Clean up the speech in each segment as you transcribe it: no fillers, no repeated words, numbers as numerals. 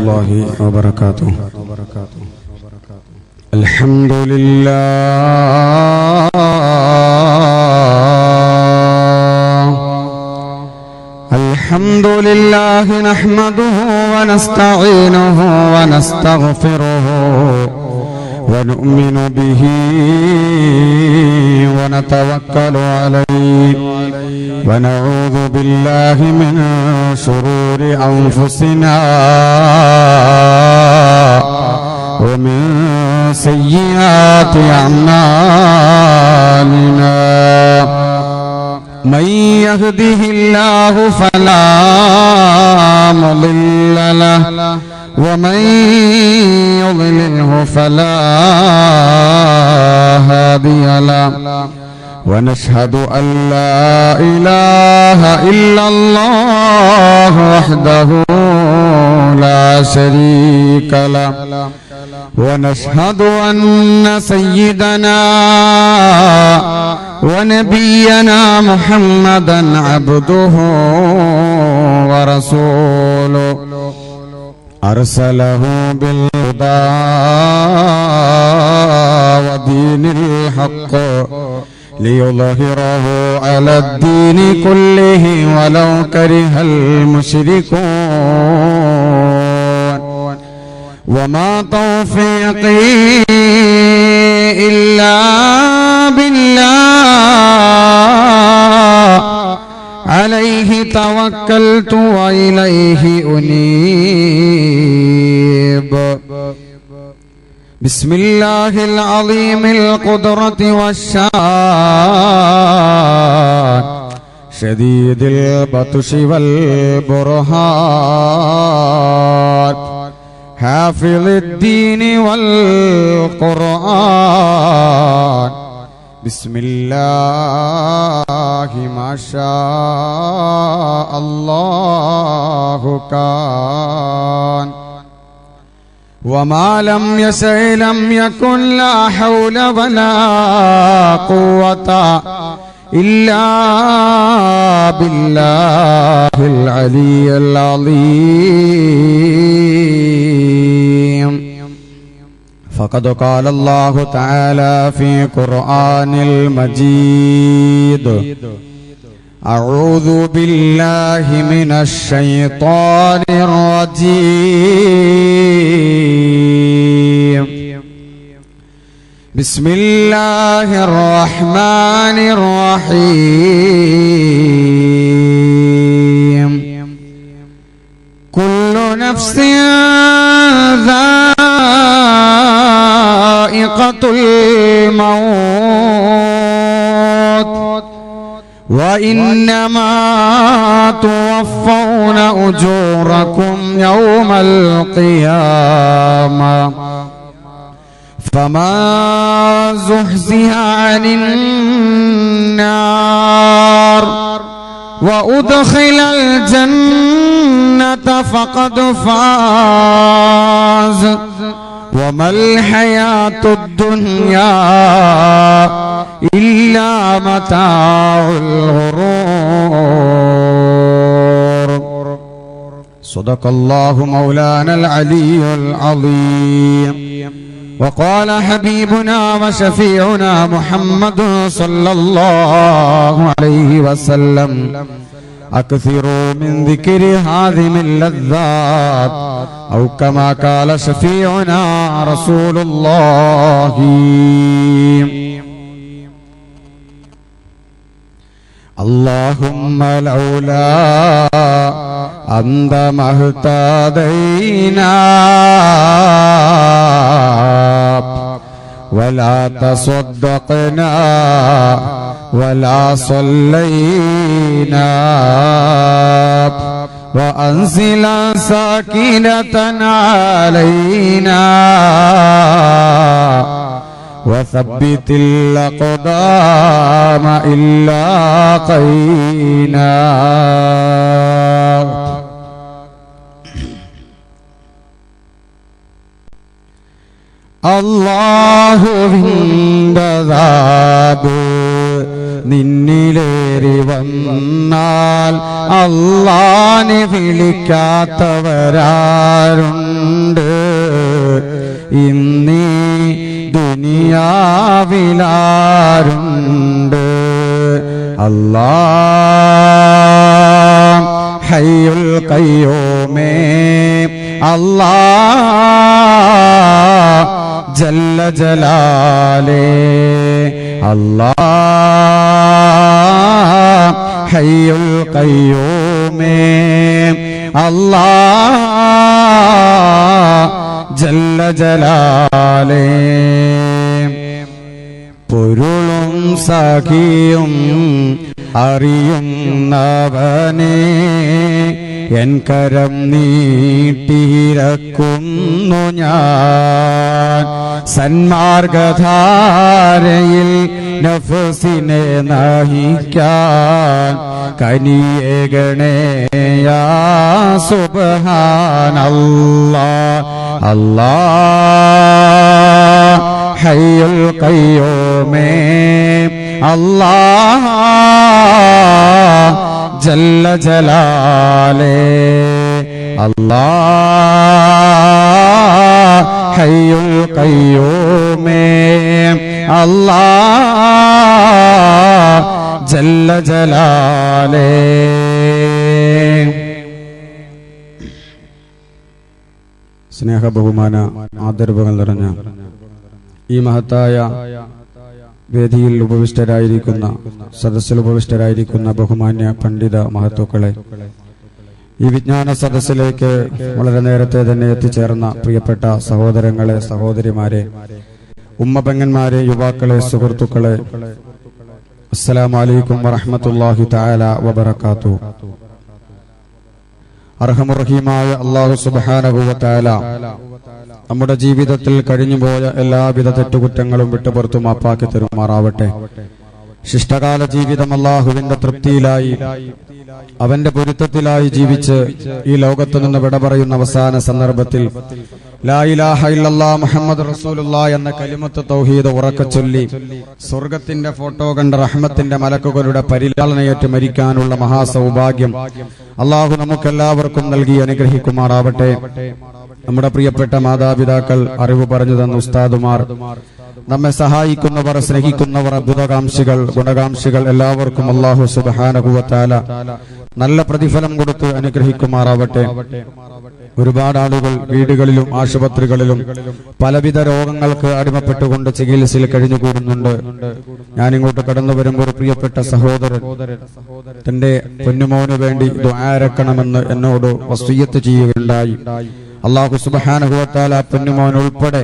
الله وبركاته. الحمد لله الحمد لله نحمده ونستعينه ونستغفره ونؤمن به ونتوكل عليه ونعوذ بالله من شرور أنفسنا ومن سيئات أعمالنا من يهده الله فلا مضل له ومن يضلله فلا هادي له ونشهد أن لا إله إلا الله وحده لا شريك له ونشهد أن سيدنا ونبينا محمدا عبده ورسوله أرسله بالهدى ودين الحق ليظهره على الدين كله ولو كره المشركون وما توفيقي إلا بالله عليه توكلت وإليه أنيب بسم الله العظيم القدرة والشان شديد البطش والبرهان حافظ الدين والقرآن بسم الله ما شاء الله كان وما لم يشأ لم يكن لا حول ولا قوة إلا بالله العلي العظيم فقد قال الله تعالى في قرآن المجيد أعوذ بالله من الشيطان الرجيم بسم الله الرحمن الرحيم كل نفس ذائقة الموت وإنما توفون أجوركم يوم القيامة فمن زحزح عن النار وأدخل الجنة فقد فاز وما الحياة الدنيا إلا متاع الغرور صدق الله مولانا العلي العظيم وقال حبيبنا وشفيعنا محمد صلى الله عليه وسلم أكثروا من ذكر هذه اللذات أو كما قال شفيعنا رسول الله اللهم لولا أنت ما اهتدينا ولا تصدقنا ولا صلينا وأنزل سكينة علينا وثبت الأقدام إلا قينا അല്ലാഹുവിന്റെ ദാദ് നിന്നിലേറി വന്നാൽ അല്ലാഹനെ വിളിക്കാത്തവരാരുണ്ട്? ദുനിയാവിലാരുണ്ട് അല്ലാഹ് ഹയ്യുൽ ഖയ്യൂമേ അല്ലാഹ് ജല്ല ജലാലേ അല്ലാഹ് ഹയ്യുൽ ഖയ്യൂമേ അല്ലാഹ് ജല്ല ജലാലേ പൊരുളും സഖിയും അറിയുന്നവനെ എൻ കരം നീട്ടിയിരക്കുന്നു ഞാൻ സന്മാർഗധാരയിൽ നഫ്സിനെ നയിക്കാൻ കനിയേകണേ യാ സുബ്ഹാനല്ലാഹ് അല്ലാഹ് ഹയ്യുൽ ഖയ്യൂമേ അല്ലാഹ് ജല്ല ജലാലേ അല്ലാഹ് ഹയ്യുൽ ഖയ്യൂമേ അല്ലാഹ് ജല്ല ജലാലേ. സ്നേഹ ബഹുമാന ആദരവുകൾ നിറഞ്ഞ ഈ മഹത്തായ വേദിയിൽ ഉപവിഷ്ടരായിരിക്കുന്ന സദസ്സിൽ ഉപവിഷ്ടരായിരിക്കുന്ന ബഹുമാന്യ പണ്ഡിത മഹത്തുക്കളെ, ഈ വിജ്ഞാന സദസ്സിലേക്ക് വളരെ നേരത്തെ തന്നെ എത്തിച്ചേർന്ന പ്രിയപ്പെട്ട സഹോദരങ്ങളെ, സഹോദരിമാരെ, ഉമ്മപെങ്ങന്മാരെ, യുവാക്കളെ, സുഹൃത്തുക്കളെ, അസ്സലാമു അലൈക്കും വറഹ്മത്തുള്ളാഹി തആല വബറകാതുഹു. അർഹമുറഹീമായ അല്ലാഹു സുബ്ഹാനഹു വ തആല നമ്മുടെ ജീവിതത്തിൽ കഴിഞ്ഞുപോയ എല്ലാവിധ തെറ്റുകുറ്റങ്ങളും വിട്ടുപുറത്തു മാപ്പാക്കി തരുമാറാവട്ടെ. ശിഷ്ടകാല ജീവിതം അല്ലാഹുവിന്റെ തൃപ്തിയിലായി അവന്റെ പൊരുത്തത്തിലായി ജീവിച്ച് ഈ ലോകത്തു നിന്ന് വിട പറയുന്ന അവസാന സന്ദർഭത്തിൽ ലാ ഇലാഹ ഇല്ലല്ലാഹ് മുഹമ്മദ് റസൂലുള്ളാഹ് എന്ന കലിമത്ത് തൗഹീദ് ഉറക്കച്ചൊല്ലി സ്വർഗത്തിന്റെ ഫോട്ടോ കണ്ട റഹ്മത്തിന്റെ മലക്കുകളുടെ പരിലാളനയേറ്റ് മരിക്കാനുള്ള മഹാസൗഭാഗ്യം അല്ലാഹു നമുക്കെല്ലാവർക്കും നൽകി അനുഗ്രഹിക്കുമാറാവട്ടെ. നമ്മുടെ പ്രിയപ്പെട്ട മാതാപിതാക്കൾ, അറിവ് പറഞ്ഞു തന്ന ഉസ്താദുമാർ, നമ്മെ സഹായിക്കുന്നവർ, സ്നേഹിക്കുന്നവർ, അദ്ഭുതകാംക്ഷികൾ, ഗുണകാംക്ഷികൾ എല്ലാവർക്കും അല്ലാഹു സുബ്ഹാനഹു വ തആല നല്ല പ്രതിഫലം കൊടുത്ത് അനുഗ്രഹിക്കുമാറാവട്ടെ. ഒരുപാട് ആളുകൾ വീടുകളിലും ആശുപത്രികളിലും പലവിധ രോഗങ്ങൾക്ക് അടിമപ്പെട്ടുകൊണ്ട് ചികിത്സയിൽ കഴിഞ്ഞുകൂടുന്നുണ്ട്. ഞാനിങ്ങോട്ട് കടന്നു വരുമ്പോൾ ഒരു പ്രിയപ്പെട്ട സഹോദരൻ തന്റെ പൊന്നുമോന് വേണ്ടി ദുആരക്കണമെന്ന് എന്നോട് വസിയ്യത്ത് ചെയ്യുകയുണ്ടായി. അല്ലാഹു സുബ്ഹാനഹു വ തആല പൊന്നുമോൻ ഉൾപ്പെടെ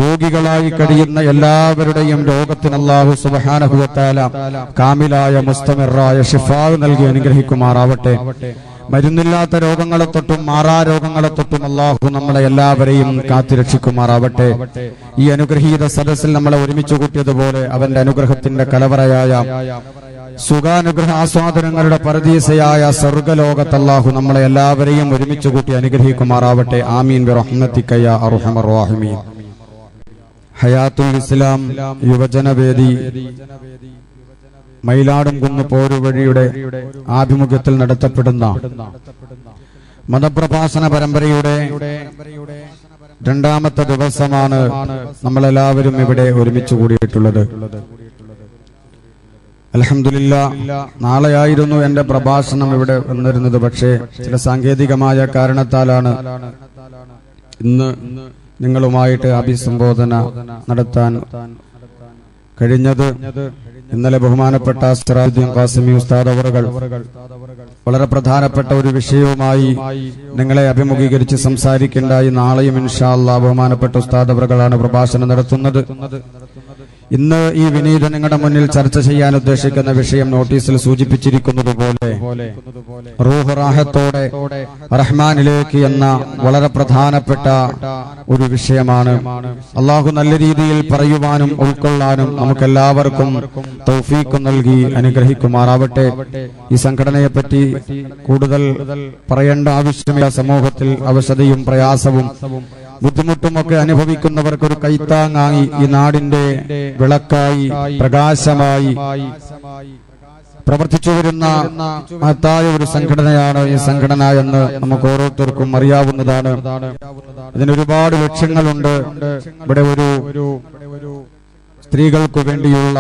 രോഗികളായി കഴിയുന്ന എല്ലാവരുടെയും രോഗത്തിന് അല്ലാഹു സുബ്ഹാനഹു വ തആല കാമിലായ മുസ്തമിറായ ശിഫാ നൽകി അനുഗ്രഹിക്കുമാറാവട്ടെ. മരുന്നില്ലാത്ത രോഗങ്ങളെ തൊട്ടും മാറാ രോഗങ്ങളെ തൊട്ടും അല്ലാഹു നമ്മളെ എല്ലാവരെയും കാത്തുരക്ഷിക്കുമാറാവട്ടെ. ഈ അനുഗ്രഹീത സദസ്സിൽ നമ്മളെ ഒരുമിച്ച് കൂട്ടിയതുപോലെ അവന്റെ അനുഗ്രഹത്തിന്റെ കലവറയായ സുഖാനുഗ്രഹ ആസ്വാദനങ്ങളുടെ പരദീസയായ സ്വർഗ്ഗലോകത്ത് അല്ലാഹു നമ്മളെ എല്ലാവരെയും ഒരുമിച്ച് കൂട്ടി അനുഗ്രഹിക്കുമാറാവട്ടെ. ആമീൻ ബിറഹ്മതിക യാ അർഹമർ റഹീമീൻ. ഹയാത്തുൽ ഇസ്ലാം യുവജനവേദി മയിലാടുംകുന്ന് പോരുവഴിയുടെ ആഭിമുഖ്യത്തിൽ നടത്തപ്പെടുന്ന മതപ്രഭാഷണ പരമ്പരയുടെ രണ്ടാമത്തെ ദിവസമാണ് നമ്മളെല്ലാവരും ഇവിടെ ഒരുമിച്ച് കൂടിയിട്ടുള്ളത്. അൽഹംദുലില്ലാഹ്, നാളെയായിരുന്നു എന്റെ പ്രഭാഷണം ഇവിടെ വന്നിരുന്നത്. പക്ഷേ ചില സാങ്കേതികമായ കാരണത്താലാണ് ഇന്ന് നിങ്ങളുമായിട്ട് അഭിസംബോധന നടത്താൻ കഴിഞ്ഞത്. ഇന്നലെ ബഹുമാനപ്പെട്ട സിറാജുദ്ദീൻ ഖാസിമി ഉസ്താദ് അവറുകൾ വളരെ പ്രധാനപ്പെട്ട ഒരു വിഷയവുമായി നിങ്ങളെ അഭിമുഖീകരിച്ച് സംസാരിക്കേണ്ടായി. നാളെയും ഇൻഷാ അല്ലാഹ് ബഹുമാനപ്പെട്ട ഉസ്താദ് അവറുകളാണ് പ്രഭാഷണം നടത്തുന്നത്. ഇന്ന് ഈ വിനീത നിങ്ങളുടെ മുന്നിൽ ചർച്ച ചെയ്യാൻ ഉദ്ദേശിക്കുന്ന വിഷയം നോട്ടീസിൽ സൂചിപ്പിച്ചിരിക്കുന്നത് പോലെ റൂഹ് റാഹത്തോടെ റഹ്മാനിലേക്ക് എന്ന വളരെ പ്രധാനപ്പെട്ട ഒരു വിഷയമാണ്. അള്ളാഹു നല്ല രീതിയിൽ പറയുവാനും ഉൾക്കൊള്ളാനും നമുക്കെല്ലാവർക്കും തൗഫീഖ് നൽകി അനുഗ്രഹിക്കുമാറാവട്ടെ. ഈ സംഘടനയെപ്പറ്റി കൂടുതൽ പറയേണ്ട ആവശ്യമില്ല. സമൂഹത്തിൽ അവശതയും പ്രയാസവും ബുദ്ധിമുട്ടുമൊക്കെ അനുഭവിക്കുന്നവർക്കൊരു കൈത്താങ്ങായി, ഈ നാടിന്റെ വിളക്കായി, പ്രകാശമായി പ്രവർത്തിച്ചു വരുന്ന മഹത്തായ ഒരു സംഘടനയാണ് ഈ സംഘടന എന്ന് നമുക്ക് ഓരോരുത്തർക്കും അറിയാവുന്നതാണ്. ഇതിന് ഒരുപാട് ലക്ഷ്യങ്ങളുണ്ട്. ഇവിടെ ഒരു സ്ത്രീകൾക്ക് വേണ്ടിയുള്ള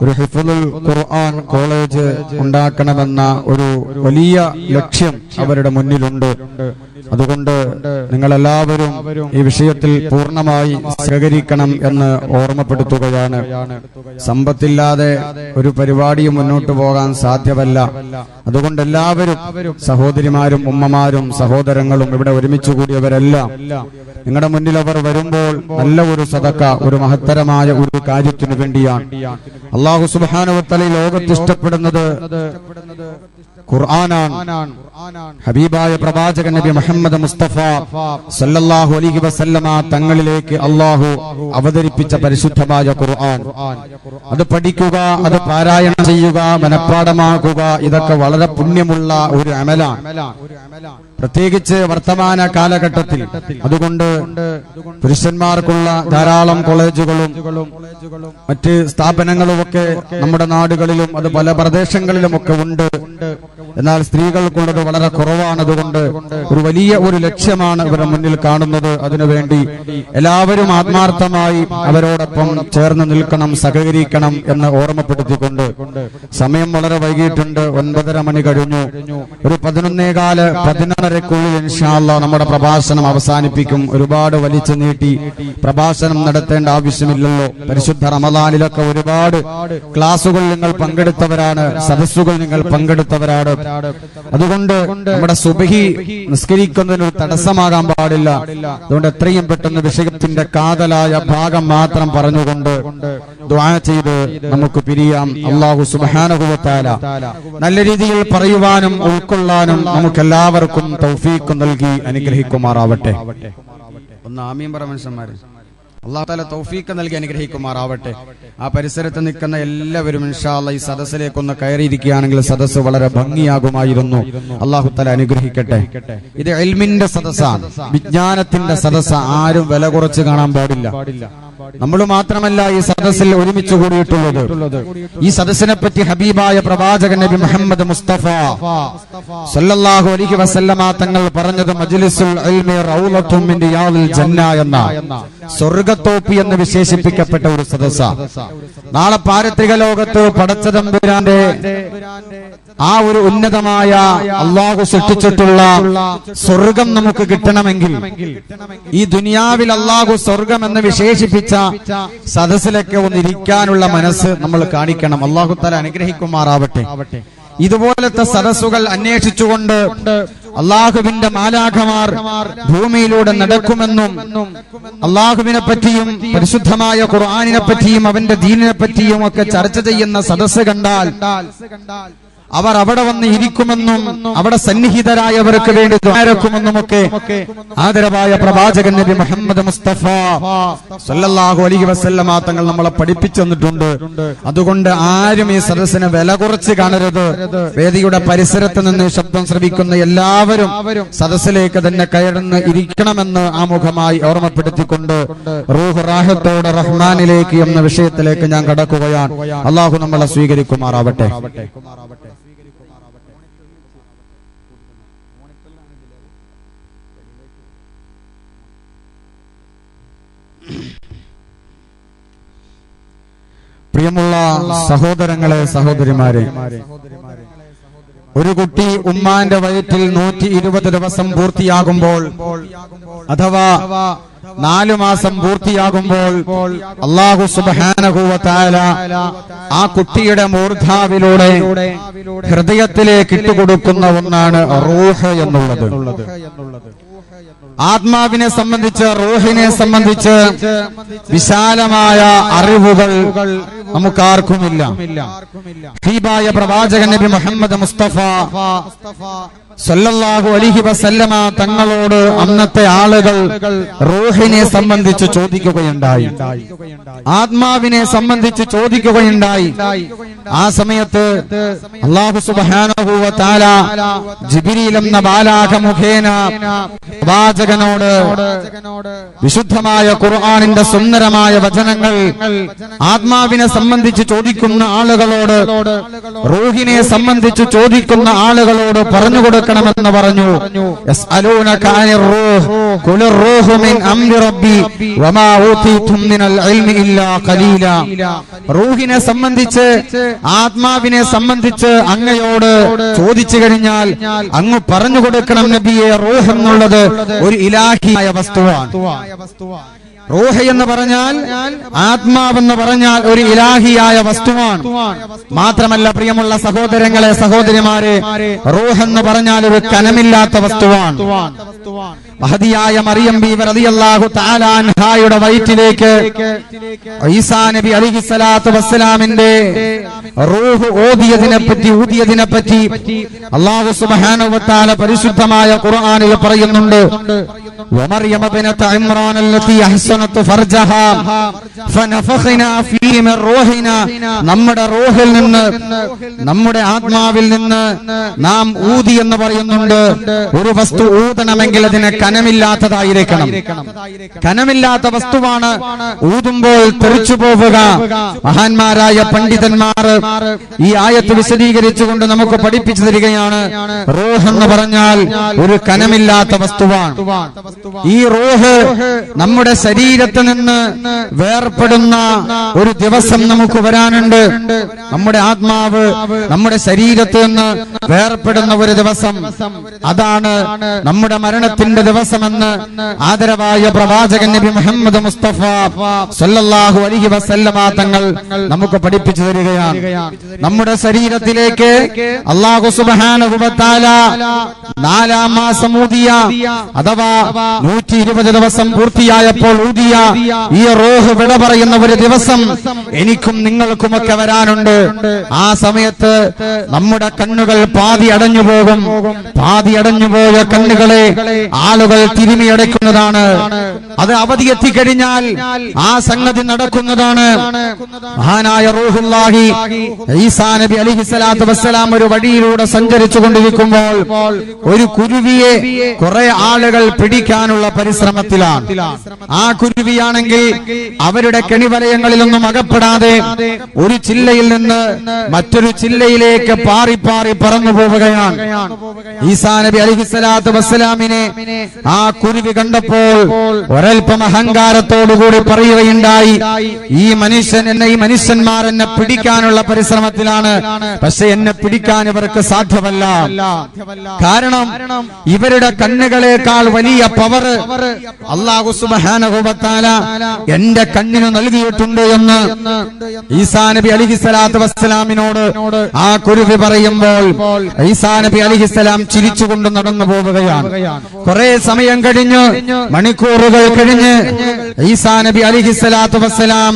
ഒരു ഹിഫ്ളുൽ ഖുർആൻ കോളേജ് ഉണ്ടാക്കണമെന്ന ഒരു വലിയ ലക്ഷ്യം അവരുടെ മുന്നിലുണ്ട്. അതുകൊണ്ട് നിങ്ങളെല്ലാവരും ഈ വിഷയത്തിൽ പൂർണ്ണമായി സഹകരിക്കണം എന്ന് ഓർമ്മപ്പെടുത്തുകയാണ്. സമ്പത്തില്ലാതെ ഒരു പരിപാടിയും മുന്നോട്ട് പോകാൻ സാധ്യമല്ല. അതുകൊണ്ട് എല്ലാവരും, സഹോദരിമാരും ഉമ്മമാരും സഹോദരങ്ങളും ഇവിടെ ഒരുമിച്ച് കൂടിയവരെല്ലാം നിങ്ങളുടെ മുന്നിൽ അവർ വരുമ്പോൾ നല്ല ഒരു സദക്ക, ഒരു മഹത്തരമായ ഒരു കാര്യത്തിനു വേണ്ടിയാണ്. അല്ലാഹു സുബ്ഹാനഹു വ തആല ലോകത്ത് ഇഷ്ടപ്പെടുന്നത് ഖുർആനാണ്. ഹബീബായ പ്രവാചകൻ നബി മുഹമ്മദ് മുസ്തഫ സല്ലല്ലാഹു അലൈഹി വസല്ലമ തങ്ങളിലേക്ക് അല്ലാഹു അവതരിപ്പിച്ച പരിശുദ്ധമായ ഖുർആൻ, അത് പഠിക്കുക, അത് പാരായണം ചെയ്യുക, മനഃപ്പാഠമാക്കുക, ഇതൊക്കെ വളരെ പുണ്യമുള്ള ഒരു അമലാണ്, പ്രത്യേകിച്ച് വർത്തമാന കാലഘട്ടത്തിൽ. അതുകൊണ്ട് പുരുഷന്മാർക്കുള്ള ധാരാളം കോളേജുകളും മറ്റ് സ്ഥാപനങ്ങളുമൊക്കെ നമ്മുടെ നാടുകളിലും അത് പല പ്രദേശങ്ങളിലുമൊക്കെ ഉണ്ട്. എന്നാൽ സ്ത്രീകൾക്കുള്ളത് വളരെ കുറവാണ്. അതുകൊണ്ട് ഒരു വലിയ ഒരു ലക്ഷ്യമാണ് ഇവരുടെ മുന്നിൽ കാണുന്നത്. അതിനുവേണ്ടി എല്ലാവരും ആത്മാർത്ഥമായി അവരോടൊപ്പം ചേർന്ന് നിൽക്കണം, സഹകരിക്കണം എന്ന് ഓർമ്മപ്പെടുത്തിക്കൊണ്ട് സമയം വളരെ വൈകിട്ടുണ്ട്. 9:30 മണി കഴിഞ്ഞു. ഒരു 11:15-11:30 ഇൻഷാ അല്ലാഹ് നമ്മുടെ പ്രഭാഷണം അവസാനിപ്പിക്കും. ഒരുപാട് വലിച്ചു നീട്ടി പ്രഭാഷണം നടത്തേണ്ട ആവശ്യമില്ലല്ലോ. പരിശുദ്ധ റമദാനിലൊക്കെ ഒരുപാട് ക്ലാസുകൾ നിങ്ങൾ പങ്കെടുത്തവരാണ്, സദസ്സുകൾ നിങ്ങൾ പങ്കെടുത്തവരാണ്. അതുകൊണ്ട് നമ്മുടെ സുബ്ഹി നിസ്കരിക്കുന്നതിന് ഒരു തടസ്സമാകാൻ പാടില്ല. അതുകൊണ്ട് എത്രയും പെട്ടെന്ന് വിഷയത്തിന്റെ കാതലായ ഭാഗം മാത്രം പറഞ്ഞുകൊണ്ട് ദുആ ചെയ്ത് നമുക്ക് പിരിയാം. അല്ലാഹു സുബ്ഹാനഹു വ തആല നല്ല രീതിയിൽ പറയുവാനും ഉൾക്കൊള്ളാനും നമുക്കെല്ലാവർക്കും തൗഫീഖ് നൽകി അനുഗ്രഹിക്കുമാറാവട്ടെ. ഒന്ന് ആമീൻ പറ മനുഷ്യന്മാരെ. അല്ലാഹു തആല തൗഫീഖ് നൽകി അനുഗ്രഹിക്കുമാറാവട്ടെ. ആ പരിസരത്ത് നിൽക്കുന്ന എല്ലാവരും ഇൻഷാ അല്ലാഹ് ഈ സദസ്സിലേക്കൊന്ന് കയറിയിരിക്കുകയാണെങ്കിൽ സദസ്സ് വളരെ ഭംഗിയാകുമായിരുന്നു. അല്ലാഹു തആല അനുഗ്രഹിക്കട്ടെ. ഇത് ഇൽമിന്റെ സദസ്സാണ്, വിജ്ഞാനത്തിന്റെ സദസ്സ്. ആരും വില കുറച്ച് കാണാൻ പാടില്ല. നമ്മൾ മാത്രമല്ല ഈ സദസ്സിൽ ഒരുമിച്ച് കൂടിയിട്ടുള്ളത്. ഈ സദസ്സിനെ പറ്റി ഹബീബായ പ്രവാചകൻ നബി മുഹമ്മദ് മുസ്തഫ സല്ലല്ലാഹു അലൈഹി വസല്ലമ തങ്ങൾ പറഞ്ഞത് മജ്ലിസുൽ ഇൽമി റൗളത്തും മിൻ റിയാദിൽ ജന്ന എന്ന സ്വർഗ്ഗത്തോപ്പി എന്ന് വിശേഷിപ്പിക്കപ്പെട്ട ഒരു സദസ്സാണ്. നാളെ പാരത്രിക ലോകത്ത് പടച്ചതമ്പുരാന്റെ ആ ഒരു ഉന്നതമായ അല്ലാഹു സൃഷ്ടിച്ചിട്ടുള്ള സ്വർഗം നമുക്ക് കിട്ടണമെങ്കിൽ ഈ ദുനിയാവിൽ അല്ലാഹു സ്വർഗം എന്ന് വിശേഷിപ്പിച്ച സദസ്സിലൊക്കെ ഒന്നിരിക്കാനുള്ള മനസ്സ് നമ്മൾ കാണിക്കണം. അല്ലാഹു തആല അനുഗ്രഹിക്കുമാറാവട്ടെ. ഇതുപോലത്തെ സദസ്സുകൾ അന്വേഷിച്ചുകൊണ്ട് അള്ളാഹുവിന്റെ മാലാഖമാർ ഭൂമിയിലൂടെ നടക്കുമെന്നും അള്ളാഹുവിനെ പറ്റിയും പരിശുദ്ധമായ ഖുർആനിനെ പറ്റിയും അവന്റെ ദീനിനെ പറ്റിയും ഒക്കെ ചർച്ച ചെയ്യുന്ന സദസ്സ് കണ്ടാൽ അവർ അവിടെ വന്ന് ഇരിക്കുമെന്നും അവിടെ സന്നിഹിതരായവർക്ക് വേണ്ടി ദ്വാരക്കുമെന്നുമൊക്കെ ആദരവായ പ്രവാചകൻ നബി മുഹമ്മദ് മുസ്തഫ സല്ലല്ലാഹു അലൈഹി വസല്ലമ തങ്ങൾ നമ്മളെ പഠിപ്പിച്ചു തന്നിട്ടുണ്ട്. അതുകൊണ്ട് ആരും ഈ സദസ്സിനെ വില കുറച്ച് കാണരുത്. വേദിയുടെ പരിസരത്ത് നിന്ന് ശബ്ദം ശ്രവിക്കുന്ന എല്ലാവരും സദസ്സിലേക്ക് തന്നെ കയറുന്ന് ഇരിക്കണമെന്ന് ആമുഖമായി ഓർമ്മപ്പെടുത്തിക്കൊണ്ട് റൂഹ് റാഹത്തോടെ റഹ്മാനിലേക്ക് എന്ന വിഷയത്തിലേക്ക് ഞാൻ കടക്കുകയാണ്. അള്ളാഹു നമ്മളെ സ്വീകരിക്കുമാറാവട്ടെ. പ്രിയമുള്ള സഹോദരങ്ങളെ, സഹോദരിമാരെ, ഒരു കുട്ടി ഉമ്മാന്റെ വയറ്റിൽ 120 ദിവസം പൂർത്തിയാകുമ്പോൾ അഥവാ 4 മാസം പൂർത്തിയാകുമ്പോൾ അല്ലാഹു സുബ്ഹാനഹു വ തആല ആ കുട്ടിയുടെ മൂർധാവിലൂടെ ഹൃദയത്തിലേക്ക് ഇട്ടുകൊടുക്കുന്ന ഒന്നാണ് റൂഹ് എന്നുള്ളത്. ആത്മാവിനെ സംബന്ധിച്ച്, റൂഹിനെ സംബന്ധിച്ച് വിശാലമായ അറിവുകൾ നമുക്കാർക്കുമില്ല. ഹബീബായ പ്രവാചകൻ നബി മുഹമ്മദ് മുസ്തഫ സല്ലല്ലാഹു അലൈഹി വസല്ലമ തങ്ങളോട് അന്നത്തെ ആളുകൾ റൂഹിനെ സംബന്ധിച്ച് ചോദിക്കുകയുണ്ടായി, ആത്മാവിനെ സംബന്ധിച്ച് ചോദിക്കുകയുണ്ടായി. ആ സമയത്ത് അല്ലാഹു സുബ്ഹാനഹു വ തആല ജിബ്രീൽ എന്ന മാലാഖ മുഖേന പ്രവാചകനോട് വിശുദ്ധമായ ഖുർആനിന്റെ സുന്ദരമായ വചനങ്ങൾ ആത്മാവിനെ സംബന്ധിച്ച് ചോദിക്കുന്ന ആളുകളോട്, റൂഹിനെ സംബന്ധിച്ച് ചോദിക്കുന്ന ആളുകളോട് പറഞ്ഞുകൊടുക്കാൻ കൊടുക്കണമെന്ന് പറഞ്ഞു. യസ്അലൂനക അനിർ റൂഹ് ഖുലിർ റൂഹു മിൻ അംരി റബ്ബി വമാ ഊതീതും മിനൽ ഇൽമി ഇല്ലാ ഖലീലാ. റൂഹിനെ സംബന്ധിച്ച്, ആത്മാവിനെ സംബന്ധിച്ച് അങ്ങയോട് ചോദിച്ചു കഴിഞ്ഞാൽ അങ്ങ് പറഞ്ഞു കൊടുക്കണം നബിയെ, റൂഹ് എന്നുള്ളത് ഒരു ഇലാഹിയായ വസ്തുവാണ്. റൂഹ് എന്ന് പറഞ്ഞാൽ, ആത്മാവെന്ന് പറഞ്ഞാൽ ഒരു ഇലാഹിയായ വസ്തുവാണ്. മാത്രമല്ല പ്രിയമുള്ള സഹോദരങ്ങളെ, സഹോദരിമാരെ, റൂഹ് എന്ന് പറഞ്ഞാൽ ഒരു കനമില്ലാത്ത വസ്തുവാണ്. മഹദിയായ മറിയം ബീവി റളിയല്ലാഹു തആല അൻഹായുടെ വയറ്റിലേക്ക് ഈസാ നബി അലൈഹിസ്സലാത്തു വസ്സലാമിന്റെ റൂഹ് ഊതിയതിനെ പറ്റി അല്ലാഹു സുബ്ഹാനഹു വ തആല പരിശുദ്ധമായ ഖുർആനിൽ പറയുന്നുണ്ട്. വമറിയം ബിനത ഇമ്രാൻ അല്ലതി അഹ്സനത് ഫർജഹാ ഫനഫഖനാ ഫീഹി മിർ റൂഹിനാ. നമ്മുടെ റൂഹിൽ നിന്ന്, നമ്മുടെ ആത്മാവിൽ നിന്ന് നാം ഊതി എന്ന് പറയുന്നുണ്ട്. ഒരു വസ്തു ഊതണമെങ്കിൽ അതിന് കനമില്ലാത്തതായിരിക്കണം. കനമില്ലാത്ത വസ്തുവാണ് ഊതുമ്പോൾ തെറിച്ചു പോവുക. മഹാന്മാരായ പണ്ഡിതന്മാർ ഈ ആയത്ത് വിശദീകരിച്ചുകൊണ്ട് നമുക്ക് പഠിപ്പിച്ചു തരികയാണ്, റൂഹ് എന്ന് പറഞ്ഞാൽ ഒരു കനമില്ലാത്ത വസ്തുവാണ്. ഈ റൂഹ് നമ്മുടെ ശരീരത്തിൽ നിന്ന് വേർപ്പെടുന്ന ഒരു ദിവസം നമുക്ക് വരാനുണ്ട്. നമ്മുടെ ആത്മാവ് നമ്മുടെ ശരീരത്തിൽ നിന്ന് വേർപ്പെടുന്ന ഒരു ദിവസം, അതാണ് നമ്മുടെ മരണത്തിന്റെ ദിവസമെന്ന് ആദരവായ പ്രവാചകൻ നബി മുഹമ്മദ് മുസ്തഫ സല്ലല്ലാഹു അലൈഹി വസല്ലമ തങ്ങൾ നമുക്ക് പഠിപ്പിച്ചു തരികയാണ്. നമ്മുടെ ശരീരത്തിലേക്ക് അല്ലാഹു സുബ്ഹാനഹു വ തആല 4-ാം മാസം ഊതിയ, അഥവാ 120 ദിവസം പൂർത്തിയായപ്പോൾ ഊതിയ ഈ റൂഹ് വിട പറയുന്ന ഒരു ദിവസം എനിക്കും നിങ്ങൾക്കുമൊക്കെ വരാനുണ്ട്. ആ സമയത്ത് നമ്മുടെ കണ്ണുകൾ പാതി അടഞ്ഞു പോകും. പാതി അടഞ്ഞുപോയ കണ്ണുകളെ ആളുകൾ തിരുമിയടയ്ക്കുന്നതാണ്. അത് അവധി എത്തിക്കഴിഞ്ഞാൽ ആ സംഗതി നടക്കുന്നതാണ്. മഹാനായ റൂഹുല്ലാഹി ഈസാ നബി അലൈഹിസ്സലാത്തു വസ്സലാം ഒരു വഴിയിലൂടെ സഞ്ചരിച്ചു കൊണ്ടിരിക്കുമ്പോൾ ഒരു കുരുവിയെ കുറെ ആളുകൾ പിടിക്കാനുള്ള പരിശ്രമത്തിലാണ്. ആ കുരുവിയാണെങ്കിൽ അവരുടെ കെണിവലയങ്ങളിലൊന്നും അകപ്പെടാതെ ഒരു ചില്ലയിൽ നിന്ന് മറ്റൊരു ചില്ലയിലേക്ക് പാറി പാറി പറന്നു പോവുകയാണ്. ഈസാ നബി അലൈഹിസ്സലാത്തു വസ്സലാമിനെ ആ കുരുവി കണ്ടപ്പോൾ ഒരൽപ്പം അഹങ്കാരത്തോടുകൂടി പറയുകയുണ്ടായി, ഈ മനുഷ്യന്മാർ എന്നെ പിടിക്കാനുള്ള പരിശ്രമത്തിലാണ്, പക്ഷെ എന്നെ പിടിക്കാൻ ഇവർക്ക് സാധ്യമല്ല. കാരണം ഇവരുടെ കണ്ണുകളേക്കാൾ വലിയ പവർ അല്ലാഹു സുബ്ഹാനഹു വ തആല എന്റെ കണ്ണിന് നൽകിയിട്ടുണ്ട് എന്ന് ഈസാ നബി അലൈഹിസ്സലാത്തു വസ്സലാമിനോട് ആ കുരുവി പറയുമ്പോൾ ഈസാ നബി അലൈഹിസ്സലാം ചിരിച്ചുകൊണ്ട് നടന്നു പോവുകയാണ്. കുറെ സമയം കഴിഞ്ഞ്, മണിക്കൂറുകൾ കഴിഞ്ഞ് ഈസാ നബി അലൈഹിസ്സലാത്തു വസ്സലാം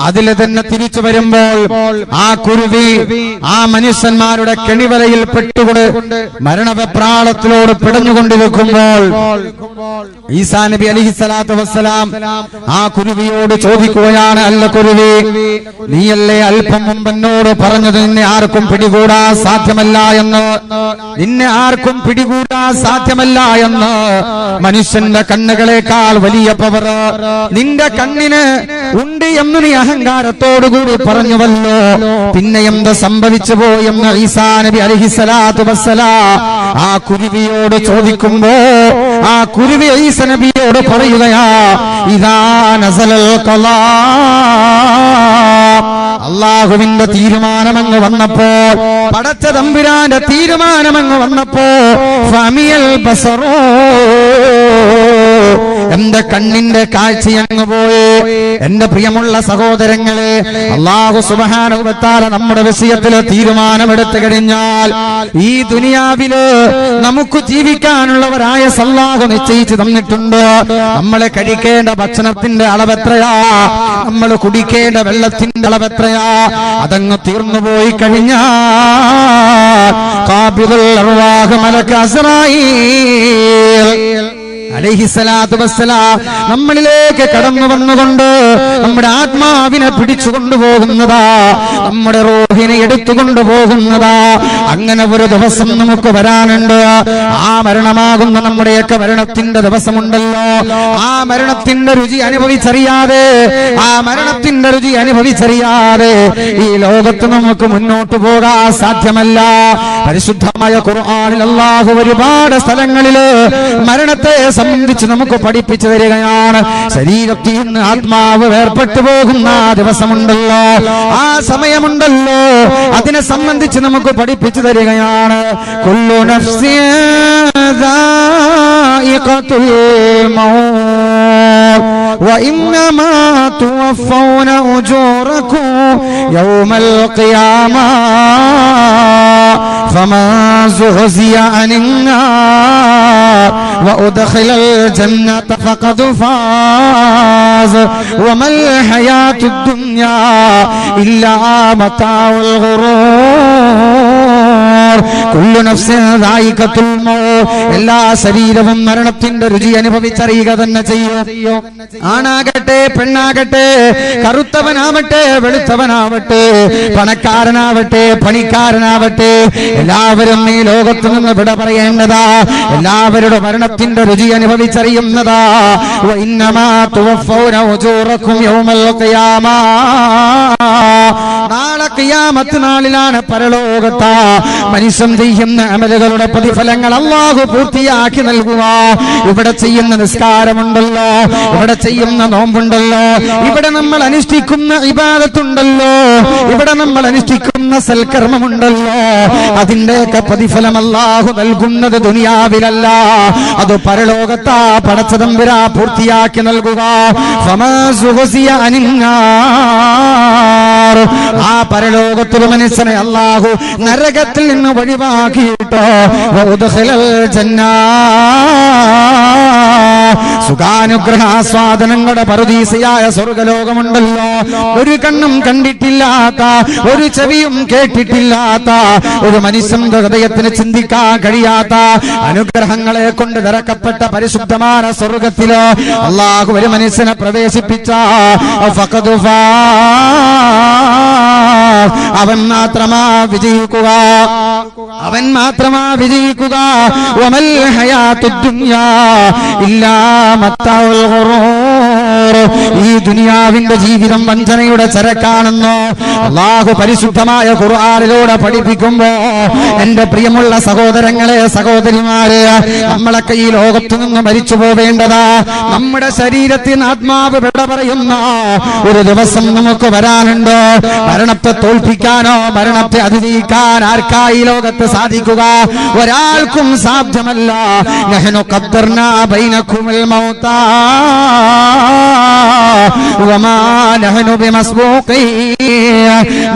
അതിൽ തന്നെ തിരിച്ചു വരുമ്പോൾ ആ കുരുവി ആ മനുഷ്യന്മാരുടെ കെണിവലയിൽ പെട്ടുകൊണ്ട് മരണവെപ്രാളത്തിലോട് പിടഞ്ഞുകൊണ്ടിരിക്കുമ്പോൾ ഈസാ നബി അലൈഹിസ്സലാത്തു വസ്സലാം ആ കുരുവിയോട് ചോദിക്കുകയാണ്, അല്ല കുരുവി, നീയല്ലേ അല്പം മുമ്പ് എന്നോട് പറഞ്ഞത് നിന്നെ ആർക്കും പിടികൂടാൻ സാധ്യമല്ല എന്ന്? നിന്നെ ആർക്കും പിടികൂടാൻ സാധ്യമല്ല എന്ന്. മനുഷ്യന്റെ കണ്ണുകളേക്കാൾ വലിയ പവർ നിന്റെ കണ്ണിന് ഉണ്ട് എന്ന് നീ അഹങ്കാരത്തോടുകൂടി പറഞ്ഞുവല്ലോ. പിന്നെ എന്ത് സംഭവിച്ചു പോയെന്ന് ഈസാ നബി അലൈഹിസ്സലാത്തു വസ്സലാം ആ കുരുവിയോട് ചോദിക്കുമ്പോ ആ കുരുവി ഈസാ നബിയോട് പറയുകയാ, ഇദാ നസലൽ ഖലാ, അല്ലാഹുവിന്റെ തീരുമാനമങ്ങ് വന്നപ്പോ, പടച്ച തമ്പുരാന്റെ തീരുമാനമങ്ങ് വന്നപ്പോ ഫമിയൽ ബസറോ, എന്റെ കണ്ണിന്റെ കാഴ്ചയങ്ങ് പോയി. എന്റെ പ്രിയമുള്ള സഹോദരങ്ങളെ, അല്ലാഹു സുബ്ഹാനഹു വ തആല നമ്മുടെ വിഷയത്തിൽ തീരുമാനമെടുത്തു കഴിഞ്ഞാൽ ഈ ദുനിയാവില് നമുക്ക് ജീവിക്കാനുള്ളവരായ അല്ലാഹു നിശ്ചയിച്ചു തന്നിട്ടുണ്ട്. നമ്മളെ കഴിക്കേണ്ട ഭക്ഷണത്തിന്റെ അളവെത്രയാ, നമ്മൾ കുടിക്കേണ്ട വെള്ളത്തിന്റെ അളവെത്രയാ, അതങ്ങ് തീർന്നുപോയി കഴിഞ്ഞാൽ ഖാബിദുൽ അർവാഹ് മലക അസ്റായീൽ അലൈഹിസ്സലാത്തു വസ്സലാം നമ്മളിലേക്ക് കടന്നു വന്നുകൊണ്ട് നമ്മുടെ ആത്മാവിനെ പിടിച്ചു കൊണ്ടുപോകുന്നതാ, നമ്മുടെ റൂഹിനെ എടുത്തുകൊണ്ടു പോകുന്നതാ. അങ്ങനെ ഒരു ദിവസം നമുക്ക് വരാനുണ്ട്. ആ മരണമാകുന്ന നമ്മുടെയൊക്കെ മരണത്തിന്റെ ദിവസമുണ്ടല്ലോ. ആ മരണത്തിന്റെ രുചി അനുഭവിച്ചറിയാതെ, ആ മരണത്തിന്റെ രുചി അനുഭവിച്ചറിയാതെ ഈ ലോകത്ത് നമുക്ക് മുന്നോട്ട് പോകാൻ സാധ്യമല്ല. പരിശുദ്ധമായ ഖുർആനിൽ അല്ലാഹു ഒരുപാട് സ്ഥലങ്ങളില് മരണത്തെ സംബന്ധിച്ച് നമുക്ക് പഠിപ്പിച്ചു തരികയാണ്. ശരീരത്തിൽ നിന്ന് ആത്മാവ് വേർപെട്ടു പോകുന്ന ദിവസമുണ്ടല്ലോ, ആ സമയമുണ്ടല്ലോ, അതിനെ സംബന്ധിച്ച് നമുക്ക് പഠിപ്പിച്ചു തരികയാണ്. കുല്ലു നഫ്സിൻ ദായിഖത്തുൽ മൗത്ത് വഇന്നമാ തുവഫൗന ഉജൂറകും യൗമൽ ഖിയാമ فمن زحزح عن النار وأدخل الجنة فقد فاز وما الحياة الدنيا إلا متاع الغرور كل نفس ذائقة الموت. എല്ലാ ശരീരവും മരണത്തിന്റെ രുചി അനുഭവിച്ചറിയുക തന്നെ ചെയ്യും. ആണാകട്ടെ പെണ്ണാകട്ടെ, കറുത്തവനാവട്ടെ വെളുത്തവനാവട്ടെ, പണക്കാരനാവട്ടെ പണിക്കാരനാവട്ടെ, എല്ലാവരും ഈ ലോകത്തു നിന്ന് വിട പറയേണ്ടതാ. എല്ലാവരുടെ മരണത്തിന്റെ രുചി അനുഭവിച്ചറിയുന്നതാ. വഇന്നമാ തുവഫൗന ഉജൂറകും യൗമൽ ഖിയാമ. നാളെ ഖിയാമത്ത് നാളിലാണ്, പരലോകത്താ മനുഷ്യൻ ചെയ്യുന്ന അമലുകളുടെ പ്രതിഫലങ്ങൾ അല്ലാഹു പൂർത്തിയാക്കി നൽകുക. ഇവിടെ ചെയ്യുന്ന നിസ്കാരമുണ്ടല്ലോ, ഇവിടെ ചെയ്യുന്ന നോമ്പുണ്ടല്ലോ, ഇവിടെ നമ്മൾ അനുഷ്ഠിക്കുന്ന ഇബാദത്തുണ്ടല്ലോ, ഇവിടെ നമ്മൾ അനുഷ്ഠിക്കുന്ന സൽക്കർമ്മമുണ്ടല്ലോ, അതിന്റെയൊക്കെ പ്രതിഫലം അല്ലാഹു നൽകുന്നത് ദുനിയാവിലല്ല, അത് പരലോകത്താ പടച്ച തമ്പുരാ പൂർത്തിയാക്കി നൽകുക. ആ പരലോകത്തിൽ മനുഷ്യനെ അല്ലാഹു നരകത്തിൽ നിന്ന് ഒഴിവാക്കിയിട്ടോ സുഖാനുഗ്രഹാസ്വാദനങ്ങളുടെ പറുദീസയായ സ്വർഗലോകമുണ്ടല്ലോ. ഒരു കണ്ണും കണ്ടിട്ടില്ലാത്ത, ഒരു ചെവിയും കേട്ടിട്ടില്ലാത്ത, ഒരു മനുഷ്യന്റെ ഹൃദയത്തിന് ചിന്തിക്കാൻ കഴിയാത്ത അനുഗ്രഹങ്ങളെ കൊണ്ട് നിറക്കപ്പെട്ട പരിശുദ്ധമായ സ്വർഗത്തിലോ അല്ലാഹു ഒരു മനുഷ്യനെ പ്രവേശിപ്പിച്ച അവൻ മാത്രമാ വിജയിക്കുക, അവൻ മാത്രമാ വിജയിക്കുക. വമൽ ഹയാത്തുദ് ദുനിയാ ഇല്ലാ മത്താഉൽ ഗുറൂർ. ഈ ദുനിയാവിന്റെ ജീവിതം വഞ്ചനയുടെ ചരക്കാണെന്നോ അല്ലാഹു പരിശുദ്ധമായ ഖുർആനിലൂടെ പഠിപ്പിക്കുമ്പോ, എന്റെ പ്രിയമുള്ള സഹോദരങ്ങളെ സഹോദരിമാരെ, നമ്മളൊക്കെ ഈ ലോകത്തു നിന്ന് മരിച്ചു പോവേണ്ടതാ. നമ്മുടെ ശരീരത്തിൽ ആത്മാവ് വിട പറയുന്ന ഒരു ദിവസം നമുക്ക് വരാനുണ്ടോ? മരണത്തെ തോൽപ്പിക്കാനോ മരണത്തെ അതിജീവിക്കാൻ ആർക്കായി ലോകത്ത് സാധിക്കുക? ഒരാൾക്കും സാധ്യമല്ല. നഹ്നു ഖദ്ദർനാ ബൈനകുമുൽ മൗതാ വമാ നഹ്നു ബിമസ്ബൂഖീൻ.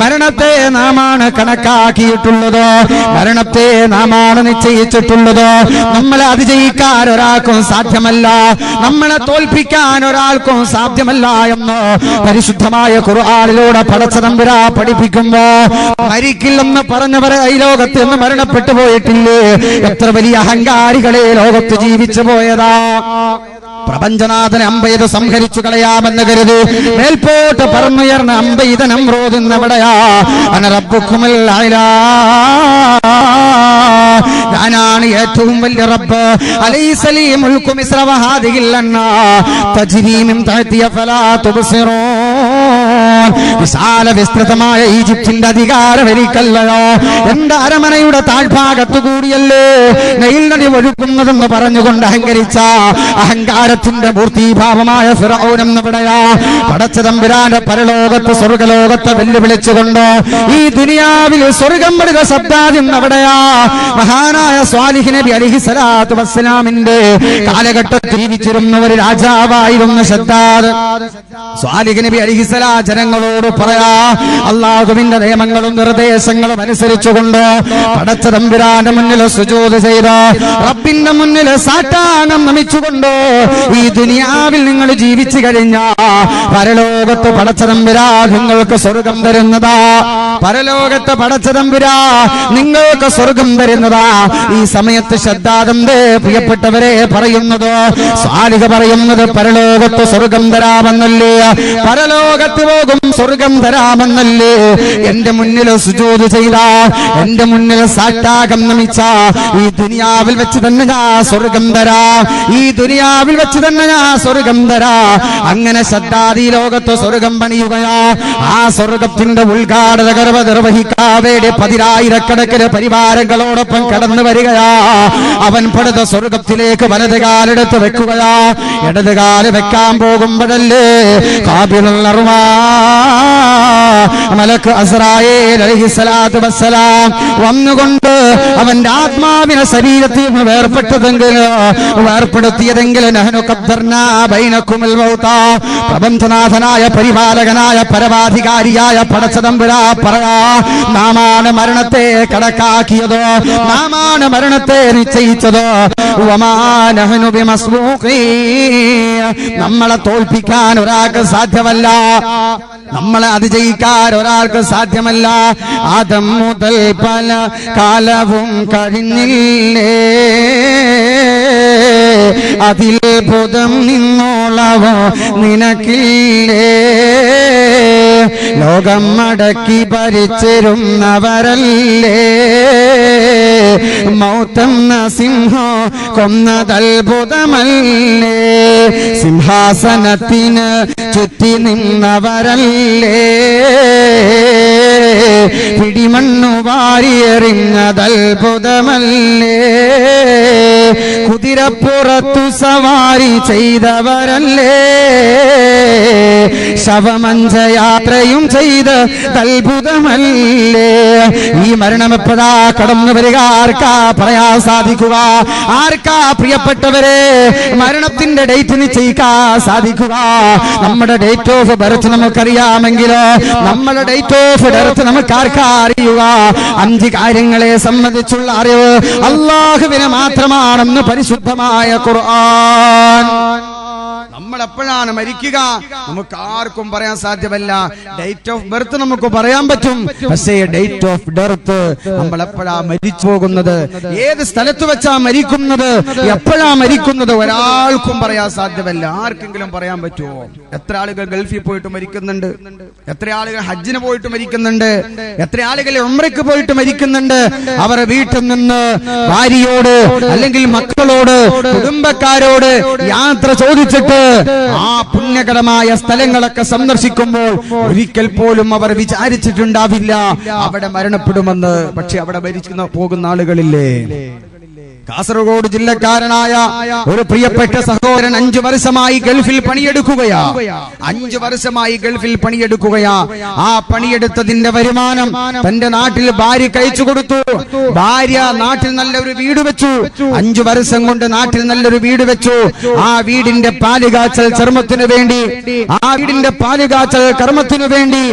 മരണത്തെ നാമാണ് കണക്കാക്കിയിട്ടുള്ളത്, മരണത്തെ നാമാണ് നിശ്ചയിച്ചിട്ടുള്ളത്. നമ്മളെ അതിജയിക്കാൻ ഒരാൾക്കും സാധ്യമല്ല, നമ്മളെ തോൽപ്പിക്കാൻ ഒരാൾക്കും സാധ്യമല്ല എന്ന് പരിശുദ്ധമായ ഖുർആനിലൂടെ പടച്ച തമ്പുരാ പഠിപ്പിക്കുമ്പോ, മരിക്കില്ലെന്ന് പറഞ്ഞവരെ ഈ ലോകത്ത് നിന്ന് മരണപ്പെട്ടു പോയിട്ടില്ലേ? എത്ര വലിയ അഹങ്കാരികളെ ലോകത്ത് ജീവിച്ചു പോയതാ. പ്രപഞ്ചനാഥനെ അമ്പെയ്ത് സംഹരിച്ചു കളയാമെന്ന് കരുതി മേൽപോട്ട് പറന്നുയർന്ന അമ്പെയ്ത നമ്രൂദ് എന്നെവിടെയാ? അന റബ്ബുക്കുമുൽ അഅ്ലാ, ഞാനാണ് ഏറ്റവും വലിയ റബ്ബ്. അലൈസ ലീ മുൽക്കു മിസ്ര വഹാദിഹിൽ അൻഹാർ തജ്രീ മിൻ തഹ്തിയ ഫലാ തുബ്സിറൂൻ. വിശാല വിസ്തൃതമായ ഈജിപ്തിന്റെ അധികാരം എനിക്കല്ലയോ? എന്റെ അരമനയുടെ താഴ്ഭാഗത്തു കൂടിയല്ലേ നൈൽ നദി ഒഴുകുന്നതെന്ന് പറഞ്ഞുകൊണ്ട് അഹങ്കരിച്ച അഹങ്കാരത്തിന്റെ മൂർത്തിഭാവമായ ഫിറഔൻ എന്നെവിടെയാ? പടച്ച തമ്പുരാന്റെ പരലോകത്ത് സ്വർഗലോകത്തെ വെല്ലുവിളിച്ചുകൊണ്ട് ഈ ദുനിയാവിൽ സ്വർഗം പടുക ശബ്ദാദ്യം എവിടെയാ? മഹാനായ സ്വാലിഹ് നബി അലൈഹിസ്സലാത്തു വസ്സലാമിന്റെ കാലഘട്ടത്തിൽ ജീവിച്ചിരുന്ന ഒരു രാജാവായിരുന്നു ശദ്ദാദ്. സ്വാലിഹ് നബി അലൈഹിസ്സലാം ജനങ്ങളോട് പറയാ, അള്ളാഹുവിന്റെ നിയമങ്ങളും നിർദ്ദേശങ്ങളും അനുസരിച്ചുകൊണ്ട് പടച്ച തമ്പുരാന്റെ മുന്നിൽ സുജൂദ് ചെയ്ത് റബ്ബിന്റെ മുന്നിൽ സാഷ്ടാംഗം നമിച്ചുകൊണ്ട് ഈ ദുനിയാവിൽ നിങ്ങൾ ജീവിച്ചു കഴിഞ്ഞാ പരലോകത്ത് പടച്ച തമ്പുരാൻ നിങ്ങൾക്ക് സ്വർഗം തരുന്നതാ. പരലോകത്ത് പടച്ച തമ്പുരാൻ നിങ്ങൾക്ക് സ്വർഗം തരുന്നതാ. ഈ സമയത്ത് ശ്രദ്ധാതന്റെ പ്രിയപ്പെട്ടവരെ പറയുന്നത്, സ്വാലിഹ പറയുന്നത് പരലോകത്ത് സ്വർഗം തരാമെന്നല്ലേ, പരലോകത്ത് പോകും സ്വർഗം തരാമെന്നല്ലേ. എന്റെ മുന്നിൽ സുജൂദ് ചെയ്ത, എന്റെ മുന്നിൽ സാഷ്ടാംഗം നമിച്ച ഈ ദുനിയാവിൽ വെച്ച് തന്നെ ഞാൻ സ്വർഗം തരാ, ഈ ദുനിയാവിൽ വെച്ച് തന്നെ ഞാൻ സ്വർഗം തരാ. അങ്ങനെ ശ്രദ്ധാതി ലോകത്ത് സ്വർഗം പണിയുകയാ. ആ സ്വർഗത്തിന്റെ ഉദ്ഘാടന കർമ്മ നിർവഹിക്കാവേണ്ടി 10,000 പരിവാരങ്ങളോടൊപ്പം കടന്നു വരികയാ. അവൻ പടുത്ത സ്വർഗത്തിലേക്ക് വലത് കാലെടുത്ത് വെക്കുകയാ. ഇടത് കാല് വെക്കാൻ പോകുമ്പോഴല്ലേ ഖാബിലുൽ അർവാഹ് മലക്ക് അസ്രായേൽ അലൈഹിസ്സലാത്തു വസ്സലാം വന്നുകൊണ്ട് അവന്റെ ആത്മാവിനെ ശരീരത്തിൽ നിന്ന് വേർപ്പെടുത്തിയതെങ്കിൽ നഹ്നു ഖദ്ദർനാ ബൈനകുമുൽ മൗത, പ്രപഞ്ചനാഥനായ പരിപാലകനായ പരമാധികാരിയായ പടച്ച തമ്പുരാൻ പറയാ, നാമാണ് മരണത്തെ കണക്കാക്കിയത്, നാമാണ് മരണത്തെ നിശ്ചയിച്ചത്. വമാ നഹ്നു ബിമസ്ബൂഖീൻ, നമ്മളെ തോൽപ്പിക്കാൻ ഒരാൾക്ക് സാധ്യമല്ല, നമ്മളെ അതിജയിക്കാൻ ഒരാൾക്ക് സാധ്യമല്ല. ആദം മുതൽ പല കാലവും കഴിഞ്ഞില്ലേ, അതിൽ ബോധം നിന്നോളവോ നിനക്കില്ലേ. ലോകം മടക്കി ഭരിച്ചിരുന്നവരല്ലേ, മൗത്തെന്ന സിംഹം കൊന്നതത്ഭുതമല്ലേ. സിംഹാസനത്തിന് ചുറ്റി നിന്നവരല്ലേ, പിടിമണ്ണു വാരിയെറിഞ്ഞതത്ഭുതമല്ലേ. കുതിരപ്പുറത്തു സവാരി ചെയ്തവരല്ലേ, ശവമഞ്ചയാത്രയും ചെയ്ത് അത്ഭുതമല്ലേ. ഈ മരണം എപ്പോഴാ കടന്നു വരിക, ആർക്കാ പറയാൻ സാധിക്കുക? ആർക്കാ പ്രിയപ്പെട്ടവരെ മരണത്തിന്റെ ഡേറ്റ് നിശ്ചയിക്കാൻ സാധിക്കുക? നമ്മുടെ ഡേറ്റ് ഓഫ് ബർത്ത് നമുക്കറിയാമെങ്കിലോ നമ്മുടെ ഡേറ്റ് ഓഫ് ഡെത്ത് നമുക്ക് ആർക്കാ അറിയുക? 5 കാര്യങ്ങളെ സംബന്ധിച്ചുള്ള അറിവ് അല്ലാഹുവിന് മാത്രമാണെന്ന് പരിശുദ്ധമായ ഖുർആൻ. നമ്മൾ എപ്പോഴാണ് മരിക്കുക നമുക്ക് ആർക്കും പറയാൻ സാധ്യമല്ല. ഡേറ്റ് ഓഫ് ബർത്ത് നമുക്ക് പറയാൻ പറ്റും, പക്ഷേ ഡേറ്റ് ഓഫ് ഡെത്ത് നമ്മൾ എപ്പോഴാ മരിച്ചു പോകുന്നത്, ഏത് സ്ഥലത്ത് വെച്ചാ മരിക്കുന്നത്, എപ്പോഴാ മരിക്കുന്നത് ഒരാൾക്കും പറയാൻ സാധ്യമല്ല. ആർക്കെങ്കിലും പറയാൻ പറ്റുമോ? എത്ര ആളുകൾ ഗൾഫിൽ പോയിട്ട് മരിക്കുന്നുണ്ട്, എത്ര ആളുകൾ ഹജ്ജിന് പോയിട്ട് മരിക്കുന്നുണ്ട്, എത്ര ആളുകൾ ഉംറയ്ക്ക് പോയിട്ട് മരിക്കുന്നുണ്ട്. അവരെ വീട്ടിൽ നിന്ന് ഭാര്യയോട് അല്ലെങ്കിൽ മക്കളോട് കുടുംബക്കാരോട് യാത്ര ചോദിച്ചിട്ട് ആ പുണ്യകരമായ സ്ഥലങ്ങളൊക്കെ സന്ദർശിക്കുമ്പോൾ ഒരിക്കൽ പോലും അവർ വിചാരിച്ചിട്ടുണ്ടാവില്ല അവിടെ മരണപ്പെടുമെന്ന്. പക്ഷെ അവിടെ മരിക്കുന്ന പോകുന്ന ആളുകളില്ലേ? കാസർഗോഡ് ജില്ലക്കാരനായ ഒരു പ്രിയപ്പെട്ട സഹോദരൻ 5 വർഷമായി ഗൾഫിൽ പണിയെടുക്കുകയാ. 5 വർഷമായി ഗൾഫിൽ പണിയെടുക്കുകയാ. ആ പണിയെടുത്തതിന്റെ വരുമാനം തന്റെ നാട്ടിൽ ഭാര്യ കഴിച്ചു കൊടുത്തു. ഭാര്യ നാട്ടിൽ നല്ലൊരു വീട് വെച്ചു. 5 വർഷം കൊണ്ട് നാട്ടിൽ നല്ലൊരു വീട് വെച്ചു. ആ വീടിന്റെ പാലുകാച്ചൽ ചർമ്മത്തിനു വേണ്ടി, ആ വീടിന്റെ പാലുകാച്ചൽ കർമ്മത്തിനു വേണ്ടി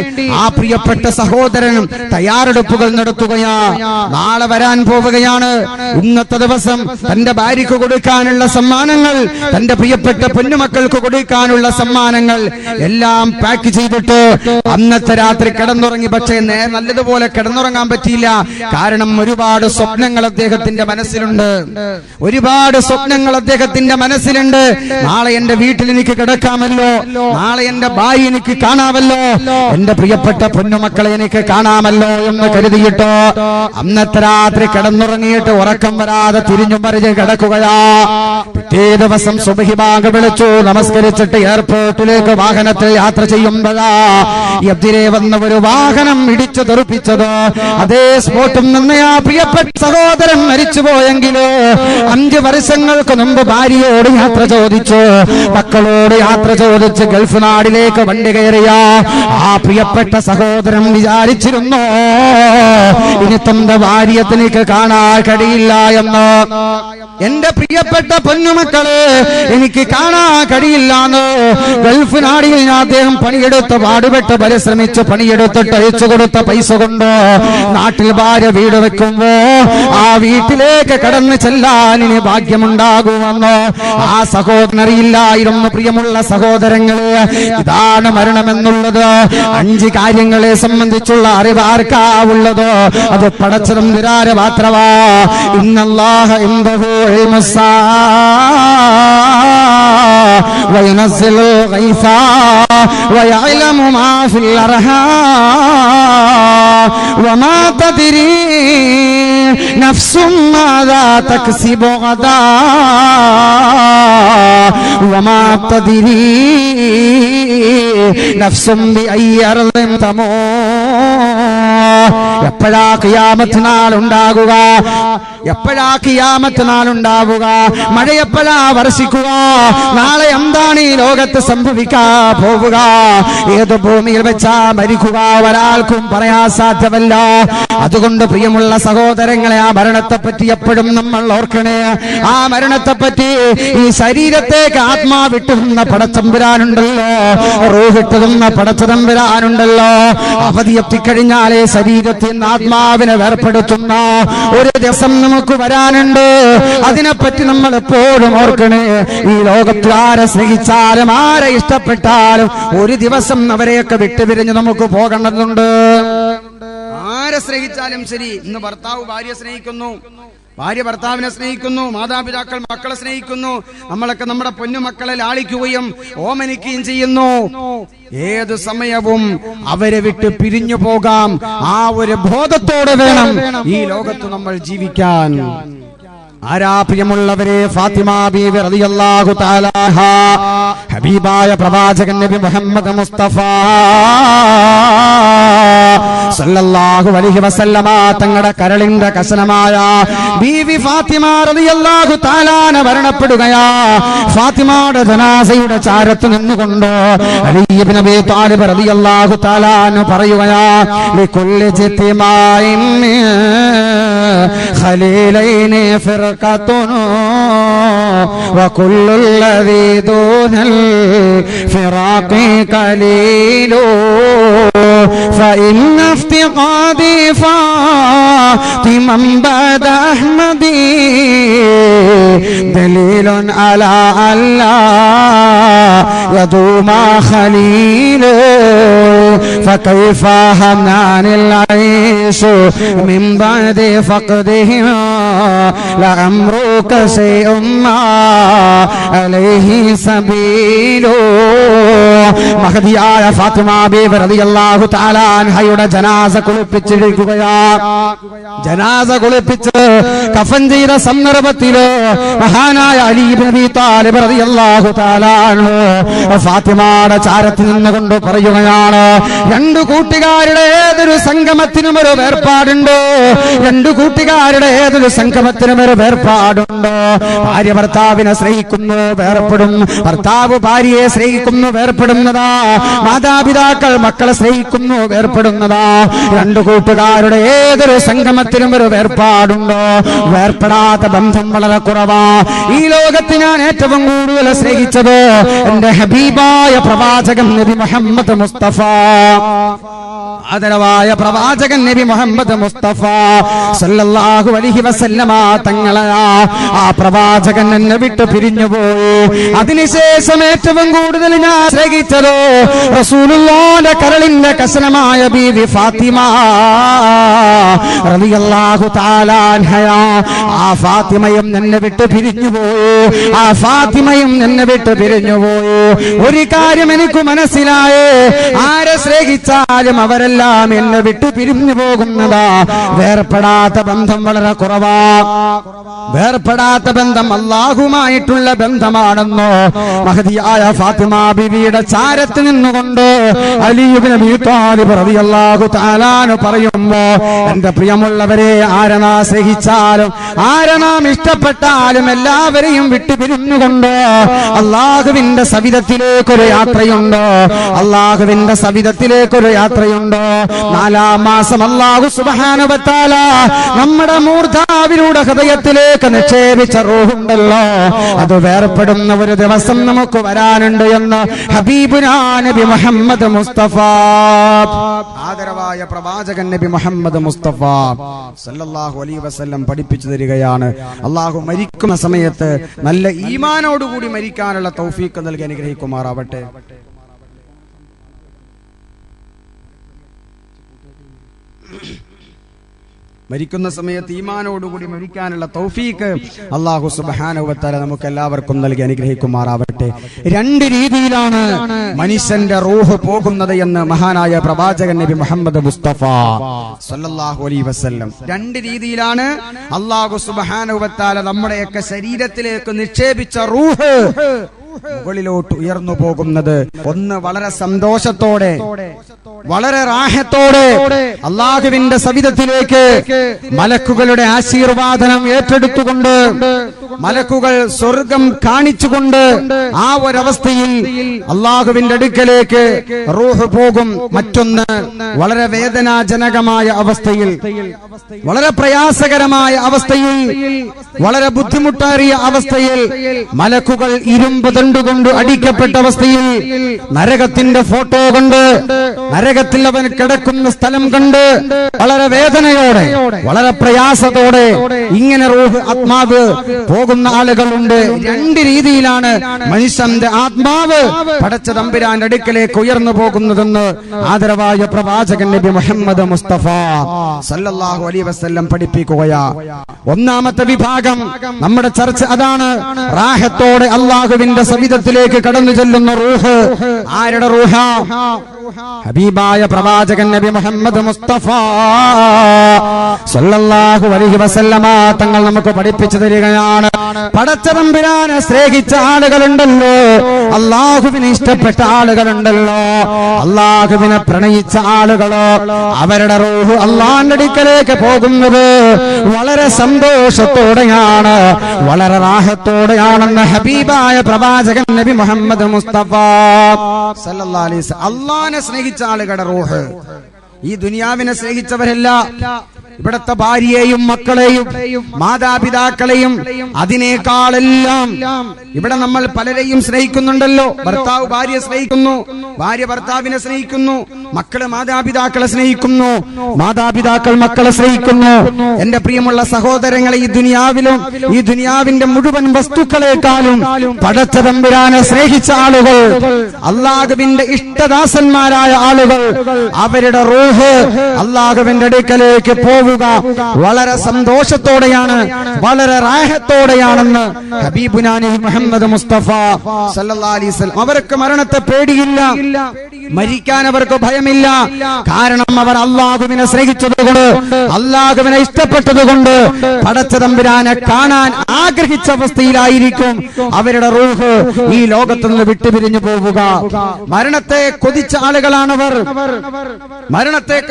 ആ പ്രിയപ്പെട്ട സഹോദരൻ തയ്യാറെടുപ്പുകൾ നടത്തുകയാ. നാളെ വരാൻ പോവുകയാണ്. ഇന്നത്തെ ദിവസം തന്റെ ഭാര്യക്ക് കൊടുക്കാനുള്ള സമ്മാനങ്ങൾ, തന്റെ പ്രിയപ്പെട്ട പൊന്നുമക്കൾക്ക് കൊടുക്കാനുള്ള സമ്മാനങ്ങൾ എല്ലാം പാക്ക് ചെയ്തിട്ട് അന്നത്തെ രാത്രി കിടന്നുറങ്ങി. പക്ഷേ നല്ലതുപോലെ കിടന്നുറങ്ങാൻ പറ്റിയില്ല. കാരണം ഒരുപാട് സ്വപ്നങ്ങൾ അദ്ദേഹത്തിന്റെ മനസ്സിലുണ്ട്, ഒരുപാട് സ്വപ്നങ്ങൾ അദ്ദേഹത്തിന്റെ മനസ്സിലുണ്ട്. നാളെ എന്റെ വീട്ടിൽ എനിക്ക് കിടക്കാമല്ലോ, നാളെ എന്റെ ഭാര്യ എനിക്ക് കാണാമല്ലോ, എന്റെ പ്രിയപ്പെട്ട പൊന്നുമക്കളെ എനിക്ക് കാണാമല്ലോ എന്ന് കരുതിയിട്ടോ അന്നത്തെ രാത്രി കിടന്നുറങ്ങിയിട്ട് ഉറക്കം വരാതെ തിരിഞ്ഞു മറിഞ്ഞ് കിടക്കുകയാ. പിറ്റേ ദിവസം സുബ്ഹി ബാങ്ക് വിളിച്ചു. നമസ്കരിച്ചിട്ട് എയർപോർട്ടിലേക്ക് വാഹനത്തിൽ യാത്ര ചെയ്യുമ്പോഴാ എതിരെ വന്ന ഒരു വാഹനം ഇടിച്ചു തെറിപ്പിച്ചത്. അതേ സ്പോട്ടിൽ നിന്ന് ആ പ്രിയപ്പെട്ട സഹോദരൻ മരിച്ചുപോയെങ്കിലോ 5 വർഷങ്ങൾക്ക് മുമ്പ് ഭാര്യയോട് യാത്ര ചോദിച്ചു, മക്കളോട് യാത്ര ചോദിച്ച് ഗൾഫ് നാടിലേക്ക് വണ്ടി കയറിയ ആ പ്രിയപ്പെട്ട സഹോദരൻ വിചാരിച്ചിരുന്നു ഇനി തന്റെ ഭാര്യത്തിലേക്ക് കാണാൻ കഴിയില്ല എന്ന്. എന്റെ പ്രിയപ്പെട്ട പൊന്നുമക്കളെ, എനിക്ക് കാണാൻ കഴിയില്ലാന്ന് ഗൾഫ് നാടിൽ ഞാൻ അദ്ദേഹം പണിയെടുത്ത് പാടുപെട്ട് പരിശ്രമിച്ച് പണിയെടുത്തിട്ട് അയച്ചു കൊടുത്ത പൈസ കൊണ്ട് നാട്ടിൽ ഭാര്യ വീട് വെക്കുമ്പോ ആ വീട്ടിലേക്ക് കടന്നു ചെല്ലാൻ ഇനി ഭാഗ്യമുണ്ടാകുമെന്നോ ആ സഹോദരനറിയില്ലായിരുന്നു. പ്രിയമുള്ള സഹോദരങ്ങളെ, ഇതാണ് മരണമെന്നുള്ളത്. 5 കാര്യങ്ങളെ സംബന്ധിച്ചുള്ള അറിവ് ആർക്കാ ഉള്ളത്? അത് പടച്ചതും നിരാര മാത്രമാ. ഇന്നല്ലാഹ ഇൻദഹു ഇൽമുസ്സാ വയനസ്സിലു ഗൈസാ വയഅലമു മാ ഫിൽ അർഹാം വമാ തദ്രി നഫ്സും മാദാ തക്സിബു ഗദാ വമാ തദ്രി നഫ്സും ബിഅയ്യി അർദിൻ തമൂത്. എപ്പോഴാ ഖിയാമത്ത് നാൾ ഉണ്ടാകുക? എപ്പോഴാ ഖിയാമത്ത് നാൾ ഉണ്ടാവുക? മഴ എപ്പോഴാ വർഷിക്കുക? നാളെ എന്താണ് ഈ ലോകത്ത് സംഭവിക്കാൻ പോവുക? ഏത് ഭൂമിയിൽ വെച്ചാ മരിക്കുക? ഒരാൾക്കും പറയാൻ സാധ്യമല്ല. അതുകൊണ്ട് പ്രിയമുള്ള സഹോദരങ്ങളെ, ആ മരണത്തെപ്പറ്റി എപ്പോഴും നമ്മൾ ഓർക്കണേ. ആ മരണത്തെപ്പറ്റി ഈ ശരീരത്തേക്ക് ആത്മാവിട്ടുന്ന പടച്ചമ്പുരാനുണ്ടല്ലോ, റൂഹിട്ടുന്ന പടച്ചതമ്പുരാനുണ്ടല്ലോ. അവധി എത്തിക്കഴിഞ്ഞാലേ ശരീരത്തിൽ നിന്ന് ആത്മാവിനെ വേർപ്പെടുത്തുന്ന ഒരു ദിവസം നമുക്ക് വരാനുണ്ട്. അതിനെപ്പറ്റി നമ്മൾ എപ്പോഴും ഓർക്കണേ. ഈ ലോകത്തിൽ ആരെ സ്നേഹിച്ചാലും ആരെ ഇഷ്ടപ്പെട്ടാലും ഒരു ദിവസം അവരെയൊക്കെ വിട്ടുപിരിഞ്ഞ് നമുക്ക് പോകേണ്ടതുണ്ട്. ആരെ സ്നേഹിച്ചാലും ശരി. ഇന്ന് ഭർത്താവ് ഭാര്യയെ സ്നേഹിക്കുന്നു, ഭാര്യ ഭർത്താവിനെ സ്നേഹിക്കുന്നു, മാതാപിതാക്കൾ മക്കളെ സ്നേഹിക്കുന്നു. നമ്മളൊക്കെ നമ്മുടെ പൊന്നുമക്കളെ ലാളിക്കുകയും ഓമനിക്കുകയും ചെയ്യുന്നു. ഏത് സമയവും അവരെ വിട്ട് പിരിഞ്ഞു പോകാം. ആ ഒരു ബോധത്തോടെ വേണം ഈ ലോകത്ത് നമ്മൾ ജീവിക്കാൻ. ആരാ പ്രിയമുള്ളവരെ? ഫാത്തിമ ബീവി റളിയല്ലാഹു തആല അൻഹാ, ഹബീബായ പ്രവാചകൻ നബി മുഹമ്മദ് മുസ്തഫ സല്ലല്ലാഹു അലൈഹി വസല്ലമ തങ്ങളുടെ കരളിന്റെ കസനമായ ബീവി ഫാത്തിമ റളിയല്ലാഹു തആല മരണപ്പെടുകയാ. ഫാത്തിമയുടെ ജനാസയുടെ ചാരത്ത് നിന്നുകൊണ്ട് അലി ഇബ്നു അബീ ത്വാലിബ് റളിയല്ലാഹു തആല പറയുകയാ, ലികുല്ലി ജിത്തിമാഇൻ ഖലീലൈനി ഫിർഖത്തുൻ വകുല്ലു ലദീ ദൂനൽ ഫിറാഖി ഖലീലു فإن افتقادي فاطما بعد أحمدي دليل على ألا يدوم خليل فكيف همنان العيش من بعد فقدهم لأمرك شيء ما عليه سبيل. മഹദിയായ ഫാത്തിമ ബീവി റളിയല്ലാഹു തആല അൻഹയുടെ ജനാസ കുളിപ്പിച്ചിരിക്കുകയാ. ജനാസ കുളിപ്പിച്ച് കഫൻ ചെയ്ത സന്ദർഭത്തില് മഹാനായ അലി ഇബ്നു അബീ ത്വാലിബ് റളിയല്ലാഹു തആല അൻഹു ഫാത്തിമയുടെ ചാരത്ത് നിന്നുകൊണ്ട് പറയുകയാണ്, 2 കൂട്ടുകാരുടെ ഏതൊരു സംഗമത്തിനും ഒരു വേർപാടുണ്ട്. 2 കൂട്ടുകാരുടെ ഏതൊരു സംഗമത്തിനും ഒരു വേർപാടുണ്ട്. ഭാര്യ ഭർത്താവിനെ സ്നേഹിക്കുന്നു, വേർപ്പെടും. ഭർത്താവ് ഭാര്യയെ സ്നേഹിക്കുന്നു, വേർപ്പെടുന്നതാ. മാതാപിതാക്കൾ മക്കളെ സ്നേഹിക്കുന്നു, വേർപ്പെടുന്നതാ. 2 കൂട്ടുകാരുടെ ഏതൊരു സംഗമത്തിനും ഒരു വേർപാടുണ്ടോ. വേർപ്പെടാത്ത ബന്ധം വളരെ കുറവാ. ഈ ലോകത്ത് ഞാൻ ഏറ്റവും കൂടുതൽ സ്നേഹിച്ചത് എന്റെ ഹബീബായ പ്രവാചകൻ നബി മുഹമ്മദ് മുസ്തഫ. ആദരവായ പ്രവാചകൻ നബി മുഹമ്മദ് മുസ്തഫ സല്ലല്ലാഹു അലൈഹി വസല്ലമ തങ്ങളാ. ആ പ്രവാചകൻ എന്നെ വിട്ട് പിരിഞ്ഞുപോയി. അതിനുശേഷം ഏറ്റവും കൂടുതൽ ഞാൻ സ്നേഹിച്ചത് റസൂലുള്ളാഹിന്റെ കരളിന്റെ കസനമായ ബീവി ഫാത്തിമ റളിയല്ലാഹു തആല അൻഹയാ. ആ ഫാത്തിമയും എന്നെ വിട്ട് പിരിഞ്ഞുപോയി. ആ ഫാത്തിമയും എന്നെ വിട്ട് പിരിഞ്ഞുപോയി. ഒരു കാര്യം എനിക്ക് മനസ്സിലായേ, ആരെ സ്നേഹിച്ചാലും അവരെല്ലാം എന്നെ വിട്ടു പിരിഞ്ഞു പോകുന്നതാ. വേർപ്പെടാത്ത ബന്ധം വളരെ കുറവാ. വേർപ്പെടാത്ത ബന്ധം അല്ലാഹുമായിട്ടുള്ള ബന്ധമാണെന്നോ മഹദിയായ ഫാത്തിമ ബീവിയുടെ ചാരത്ത് നിന്നുകൊണ്ട് അലി ഇബ്നു അബീ ത്വാലിബ് റളിയല്ലാഹു തആല പറയുമ്പോ, എന്റെ പ്രിയമുള്ളവരെ, ആരെ നാം സ്നേഹിച്ചാലും ആരെ നാം ഇഷ്ടപ്പെട്ടാലും എല്ലാവരെയും വിട്ടുപിരിഞ്ഞുകൊണ്ട് അള്ളാഹുവിന്റെ സവിധത്തിലേക്കൊരു യാത്രയുണ്ടോ. അള്ളാഹുവിന്റെ സവിധത്തിലേക്കൊരു യാത്രയുണ്ടോ. 4-ാം മാസം അല്ലാഹു സുബ്ഹാനഹു വ തആല നമ്മുടെ മൂർധാവിലൂടെ ഹൃദയത്തിലേക്ക് നിക്ഷേപിച്ച റൂഹുണ്ടല്ലോ, അത് വേർപ്പെടുന്ന ഒരു ദിവസം നമുക്ക് വരാനുണ്ട് എന്ന് ഹബീബുനാ നബി മുഹമ്മദ് മുസ്തഫ, ആദരവായ പ്രവാചകൻ നബി മുഹമ്മദ് മുസ്തഫ സല്ലല്ലാഹു അലൈഹി വസല്ലം പഠിപ്പിച്ചു തരികയാണ്. അല്ലാഹു മരിക്കുന്ന സമയത്ത് നല്ല ഈമാനോടുകൂടി മരിക്കാനുള്ള തൗഫീഖ് നൽകി അനുഗ്രഹിക്കുമാറാവട്ടെ. മരിക്കുന്ന സമയത്ത് ഈമാനോടുകൂടി മരിക്കാനുള്ള തൗഫീഖ് അല്ലാഹു സുബ്ഹാനഹു വ തആല നമുക്ക് എല്ലാവർക്കും നൽകി അനുഗ്രഹിക്കുമാറാവട്ടെ. 2 രീതിയിലാണ് മനുഷ്യന്റെ റൂഹ് പോകുന്നത് എന്ന് മഹാനായ പ്രവാചകൻ നബി മുഹമ്മദ് മുസ്തഫ സല്ലല്ലാഹു അലൈഹി വസല്ലം 2 രീതിയിലാണ് അല്ലാഹു സുബ്ഹാനഹു വ തആല നമ്മുടെയൊക്കെ ശരീരത്തിലേക്ക് നിക്ഷേപിച്ച റൂഹ് മുകളിലോട്ട് ഉയർന്നു പോകുന്നത്. ഒന്ന് വളരെ സന്തോഷത്തോടെ, വളരെ റാഹത്തോടെ അല്ലാഹുവിന്റെ സവിധത്തിലേക്ക് മലക്കുകളുടെ ആശീർവാദനം ഏറ്റെടുത്തുകൊണ്ട്, മലക്കുകൾ സ്വർഗം കാണിച്ചുകൊണ്ട് ആ ഒരവസ്ഥയിൽ അല്ലാഹുവിന്റെ അടുക്കലേക്ക് റൂഹ് പോകും. മറ്റൊന്ന് വളരെ വേദനാജനകമായ അവസ്ഥയിൽ, വളരെ പ്രയാസകരമായ അവസ്ഥയിൽ, വളരെ ബുദ്ധിമുട്ടേറിയ അവസ്ഥയിൽ, മലക്കുകൾ ഇരുമ്പ് കൊണ്ട് അടിക്കപ്പെട്ട അവസ്ഥയിൽ, നരകത്തിന്റെ ഫോട്ടോ കണ്ട്, നരകത്തിൽ അവൻ കിടക്കുന്ന സ്ഥലം കണ്ട് വളരെ വേദനയോടെ, വളരെ പ്രയാസത്തോടെ ഇങ്ങനെ റൂഹ് ആത്മാവ് പോകുന്ന ആളുകളുണ്ട്. 2 രീതിയിലാണ് മനുഷ്യന്റെ ആത്മാവ് പടച്ച തമ്പുരാന്റെ അടുക്കലേക്ക് ഉയർന്നു പോകുന്നതെന്ന് ആദരവായ പ്രവാചകൻ നബി മുഹമ്മദ് മുസ്തഫ സല്ലല്ലാഹു അലൈഹി വസല്ലം പഠിപ്പിക്കുകയാ. ഒന്നാമത്തെ വിഭാഗം നമ്മുടെ ചർച്ച അതാണ്. റാഹത്തോടെ അല്ലാഹുവിന്റെ സവിധത്തിലേക്ക് കടന്നു ചെല്ലുന്ന റൂഹ്. ആരുടെ റൂഹ? ഹബീബായ പ്രവാചകൻ നബി മുഹമ്മദ് മുസ്തഫ സല്ലല്ലാഹു അലൈഹി വസല്ലമ തങ്ങൾ നമുക്ക് പഠിപ്പിച്ചു തരികയാണ്. പടച്ച തമ്പുരാനെ സ്നേഹിച്ച ആളുകളുണ്ടല്ലോ, അല്ലാഹുവിനെ ഇഷ്ടപ്പെട്ട ആളുകളുണ്ടല്ലോ, അല്ലാഹുവിനെ പ്രണയിച്ച ആളുകളോ, അവരുടെ റൂഹ് അല്ലാഹുവിന്റെ അടുക്കലേക്ക് പോകുന്നത് വളരെ സന്തോഷത്തോടെയാണ്, വളരെ റാഹത്തോടെയാണെന്ന് ഹബീബായ പ്രവാചകൻ നബി മുഹമ്മദ് മുസ്തഫ സല്ലല്ലാഹു അലൈഹി വസല്ലം. അല്ലാഹുവിനെ സ്നേഹിച്ച ആളുകളുടെ റൂഹ്, ഈ ദുനിയാവിനെ സ്നേഹിച്ചവരല്ല, ഇവിടത്തെ ഭാര്യയെയും മക്കളെയും മാതാപിതാക്കളെയും അതിനേക്കാളെല്ലാം ഇവിടെ നമ്മൾ പലരെയും സ്നേഹിക്കുന്നുണ്ടല്ലോ. ഭർത്താവ് ഭാര്യയെ സ്നേഹിക്കുന്നു, ഭാര്യ ഭർത്താവിനെ സ്നേഹിക്കുന്നു, മക്കള് മാതാപിതാക്കളെ സ്നേഹിക്കുന്നു, മാതാപിതാക്കൾ മക്കളെ സ്നേഹിക്കുന്നു. എന്റെ പ്രിയമുള്ള സഹോദരങ്ങളെ, ഈ ദുനിയാവിലും ഈ ദുനിയാവിന്റെ മുഴുവൻ വസ്തുക്കളെക്കാളും പടച്ച തമ്പുരാനെ സ്നേഹിച്ച ആളുകൾ, അല്ലാഹുവിന്റെ ഇഷ്ടദാസന്മാരായ ആളുകൾ, അവരുടെ റൂഹ് അല്ലാഹുവിന്റെ അടുക്കലേക്ക് പോവുക വളരെ സന്തോഷത്തോടെയാണ്, വളരെ റാഹത്തോടെയാണെന്ന് ഹബീബുനാ നബി മുഹമ്മദ് മുസ്തഫ സല്ലല്ലാഹു അലൈഹി വസല്ലം. അവർക്ക് മരണത്തെ പേടിയില്ല, മരിക്കാൻ അവർക്ക് ഭയമില്ല. കാരണം അവർ അല്ലാഹുവിനെ സ്നേഹിച്ചതുകൊണ്ട്, അല്ലാഹുവിനെ ഇഷ്ടപ്പെട്ടതുകൊണ്ട്, പടച്ച തമ്പുരാനെ കാണാൻ ആഗ്രഹിച്ച അവസ്ഥയിലായിരിക്കും അവരുടെ റൂഹ് ഈ ലോകത്ത് നിന്ന് വിട്ടുപിരിഞ്ഞു പോവുക. മരണത്തെ കൊതിച്ച ആളുകളാണവർ.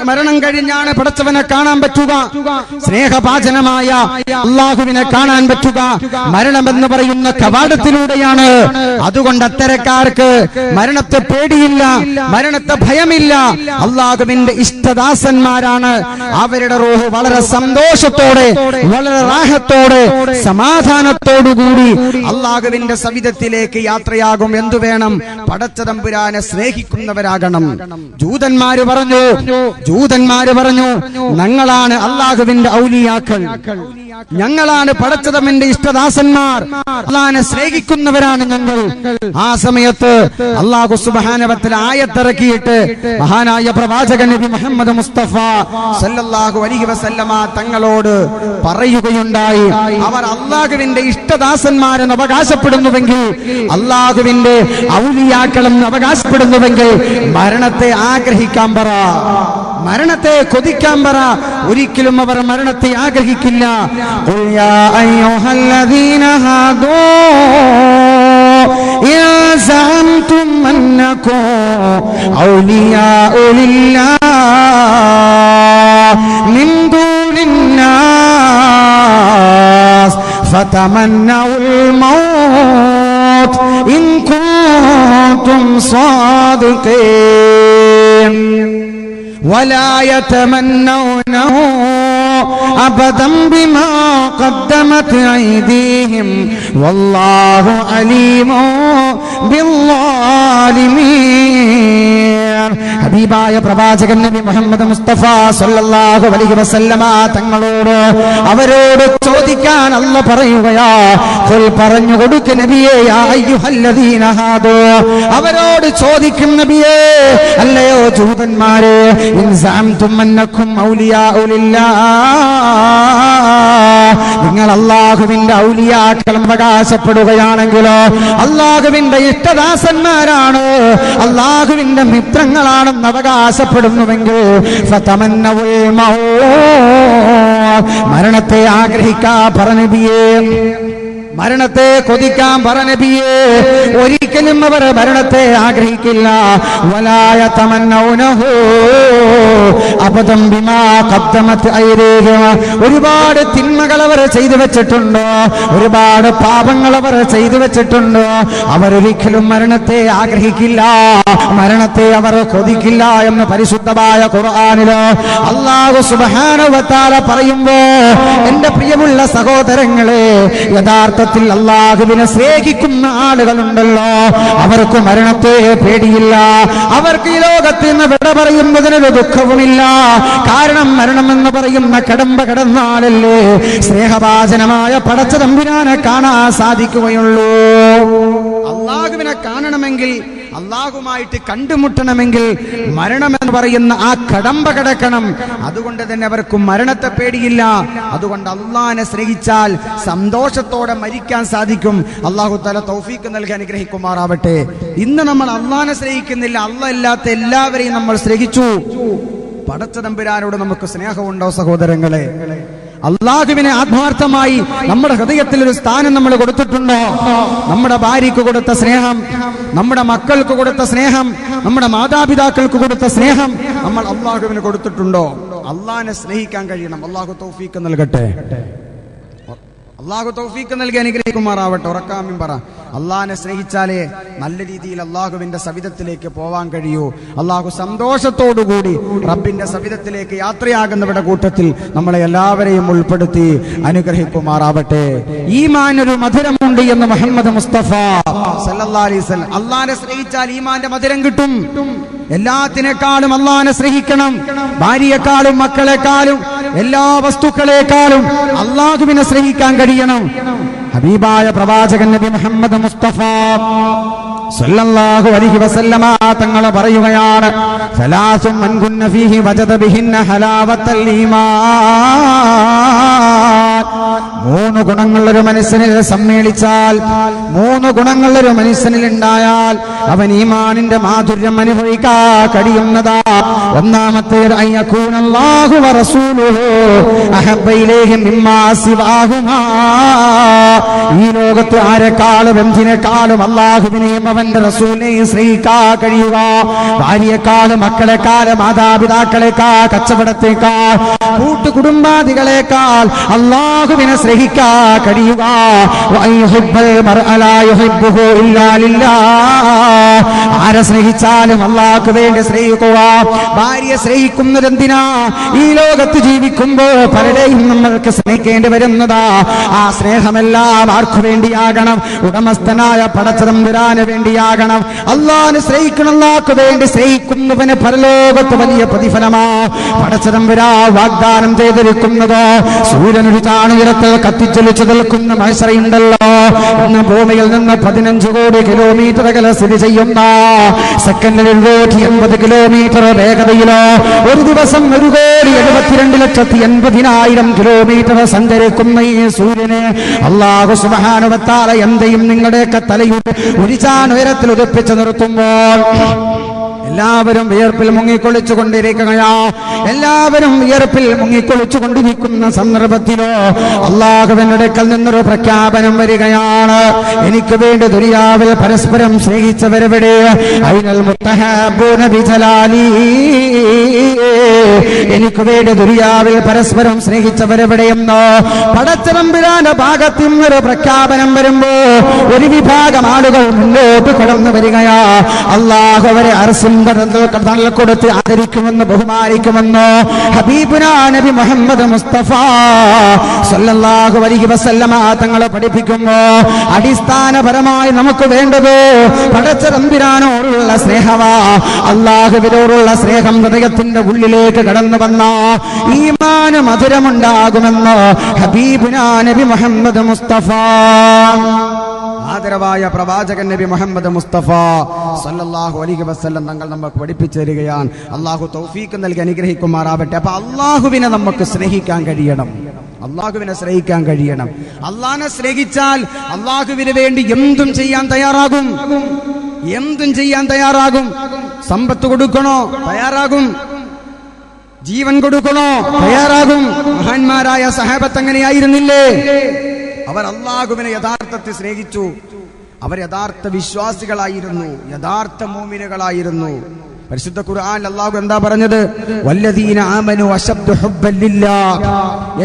മരണം കഴിഞ്ഞാണ് പടച്ചവനെ കാണാൻ പറ്റുക, സ്നേഹഭാജനമായ അല്ലാഹുവിനെ കാണാൻ പറ്റുക മരണമെന്ന് പറയുന്ന കവാടത്തിലൂടെയാണ്. അതുകൊണ്ട് അത്തരക്കാർക്ക് മരണത്തെ പേടിയില്ല, മരണത്തെ ഭയമില്ല. അല്ലാഹുവിന്റെ ഇഷ്ടദാസന്മാരാണ്. അവരുടെ റൂഹ് വളരെ സന്തോഷത്തോടെ, വളരെ റാഹത്തോടെ, സമാധാനത്തോടുകൂടി അല്ലാഹുവിന്റെ സവിധത്തിലേക്ക് യാത്രയാകും. എന്തു വേണം? പടച്ച തമ്പുരാനെ സ്നേഹിക്കുന്നവരാകണം. ജൂതന്മാര് പറഞ്ഞു ഞങ്ങളാണ് അല്ലാഹുവിന്റെ ഔലിയാക്കൾ, ഞങ്ങളാണ് പടച്ചതമിന്റെ ഇഷ്ടദാസന്മാർ, അല്ലാഹുവിനെ സ്നേഹിക്കുന്നവരാണ് ഞങ്ങൾ. ആ സമയത്ത് അല്ലാഹു സുബ്ഹാനഹു വ തആല ആയത്തിറക്കിയിട്ട് മഹാനായ പ്രവാചകൻ നബി മുഹമ്മദ് മുസ്തഫ സല്ലല്ലാഹു അലൈഹി വസല്ലമ തങ്ങളോട് പറയുകയുണ്ടായി, അവർ അല്ലാഹുവിന്റെ ഇഷ്ടദാസന്മാരെന്ന് അവകാശപ്പെടുന്നുവെങ്കിൽ, അല്ലാഹുവിന്റെ ഔലിയാക്കളെന്ന് അവകാശപ്പെടുന്നുവെങ്കിൽ മരണത്തെ ആഗ്രഹിക്കാൻ പറ, മരണത്തെ കൊതിക്കാൻ പറ. ഒരിക്കലും അവർ മരണത്തെ ആഗ്രഹിക്കില്ല. ഖുൽ യാ അയ്യുഹല്ലദീന ഹാദൂ ഇൻ സഅംതും അന്നകും ഔലിയാഉ ലില്ലാഹ് മിൻ ദൂനിന്നാസ് ഫതമന്നൗൽ മൗത് ഇൻ കുൻതും സാദിഖീൻ. ولا يتمنونه أبدا بما قدمت أيديهم والله عليم بالظالمين. ഹബീബായ പ്രവാചകൻ നബി മുഹമ്മദ് മുസ്തഫ സല്ലല്ലാഹു അലൈഹി വസല്ലമ തങ്ങളോട് അവരോട് ചോദിക്കാൻ അല്ലാഹു പറയുകയാ, ഖുൽ പറഞ്ഞു കൊടുക്ക് നബിയേ, യാ അയ്യുഹല്ലദീന ഹാദു, അവരോട് ചോദിക്കും നബിയേ, അല്ലയോ ജൂതന്മാരെ, ഇൻ സഅംതും അന്നകും ഔലിയാഉ ലില്ലാഹ്, നിങ്ങൾ അല്ലാഹുവിന്റെ ഔലിയാക്കൾ അവകാശപ്പെടുകയാണെങ്കിലോ, അല്ലാഹുവിന്റെ ഇഷ്ടദാസന്മാരാണ്, അല്ലാഹുവിന്റെ മിത്രങ്ങളാണെന്ന് അവകാശപ്പെടുന്നുവെങ്കിൽ ഫതമന്നവുൽ മൗത്ത്, മരണത്തെ ആഗ്രഹിക്കാ പറഞ്ഞബിയേ, മരണത്തെ കൊതിക്കാൻ പറഞ്ഞബിയേ. ഒരിക്കലും അവർ മരണത്തെ ആഗ്രഹിക്കില്ല. വലായ തമന്നൗനഹു അബദം ബിമാ ഖദ്ദമത് ഐദീഹിം, ഒരുപാട് തിന്മകൾ അവർ ചെയ്തു വെച്ചിട്ടുണ്ട്, ഒരുപാട് പാപങ്ങൾ അവർ ചെയ്തു വെച്ചിട്ടുണ്ട്. അവരൊരിക്കലും മരണത്തെ ആഗ്രഹിക്കില്ല, മരണത്തെ അവർ കൊതിക്കില്ല എന്ന് പരിശുദ്ധമായ ഖുർആനില് അല്ലാഹു സുബ്ഹാനഹു വ തആല പറയുമ്പോ, എന്റെ പ്രിയമുള്ള സഹോദരങ്ങളെ, യഥാർത്ഥ അല്ലാഹുവിനെ സ്നേഹിക്കുന്ന ആളുകളുണ്ടല്ലോ, അവർക്ക് മരണത്തെ പേടിയില്ല, അവർക്ക് ഈ ലോകത്ത് നിന്ന് വിട പറയുന്നതിനൊരു ദുഃഖവുമില്ല. കാരണം മരണമെന്ന് പറയുന്ന കടമ്പ കടന്നാലല്ലേ സ്നേഹഭാജനമായ പടച്ച തമ്പുരാനെ കാണാൻ സാധിക്കുകയുള്ളൂ. അല്ലാഹുവിനെ കാണണമെങ്കിൽ, അല്ലാഹുമായിട്ട് കണ്ടുമുട്ടണമെങ്കിൽ മരണമെന്ന് പറയുന്ന ആ കടമ്പ കടക്കണം. അതുകൊണ്ട് തന്നെ അവർക്ക് മരണത്തെ പേടിയില്ല. അതുകൊണ്ട് അല്ലാഹുവിനെ സ്നേഹിച്ചാൽ സന്തോഷത്തോടെ മരിക്കാൻ സാധിക്കും. അല്ലാഹു തആല തൗഫീഖ് നൽകി അനുഗ്രഹിക്കുമാറാവട്ടെ. ഇന്ന് നമ്മൾ അല്ലാഹുവിനെ സ്നേഹിക്കുന്നില്ല, അല്ലാഹ് അല്ലാത്ത എല്ലാവരെയും നമ്മൾ സ്നേഹിച്ചു. പടച്ച തമ്പുരാനോട് നമുക്ക് സ്നേഹമുണ്ടോ സഹോദരങ്ങളെ? അല്ലാഹുവിനെ ആത്മാർത്ഥമായി നമ്മുടെ ഹൃദയത്തിൽ ഒരു സ്ഥാനം നമ്മൾ കൊടുത്തിട്ടുണ്ടോ? നമ്മുടെ ഭാര്യയ്ക്ക് കൊടുത്ത സ്നേഹം, നമ്മുടെ മക്കൾക്ക് കൊടുത്ത സ്നേഹം, നമ്മുടെ മാതാപിതാക്കൾക്ക് കൊടുത്ത സ്നേഹം നമ്മൾ അല്ലാഹുവിന് കൊടുത്തിട്ടുണ്ടോ? അല്ലാഹുവിനെ സ്നേഹിക്കാൻ കഴിയണം. അല്ലാഹു തൗഫീഖ് നൽകട്ടെ. അല്ലാഹു തൗഫീഖ് നൽകി അനുഗ്രഹിക്കുമാറാവട്ടെ. ഉറക്കാമീൻ പറ. അല്ലാഹുവിനെ സ്നേഹിച്ചാലേ നല്ല രീതിയിൽ അല്ലാഹുവിന്റെ സവിധത്തിലേക്ക് പോവാൻ കഴിയൂ. അല്ലാഹു സന്തോഷത്തോടുകൂടി റബ്ബിന്റെ സവിധത്തിലേക്ക് യാത്രയാകുന്നവരുടെ കൂട്ടത്തിൽ നമ്മളെ എല്ലാവരെയും ഉൾപ്പെടുത്തി അനുഗ്രഹിക്കുമാറാവട്ടെ. ഈമാനൊരു മധുരമുണ്ട് എന്ന് മുഹമ്മദ് മുസ്തഫ സല്ലല്ലാഹു അലൈഹി വസല്ലം. അല്ലാഹുവിനെ സ്നേഹിച്ചാൽ ഈമാന്റെ മധുരം കിട്ടും. എല്ലാത്തിനേക്കാളും അല്ലാഹുവിനെ സ്നേഹിക്കണം. ഭാര്യയെക്കാളും മക്കളെക്കാളും എല്ലാ വസ്തുക്കളെക്കാളും അല്ലാഹുവിനെ സ്നേഹിക്കാൻ കഴിയണം. ഹബീബായ പ്രവാചകൻ നബി മുഹമ്മദ് മുസ്തഫ സല്ലല്ലാഹു അലൈഹി വസല്ലമ തങ്ങൾ പറയുകയാണ്, സലാസും മൻ കുന്ന ഫീഹി വജദ ബിഹിന്ന ഹലാവത്തൽ ഈമാൻ. മൂന്ന് ഗുണങ്ങൾ ഒരു മനുഷ്യനിൽ സമ്മേളിച്ചാൽ, മൂന്ന് ഗുണങ്ങൾ ഒരു മനുഷ്യനിൽ ഉണ്ടായാൽ അവൻ ഈമാനിന്റെ മാധുര്യം അനുഭവിക്കാൻ കഴിയുന്നതാ. ഒന്നാമത്തേത് അയ്യകൂനല്ലാഹു വറസൂലുഹു അഹബ്ബ ഇലൈഹി മിമ്മാ സിവാഹുമാ. ഈ ലോകത്ത് ആരെക്കാളും എന്തിനേക്കാളും അല്ലാഹുവിനെയും അവന്റെ റസൂലിനെയും സ്നേഹിക്കാൻ കഴിയുക. ഭാര്യയെക്കാളും മക്കളെക്കാളും മാതാപിതാക്കളെക്കാൾ കച്ചവടത്തെക്കാൾ കൂട്ടുകുടുംബാദികളെക്കാൾ അല്ലാഹുവിനെ സ്നേഹിക്കാൻ കഴിയുക. ആരെ സ്നേഹിച്ചാലും അല്ലാഹുക്ക് വേണ്ടി സ്നേഹിക്കുക. ഭാര്യയെ സ്നേഹിക്കുന്നത് എന്തിനാ? ഈ ലോകത്ത് ജീവിക്കുമ്പോ പലരെയും നമ്മൾക്ക് സ്നേഹിക്കേണ്ടി വരുന്നതാ. ആ സ്നേഹമെല്ലാം ആർക്കു വേണ്ടിയാകണം? ഉടമസ്ഥനായ പടച്ച തമ്പുരാന് വേണ്ടിയാകണം. അല്ലാഹുവിനെ സ്നേഹിക്കണം. അല്ലാഹുക്ക് വേണ്ടി സ്നേഹിക്കുന്നവന് പരലോകത്ത് വലിയ പ്രതിഫലമാ പടച്ച തമ്പുരാൻ വാഗ്ദാനം ചെയ്തിരിക്കുന്നത്. സൂര്യനൊരു ചാണുയരത്തിൽ കത്തിച്ചൊലിച്ചു നിൽക്കുന്ന മഹ്ശറുണ്ടല്ലോ, ഇന്ന് ഭൂമിയിൽ നിന്ന് 15 കോടി കിലോമീറ്റർ അകലെ സ്ഥിതി ചെയ്യുന്ന സെക്കൻഡിൽ 180 കിലോമീറ്റർ വേഗതയിലോ ഒരു ദിവസം 1,72,80,000 കിലോമീറ്റർ സഞ്ചരിക്കുന്ന ഈ സൂര്യനെ അല്ലാഹു സുബ്ഹാനഹു വ തആല എന്റെയും നിങ്ങളുടെയൊക്കെ തലയുടെ ഒരു ചാണുയരത്തിൽ ഉദിപ്പിച്ചു നിർത്തുമ്പോൾ എല്ലാവരും വിയർപ്പിൽ മുങ്ങിക്കൊള്ളിച്ചു കൊണ്ടിരിക്കുകയാ. എല്ലാവരും വിയർപ്പിൽ മുങ്ങിക്കൊള്ളിച്ചു കൊണ്ടിരിക്കുന്ന സന്ദർഭത്തിലോ അല്ലാഹുവിന്റെ അടുക്കൽ നിന്നൊരു പ്രഖ്യാപനം വരികയാണ്. എനിക്ക് വേണ്ടി ദുനിയാവിൽ പരസ്പരം സ്നേഹിച്ചവരെവിടെ? ഐനൽ മുത്തഹബ്ബൂന ബിജലാലി. എനിക്ക് വേണ്ടി ദുനിയാവിൽ പരസ്പരം സ്നേഹിച്ചവരെവിടെയെന്നോ പടച്ച തമ്പുരാന്റെ ഭാഗത്തു നിന്നൊരു പ്രഖ്യാപനം വരുമ്പോ ഒരു വിഭാഗം ആളുകൾ മുന്നോട്ട് കടന്നു വരികയാ. അല്ലാഹു അവരെ അർശിന്റെ തണൽ കൊടുത്ത് ആദരിക്കുമെന്ന് ബഹുമാനിക്കുമെന്ന് ഹബീബുനാ നബി മുഹമ്മദ് മുസ്തഫ സല്ലല്ലാഹു അലൈഹി വസല്ലമ തങ്ങളെ പഠിപ്പിക്കുന്നു. അടിസ്ഥാനപരമായി നമുക്ക് വേണ്ടത് പടച്ച തമ്പുരാനോടുള്ള സ്നേഹമാ. അല്ലാഹുവിനോടുള്ള സ്നേഹം ഹൃദയത്തിന്റെ ഉള്ളിലേക്ക് കടന്നു വന്ന ഈമാൻ മധുരമുണ്ടാകുമെന്ന് ഹബീബുനാ നബി മുഹമ്മദ് മുസ്തഫ. ആദരവായ പ്രവാചകൻ നബി മുഹമ്മദ് മുസ്തഫ സല്ലല്ലാഹു അലൈഹി വസല്ലം തങ്ങൾ നമുക്ക് പഠിപ്പിച്ചു തരികയാണ്. അള്ളാഹു തൗഫീഖ് നൽകി അനുഗ്രഹിക്കുമാറാവട്ടെ. അപ്പൊ അള്ളാഹുവിനെ നമുക്ക് സ്നേഹിക്കാൻ കഴിയണം. അള്ളാഹുവിനെ സ്നേഹിക്കാൻ കഴിയണം. അള്ളാഹിനെ സ്നേഹിച്ചാൽ അള്ളാഹുവിന് വേണ്ടി എന്തും ചെയ്യാൻ തയ്യാറാകും. എന്തും ചെയ്യാൻ തയ്യാറാകും. സമ്പത്ത് കൊടുക്കണോ തയ്യാറാകും. ജീവൻ കൊടുക്കണോ തയ്യാറാകും. മഹാന്മാരായ സഹാബത്ത് അങ്ങനെയായിരുന്നില്ലേ? അവർ അല്ലാഹുവിനെ യഥാർത്ഥത്തിൽ സ്നേഹിച്ചു. അവർ യഥാർത്ഥ വിശ്വാസികളായിരുന്നു, യഥാർത്ഥ മുഅ്മിനുകളായിരുന്നു. പരിശുദ്ധ ഖുർആൻ അല്ലാഹു എന്താ പറഞ്ഞത്? വല്ലദീന ആമനു അശദ്ദു ഹുബ്ബൻ ലില്ലാഹ്.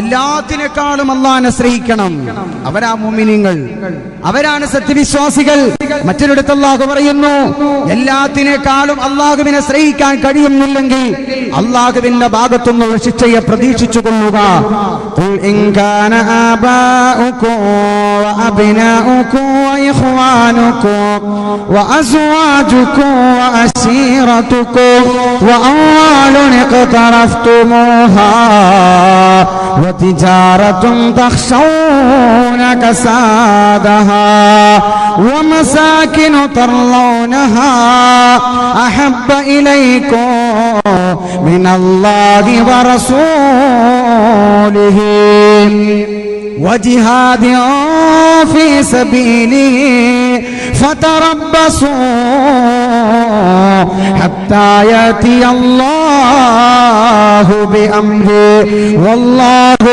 എല്ലാത്തിനേക്കാളും അല്ലാഹുവിനെ സ്നേഹിക്കണം. അവരാ മുഅ്മിനീങ്ങൾ, അവരാണ് സത്യവിശ്വാസികൾ. മറ്റൊരിടത്ത് അല്ലാഹു പറയുന്നു, എല്ലാത്തിനേക്കാളും അല്ലാഹുവിനെ സ്നേഹിക്കാൻ കഴിയുന്നില്ലെങ്കിൽ അല്ലാഹുവിന്റെ ഭാഗത്തുനിന്നുള്ള ശിക്ഷയെ പ്രതീക്ഷിച്ചു കൊള്ളുക. ഖുൽ ഇൻ കാന ആബാഉകും വഅബ്നാഉകും വഇഖ്വാനുകും വഅസ്വാജുകും വഅശീറതുകും وأموال اقترفتموها وتجارة تخشون كسادها ومساكن ترضونها أحب إليكم من الله ورسوله وجهاد في سبيله فتربصوا حتى يأتي الله بأمره والله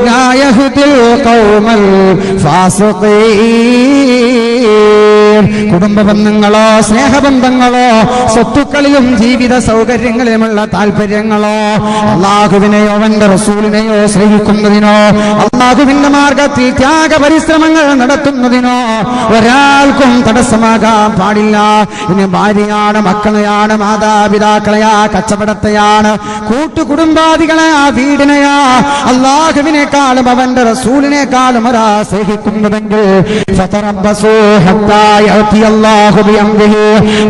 لا يهدي القوم الفاسقين. കുടുംബ ബന്ധങ്ങളോ സ്നേഹബന്ധങ്ങളോ സ്വത്തുക്കളിലും ജീവിത സൗകര്യങ്ങളിലുമുള്ള താല്പര്യങ്ങളോ അല്ലാഹുവിനെയോ അവന്റെ റസൂലിനെയോ സ്നേഹിക്കുന്നതിനോ അല്ലാഹുവിന്റെ മാർഗത്തിൽ ത്യാഗ പരിശ്രമങ്ങൾ നടത്തുന്നതിനോ ഒരാൾക്കും തടസ്സമാകാൻ പാടില്ല. ഇനി ഭാര്യയാണ്, മക്കളെയാണ്, മാതാപിതാക്കളെയാ, കച്ചവടത്തെയാണ്, കൂട്ടുകുടുംബാദികളെ, ആ വീടിനെയാ അല്ലാഹുവിനേക്കാളും അവന്റെ റസൂലിനേക്കാളും ഒരാ സ്നേഹിക്കുന്നതെങ്കിൽ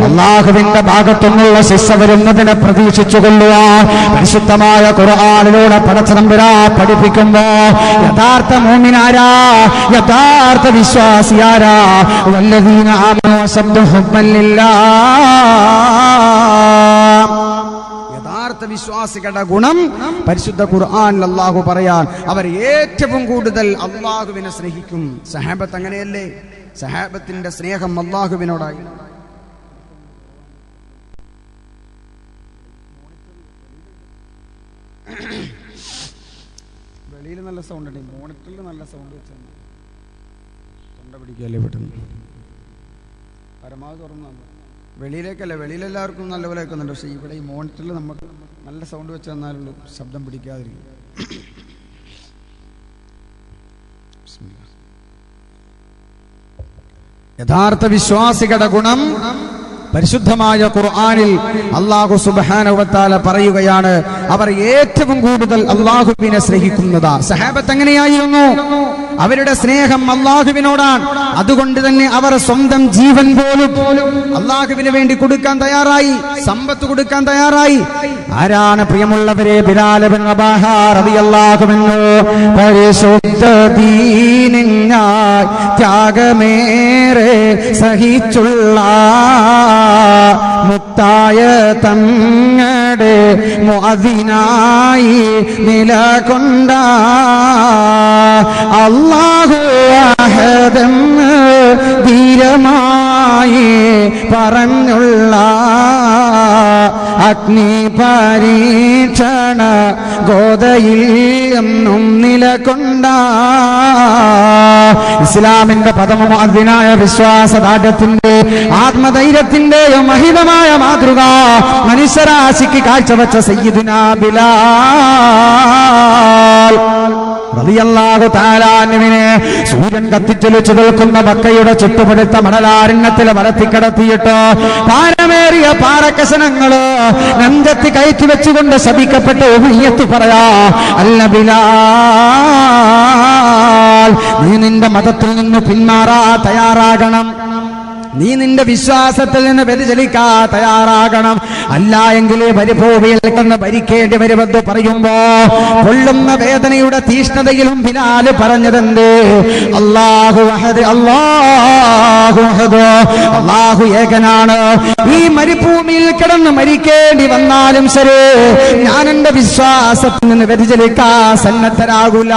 അല്ലാഹുവിന്റെ ഭാഗത്തുനിന്നുള്ള ശിക്ഷ വരുന്നതിനെ പ്രതീക്ഷിച്ചു കൊള്ളുക. പരിശുദ്ധമായ ഖുർആനിലൂടെ പടച്ചതമ്പുരാ പഠിപ്പിക്കുമ്പോ യഥാർത്ഥ മുഅ്മിനാരാ, യഥാർത്ഥ വിശ്വാസിയാരാ? വല്ലദീന ആമനു അശദ്ദു ഹുബ്ബൻ ലില്ലാഹ്. യഥാർത്ഥ വിശ്വാസികളുടെ ഗുണം പരിശുദ്ധ ഖുർആനിൽ അല്ലാഹു പറയാൻ, അവർ ഏറ്റവും കൂടുതൽ അല്ലാഹുവിനെ സ്നേഹിക്കും. സഹാബത്ത് അങ്ങനെയല്ലേ? സഹാബത്തിന്റെ സ്നേഹം അല്ലാഹുവിനോടായി. വെളിയിൽ നല്ല സൗണ്ട് ഉണ്ട്, മോണിറ്ററിൽ നല്ല സൗണ്ട് വെച്ചാൽ തൊണ്ട പിടിക്കല്ലേ പെട്ടെന്ന്. പരമാവധി തുറന്നു. വെളിയിലേക്കല്ല, വെളിയിലെല്ലാവർക്കും നല്ലപോലെ വെക്കുന്നുണ്ട്. പക്ഷെ ഇവിടെ ഈ മോണിറ്ററിൽ നമുക്ക് നല്ല സൗണ്ട് വെച്ച് തന്നാലുള്ളൂ ശബ്ദം പിടിക്കാതിരിക്കും. യഥാർത്ഥ വിശ്വാസികളുടെ ഗുണം പരിശുദ്ധമായ ഖുർആനിൽ അല്ലാഹു സുബ്ഹാനഹു വ തആല പറയുകയാണ്, അവർ ഏറ്റവും കൂടുതൽ അല്ലാഹുവിനെ സ്നേഹിക്കുന്നതാ. സഹാബത്ത് അങ്ങനെയായിരുന്നു. അവരുടെ സ്നേഹം അല്ലാഹുവിനോടാണ്. അതുകൊണ്ട് തന്നെ അവർ സ്വന്തം ജീവൻ പോലും അല്ലാഹുവിന് വേണ്ടി കൊടുക്കാൻ തയ്യാറായി, സമ്പത്ത് കൊടുക്കാൻ തയ്യാറായി. ആരാണ് പ്രിയമുള്ളവരെ? ബിലാൽ ഇബ്നു റബാഹ റളിയല്ലാഹു അൻഹു പരിശുദ്ധ ദീനിനായി ത്യാഗമേറെ സഹിച്ചുള്ള മുത്തായ തങ്ങളുടെ മുഅദ്ദിനായി നിലകൊണ്ട അല്ലാഹു അഹദെന്ന് ധീരമായി പറഞ്ഞുള്ള അഗ്നി പരീക്ഷണ ഗോദയിൽ എന്നും നിലകൊണ്ട ഇസ്ലാമിന്റെ പദമ മുഅദ്ദിനായ വിശ്വാസദാർഢ്യത്തിന്റെ ആത്മധൈര്യത്തിന്റെയും മഹിതമായ മാതൃക മനുഷ്യരാശിക്ക് കാഴ്ചവെച്ച സയ്യിദുനാ ബിലാൽ റളിയല്ലാഹു തആല അൻഹുവിനെ സൂര്യൻ കത്തിച്ചൊലിച്ചു നിൽക്കുന്ന മക്കയുടെ ചുട്ടുപടുത്ത മണലാരണ്യത്തിൽ വളർത്തിക്കിടത്തിയിട്ട് ഭാരമേറിയ പാറക്കഷണങ്ങള് നെഞ്ചത്ത് കയറ്റി വെച്ചുകൊണ്ട് ശപിക്കപ്പെട്ട ഉമയ്യത്ത് പറയാ, അല്ല ബിലാൽ, നീ നിന്റെ മതത്തിൽ നിന്ന് പിന്മാറാ തയ്യാറാകണം, നീ നിന്റെ വിശ്വാസത്തിൽ നിന്ന് വ്യതിചലിക്കാ തയ്യാറാകണം, അല്ല എങ്കിലേ പരിഭൂമിയിൽ നിന്ന് ഭരിക്കേണ്ടി വരുമെന്ന് പറയുമ്പോ കൊള്ളുന്ന വേദനയുടെ തീഷ്ണതയിലും ബിലാൽ പറഞ്ഞതെന്ത്? അല്ലാഹു അഹദ്, അല്ലാഹു അഹദ്, അല്ലാഹു ഏകനാണ്. ഈ മരുഭൂമിയിൽ കിടന്ന് മരിക്കേണ്ടി വന്നാലും ശരി, ഞാൻ എന്റെ വിശ്വാസത്തിൽ നിന്ന് വ്യതിചലിക്കാ സന്നദ്ധരാകൂല,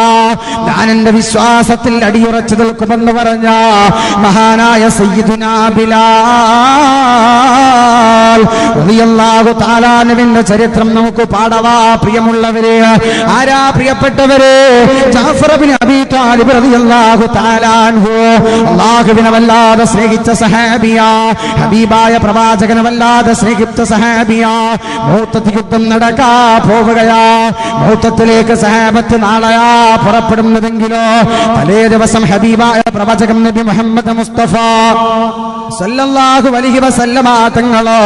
ഞാൻ എന്റെ വിശ്വാസത്തിൽ അടിയുറച്ചു നിൽക്കുമെന്ന് പറഞ്ഞ മഹാനായ സയ്യിദുനാ ബിലാൽ റളിയല്ലാഹു തആല അൻഹുവിന്റെ ചരിത്രം നമുക്ക് പാടവാ. പ്രിയമുള്ളവരെ, ആരാ പ്രിയപ്പെട്ടവരെ? ജഅഫർ ഇബ്നു അബീ താലിബ് റളിയല്ലാഹു തആല അൻഹു അല്ലാഹുവിനെ വല്ലാതെ സ്നേഹിച്ച സഹാബിയാ, ഹബീബായ പ്രവാചകനെ വല്ലാതെ സ്നേഹിച്ച സഹാബിയാ. മൗത്തത്ത് യുദ്ധം നടക്കാ പോവുകയാ. മൗത്തത്തിലേക്ക് സഹാബത്ത് നാളെയാ പുറപ്പെടുന്നതെങ്കിലോ തലേ ദിവസം ഹബീബായ പ്രവാചകൻ നബി മുഹമ്മദ് മുസ്തഫ സല്ലല്ലാഹു അലൈഹി വസല്ലമ തങ്ങളോ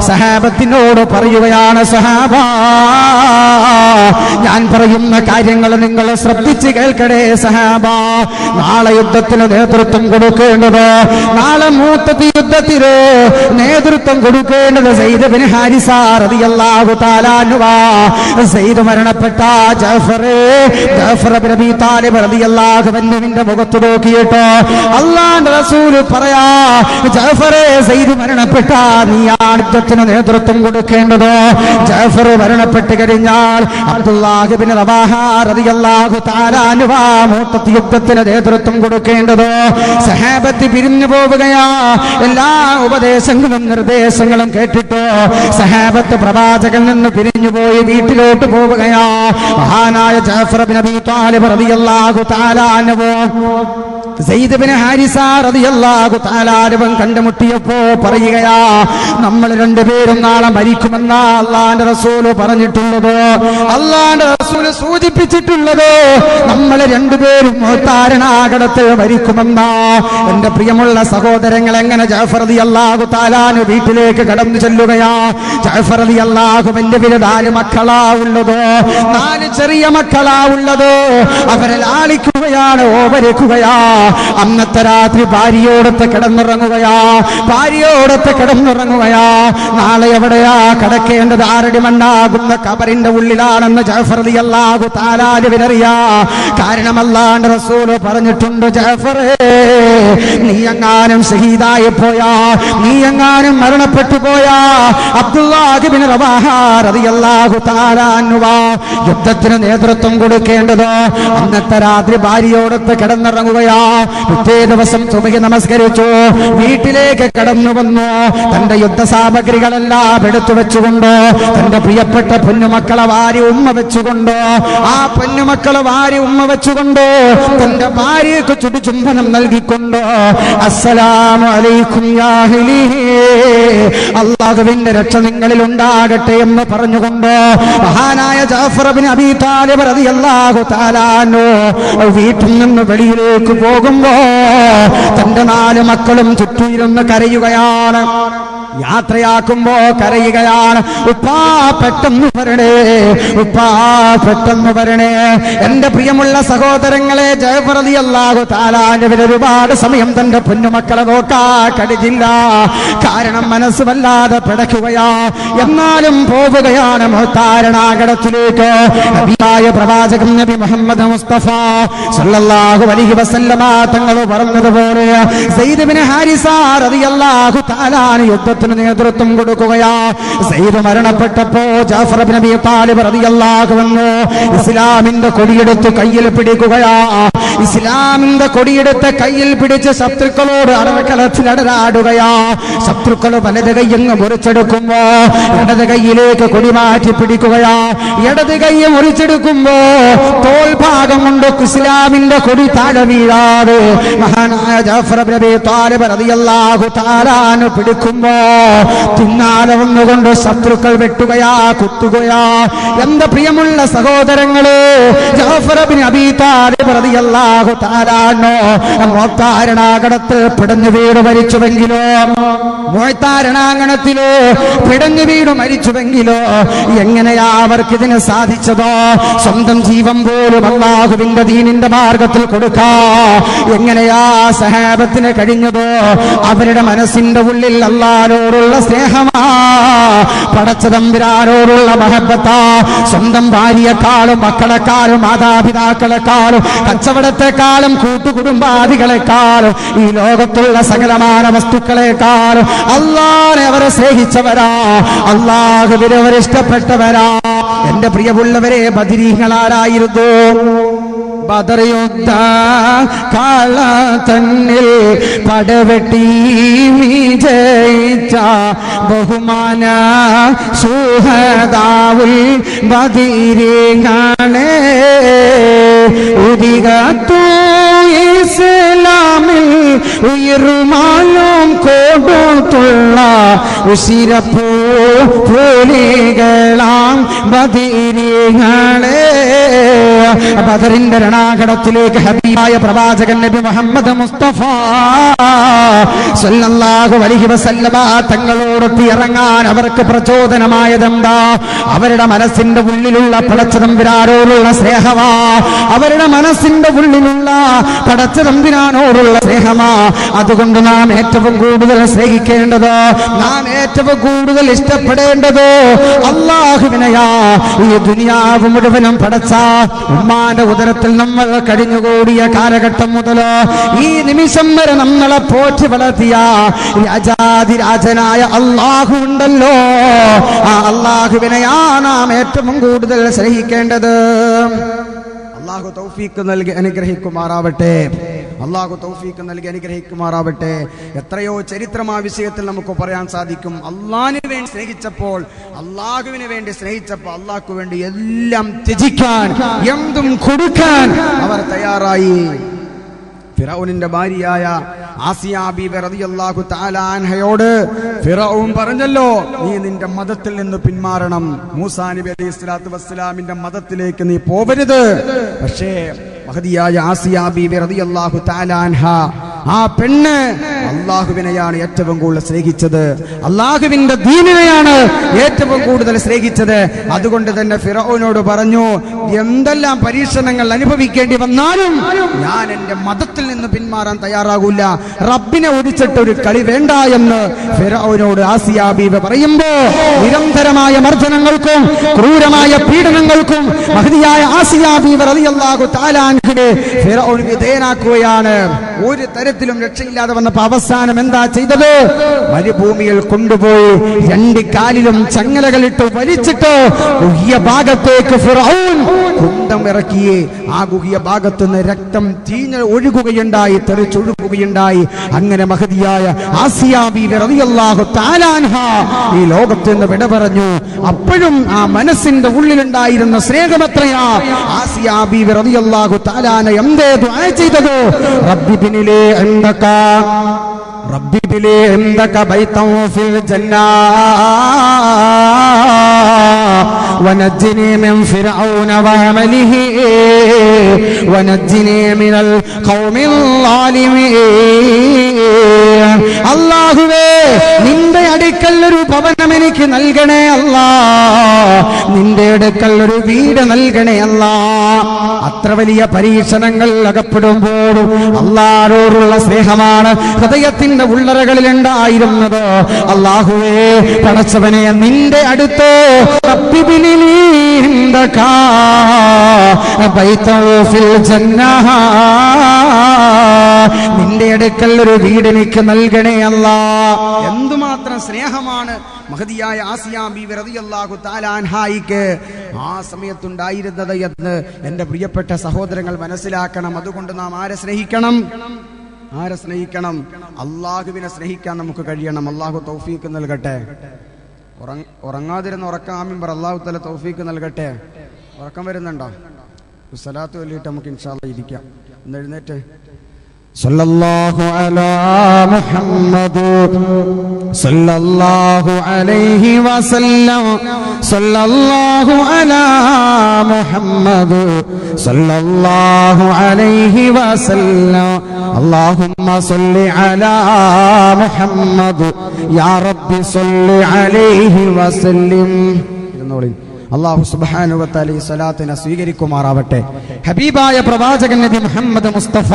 സഹാബത്തിനോട് പറയുകയാണ്, സഹാബ, ഞാൻ പറയുന്ന കാര്യങ്ങൾ നിങ്ങൾ ശ്രദ്ധിച്ച് കേൾക്കണേ സഹാബ. നാളെ യുദ്ധത്തിന് നേതൃത്വം കൊടുക്കേണ്ടത്, നാളെ മൂത്തത്തി യുദ്ധത്തിന് നേതൃത്വം കൊടുക്കേണ്ടത് സയ്യിദ് ഇബ്നു ഹാരിസ റളിയല്ലാഹു തആല അൻഹു. സയ്യിദ് മരണപ്പെട്ട ജഅഫർ ഇബ്നു അബീ താലിബ് റളിയല്ലാഹു അൻഹുവിന്റെ മുഖത്ത് നോക്കിയിട്ട് അല്ലാഹുവിന്റെ റസൂൽ പറയാ, ജഅഫറെ, സയ്യിദ് മരണപ്പെട്ട നീയാണ് യുദ്ധത്തിന് നേതൃത്വം കൊടുക്കേണ്ടത്. ജഅഫർ മരണപ്പെട്ട് കഴിഞ്ഞാൽ അബ്ദുല്ലാഹ് ഇബ്നു റവാഹ റളിയല്ലാഹു തആല അൻഹു മൂത്തത്തി യുദ്ധത്തിന് നേതൃത്വം കൊടുക്കേണ്ടത്. സഹാബത്ത് പിരിഞ്ഞു പോവുകയാ. എല്ലാ ഉപദേശങ്ങളും നിർദ്ദേശങ്ങളും കേട്ടിട്ട് സഹാബത്ത് പ്രവാചകനിൽ നിന്ന് പിരിഞ്ഞുപോയി വീട്ടിലോട്ട് പോവുകയാ. മഹാനായ ജഅഫർ ഇബ്നു അബീ താലിബ് റളിയല്ലാഹു തആല അൻഹു സയ്യിദ് ഇബ്നു ഹാരിസ റളിയല്ലാഹു തആല അൻഹു കണ്ടുമുട്ടിയപ്പോ പറയുകയാ, നമ്മൾ രണ്ടുപേരും നാളെ മരിക്കുമെന്നാ അല്ലാഹുവിന്റെ റസൂൽ പറഞ്ഞിട്ടുള്ളത്, അല്ലാഹുവിന്റെ റസൂൽ സൂചിപ്പിച്ചിട്ടുള്ളത്. നമ്മൾ രണ്ടുപേരും താരണാകടത്തിൽ മരിക്കുമെന്നാ. എന്റെ പ്രിയമുള്ള സഹോദരങ്ങൾ, എങ്ങനെ ജഅഫർ റളിയല്ലാഹു തആല അൻഹു വീട്ടിലേക്ക് കടന്നു ചെല്ലുകയാ. ജഅഫർ റളിയല്ലാഹു അൻഹുവിന് 4 മക്കളാ ഉള്ളത്, 4 ചെറിയ മക്കളാ ഉള്ളത്. അവരെ ലാളിക്കുകയാണ്, ഓമനിക്കുകയാ. അന്നത്തെ രാത്രി ഭാര്യയോടൊത്ത് കിടന്നുറങ്ങുകയാ, ഭാര്യയോടൊത്ത് കിടന്നുറങ്ങുകയാ. നാളെ എവിടെയാ കിടക്കേണ്ടത്? ആരടി മണ്ണാകുന്ന കബറിന്റെ ഉള്ളിലാണെന്ന് ജഅഫർ റളിയല്ലാഹു തആല അൻഹുവിനറിയാ. കാരണം അല്ലാഹുവിന്റെ റസൂൽ പറഞ്ഞിട്ടുണ്ട്, ജഅഫറേ, നീ എങ്ങാനും ഷഹീദായി പോയാ, നീ എങ്ങാനും മരണപ്പെട്ടു പോയാ, അബ്ദുല്ലാഹ് ഇബ്നു റവാഹ റളിയല്ലാഹു തആല അൻഹു യുദ്ധത്തിന് നേതൃത്വം കൊടുക്കേണ്ടത്. അന്നത്തെ രാത്രി ഭാര്യയോടൊത്ത് കിടന്നിറങ്ങുകയാ. പിറ്റേ ദിവസം സുബഹി നമസ്കരിച്ചു വീട്ടിലേക്ക് കടന്നു വന്നു. തന്റെ യുദ്ധസാമഗ്രികളെല്ലാം എടുത്തു വെച്ചുകൊണ്ട് തന്റെ പ്രിയപ്പെട്ട പൊന്നുമക്കളെ വാരി ഉമ്മ വെച്ചുകൊണ്ട്, ആ പൊന്നുമക്കളെ വാരി ഉമ്മ വെച്ചുകൊണ്ട് തന്റെ ഭാര്യയ്ക്ക് ചുടുചുംബനം നൽകിക്കൊണ്ട്, അസ്സലാമു അലൈക്കും യാ അഹ്ലി, അല്ലാഹുവിന്റെ രക്ഷ നിങ്ങളിൽ ഉണ്ടാകട്ടെ എന്ന് പറഞ്ഞുകൊണ്ട് മഹാനായ ജഅഫർ ഇബ്നു അബീ താലിബ് റളിയല്ലാഹു തആല അൻഹു വീട്ടിൽ നിന്ന് വെളിയിലേക്ക് പോകുമ്പോ തന്റെ 4 മക്കളും ചുറ്റുമിരുന്ന് കരയുകയാണ്. യാത്രയാക്കുമ്പോ കരയുകയാണ്. ഉപ്പാ പെട്ടെന്ന് വരണേ, ഉപ്പാ പെട്ടെന്ന് വരണേ. എന്റെ പ്രിയമുള്ള സഹോദരങ്ങളെ, ജഅഫർ റളിയല്ലാഹു തആല അൻഹു ഒരുപാട് സമയം തന്റെ പൊന്നുമക്കളെ നോക്കാ കഴിഞ്ഞില്ല. കാരണം മനസ്സ് വല്ലാതെ പിടയ്ക്കുകയാ. എന്നാലും പോവുകയാണ് മുഹത്താരണാകടത്തിലേക്ക്. നബിയായ പ്രവാചകൻ നബി മുഹമ്മദ് മുസ്തഫ സല്ലല്ലാഹു അലൈഹി വസല്ലമ തങ്ങൾ പറഞ്ഞതുപോലെ സയ്യിദ് ഇബ്നു ഹാരിസ റളിയല്ലാഹു തആല യുദ്ധത്തിന് നേതൃത്വം കൊടുക്കുകയാ. സയ്യിദ് മരണപ്പെട്ടപ്പോ ജഅഫർ ഇബ്നു അബീ താലിബ് റളിയല്ലാഹു അൻഹു ഇസ്ലാമിന്റെ കൊടിയെടുത്ത് കയ്യിൽ പിടിക്കുകയാ. ഇസ്ലാമിന്റെ കൊടിയെടുത്ത് കയ്യിൽ പിടിച്ച് ശത്രുക്കളോട് അടവക്കളത്തിൽ അടരാടുകയാ. ശത്രുക്കൾ വലത് കൈയങ്ങ് മുറിച്ചെടുക്കുമ്പോ ഇടത് കൈയിലേക്ക് കൊടി മാറ്റി പിടിക്കുകയാ. ഇടത് കൈ മുറിച്ചെടുക്കുമ്പോ തോൾ ഭാഗം കൊണ്ട് ഇസ്ലാമിന്റെ കൊടി താഴെ വീഴാതെ മഹാനായ ജഅഫർ ഇബ്നു അബീ ത്വാലിബ് റളിയല്ലാഹു തആല അൻഹു പിടിക്കുമ്പോ പിന്നാലെ വന്നുകൊണ്ട് ശത്രുക്കൾ വെട്ടുകയാ, കുത്തുകയാ. എന്റെ പ്രിയമുള്ള സഹോദരങ്ങളെ, ജഅഫർ ഇബ്നു അബീ ത്വാലിബ് റളിയല്ലാഹു തആല അൻഹു മുഅത്താരണാങ്കണത്തിൽ പിടഞ്ഞു വീട് മരിച്ചുവെങ്കിലോ, മുഅത്താരണാങ്കണത്തിലോ പിടഞ്ഞു വീട് മരിച്ചുവെങ്കിലോ എങ്ങനെയാ അവർക്ക് ഇതിന് സാധിച്ചതോ? സ്വന്തം ജീവൻ പോലും അല്ലാഹുവിന്റെ ദീനിന്റെ മാർഗത്തിൽ കൊടുക്കാ എങ്ങനെയാ സഹാബത്തിന് കഴിഞ്ഞതോ? അവരുടെ മനസ്സിന്റെ ഉള്ളിൽ അല്ലാഹുവോടുള്ള സ്നേഹമാ, പടച്ചതമ്പുരാനോടുള്ള മഹബ്ബത്താ. സ്വന്തം ഭാര്യയെക്കാളും മക്കളെക്കാളും മാതാപിതാക്കളെക്കാളും കച്ചവടത്തെക്കാളും കൂട്ടുകുടുംബാദികളെക്കാളും ഈ ലോകത്തുള്ള സകലമാന വസ്തുക്കളെക്കാളും അല്ലാഹുവിനെ അവരെ സ്നേഹിച്ചവരാ, അല്ലാഹുവിനെ അവർ ഇഷ്ടപ്പെട്ടവരാ. എന്റെ പ്രിയമുള്ളവരെ, ബദരീങ്ങളാരായിരുന്നു? ബദർ യുദ്ധ കാള തന്നിൽ പടവെട്ടി വിജയിച്ച ബഹുമാന സുഹദാവുൽ ബദരീങ്ങളെ ഉദികത്തു ഇസ്ലാമിൽ ഉയർമാലും കൊടുത്തുള്ള ഉശിരപ്പൂ പൂലികളാം ബദരീങ്ങളെ. ബദറിന്റെ രണാകടത്തിലേക്ക് ഹബീബായ പ്രവാചകൻ നബി മുഹമ്മദ് മുസ്തഫ സല്ലല്ലാഹു അലൈഹി വസല്ലമ തങ്ങളോടൊത്ത് ഇറങ്ങാൻ അവർക്ക് പ്രചോദനമായതെന്താ? അവരുടെ മനസ്സിന്റെ ഉള്ളിലുള്ള പടച്ചതമ്പുരാനോടുള്ള സ്നേഹമാ. അവരുടെ മനസ്സിന്റെ ഉള്ളിലുള്ള പടച്ചതമ്പുരാനോടുള്ള സ്നേഹമാ. അതുകൊണ്ട് നാം ഏറ്റവും കൂടുതൽ സ്നേഹിക്കേണ്ടത്, നാം ഏറ്റവും കൂടുതൽ ഇഷ്ടപ്പെടേണ്ടത് അല്ലാഹുവിനെയാ. ഈ ദുനിയാവ് മുഴുവനും പടച്ച ഉമ്മാന്റെ ഉദരത്തിൽ നമ്മൾ കഴിഞ്ഞുകൂടിയ കാലഘട്ടം മുതൽ ഈ നിമിഷം വരെ നമ്മളെ പോറ്റി വളർത്തിയ രാജാതിരാജനായ അല്ലാഹു ഉണ്ടല്ലോ, ആ അല്ലാഹുവിനെയാ നാം ഏറ്റവും കൂടുതൽ സ്നേഹിക്കേണ്ടത്. അല്ലാഹു തൗഫീഖ് നൽകി അനുഗ്രഹിക്കുമാറാവട്ടെ. അല്ലാഹു തൗഫീഖ് നൽകി അനുഗ്രഹിക്കുമാറാവട്ടെ. എത്രയോ ചരിത്രം ആ വിഷയത്തിൽ നമുക്ക് പറയാൻ സാധിക്കും. അല്ലാഹുവിനെ വേണ്ടി സ്നേഹിച്ചപ്പോൾ, അല്ലാഹുവിനെ വേണ്ടി സ്നേഹിച്ചപ്പോൾ അല്ലാഹുവിന് വേണ്ടി എല്ലാം ത്യജിക്കാൻ, എന്തും കൊടുക്കാൻ അവർ തയ്യാറായി. ഫിറഔനിന്റെ ഭാര്യയായ ആസിയ ബീബി റളിയല്ലാഹു തആല അൻഹയോട് ഫിറഔൻ പറഞ്ഞല്ലോ, നീ നിന്റെ മതത്തിൽ നിന്ന് പിന്മാറണം, മൂസാ നബി അലൈഹിസ്സലാത്തു വസ്സലാമിന്റെ മതത്തിലേക്ക് നീ പോവരുത്. പക്ഷേ മഹദിയായ ആസിയ ബീബി റളിയല്ലാഹു തആല അൻഹ, ആ പെണ്ണ് അല്ലാഹുവിനെയാണ് ഏറ്റവും കൂടുതൽ സ്നേഹിച്ചത്, അല്ലാഹുവിന്റെ ദീനിനെയാണ് ഏറ്റവും കൂടുതൽ സ്നേഹിച്ചത്. അതുകൊണ്ട് തന്നെ ഫിറഔനോട് പറഞ്ഞു, എന്തെല്ലാം പരീക്ഷണങ്ങൾ അനുഭവിക്കേണ്ടി വന്നാലും ഞാൻ എന്റെ മതത്തിൽ നിന്ന് പിന്മാറാൻ തയ്യാറാകൂല, റബ്ബിനെ ഒഴിച്ചിട്ട് ഒരു കളി വേണ്ട എന്ന് ഫിറഔനോട് ആസിയ ബീബി പറയുമ്പോ നിരന്തരമായ മർദ്ദനങ്ങൾക്കും ക്രൂരമായ പീഡനങ്ങൾക്കും മഹദിയായ ആസിയ ബീബി റളിയല്ലാഹു തആല അൻഹയെ ഫിറഔൻ വിധേയനാക്കുകയാണ്. ഒരു തരത്തിലും രക്ഷയില്ലാതെ വന്നപ്പോ അവസാനം എന്താ ചെയ്തത്? മരുഭൂമിയിൽ കൊണ്ടുപോയി രണ്ട് കാലിലും ചങ്ങലകളിട്ട് വലിച്ചിട്ട് ഗുഹ്യ ഭാഗത്തേക്ക് ഫിറഔൻ കുന്തം ഇറക്കിയേ. ആ ഗുഹ്യ ഭാഗത്തുനിന്ന് രക്തം തീഞ്ഞ് ഒഴുകുകയുണ്ടായി, തെറിച്ചൊഴുകുകയുണ്ടായി. അങ്ങനെ മഹദിയായ ആസിയ ബീബി റളിയല്ലാഹു തആല അൻഹ ഈ ലോകത്ത് നിന്ന് വിട പറഞ്ഞു. അപ്പോഴും ആ മനസ്സിന്റെ ഉള്ളിലുണ്ടായിരുന്ന സ്നേഹമത്രയാ. ആസിയ ബീബി റളിയല്ലാഹു തആല അൻഹ എന്തേ ദുആ ചെയ്തത്? റബ്ബി ബിനിലി ഇൻദക ربي بلي عندك بيتا في الجنة ونجني من فرعون وعمله ونجني من القوم الظالمين. അല്ലാഹുവേ, നിന്റെ അടുക്കൽ ഒരു ഭവനം എനിക്ക് നൽകണേ അല്ലാ, നിന്റെ അടുക്കൽ ഒരു വീട് നൽകണേ അല്ലാ. അത്ര വലിയ പരീക്ഷണങ്ങൾ അകപ്പെടുമ്പോഴും അല്ലാഹുവോടുള്ള സ്നേഹമാണ് ഹൃദയത്തിന്റെ ഉള്ളറകളിൽ ഉണ്ടായിരുന്നത്. അല്ലാഹുവേ, പടച്ചവനെ, നിന്റെ അടുത്ത് റബ്ബി ബിനിലി عندك بيتا في الجنة നിന്റെ അടുക്കൽ ഒരു വീട് എനിക്ക് നൽകണേ അല്ലാഹ്. എന്തുമാത്രം സ്നേഹമാണ് മഹദിയായ ആസിയ ബീവി റളിയല്ലാഹു തആല അൻഹായിക്ക് ആ സമയത്തുണ്ടായിരുന്നത് എന്ന് എന്റെ പ്രിയപ്പെട്ട സഹോദരങ്ങൾ മനസ്സിലാക്കണം. അതുകൊണ്ട് നാം ആരെ സ്നേഹിക്കണം? ആരെ സ്നേഹിക്കണം? അള്ളാഹുവിനെ സ്നേഹിക്കാൻ നമുക്ക് കഴിയണം. അള്ളാഹു തൗഫീക്ക് നൽകട്ടെ. ഉറങ്ങാതിരുന്ന ഉറക്കം ആമീൻ പറ. അള്ളാഹു തആല തൗഫീക്ക് നൽകട്ടെ. ഉറക്കം വരുന്നുണ്ടോ? സ്വലാത്ത് ചൊല്ലിയിട്ട് നമുക്ക് ഇൻഷാ അല്ലാഹ് ഇരിക്കാം. ഒന്ന് എഴുന്നേറ്റ്. സല്ലല്ലാഹു അലാ മുഹമ്മദ് സല്ലല്ലാഹു അലൈഹി വസല്ലം സല്ലല്ലാഹു അലാ മുഹമ്മദ് സല്ലല്ലാഹു അലൈഹി വസല്ലം അല്ലാഹുമ്മ സല്ലി അലാ മുഹമ്മദ് യാ റബ്ബി സല്ലി അലൈഹി വസല്ലം. ഇരുന്നോളി. അല്ലാഹു സുബ്ഹാനഹു വ തആല ഈ സ്വലാത്തിനെ സ്വീകരിക്കുമാറാവട്ടെ. ഹബീബായ പ്രവാചകൻ നബി മുഹമ്മദ് മുസ്തഫ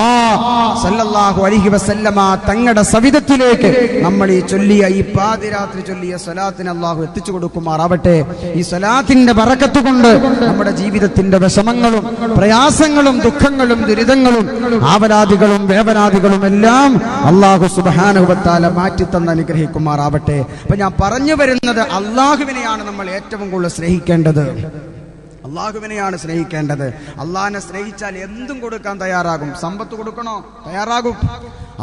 സല്ലല്ലാഹു അലൈഹി വസല്ലമ തങ്ങളുടെ സവിധത്തിലേക്ക് നമ്മൾ ഈ ചൊല്ലിയ ഈ പാതിരാത്രി ചൊല്ലിയ സ്വലാത്തിനെ അല്ലാഹു എത്തിച്ചു കൊടുക്കുമാറാവട്ടെ. ഈ സ്വലാത്തിന്റെ ബറക്കത്ത് കൊണ്ട് നമ്മുടെ ജീവിതത്തിന്റെ വിഷമങ്ങളും പ്രയാസങ്ങളും ദുഃഖങ്ങളും ദുരിതങ്ങളും ആവലാദികളും വേവനാദികളും എല്ലാം അല്ലാഹു സുബ്ഹാനഹു വ തആല മാറ്റിത്തന്ന് അനുഗ്രഹിക്കുമാറാവട്ടെ. അപ്പൊ ഞാൻ പറഞ്ഞു വരുന്നത് അല്ലാഹുവിനെയാണ് നമ്മൾ ഏറ്റവും കൂടുതൽ സ്നേഹിക്കേണ്ടത്. അള്ളാഹുവിനെയാണ് സ്നേഹിക്കേണ്ടത്. അള്ളാഹിനെ സ്നേഹിച്ചാൽ എന്തും കൊടുക്കാൻ തയ്യാറാകും. സമ്പത്ത് കൊടുക്കണോ? തയ്യാറാകും.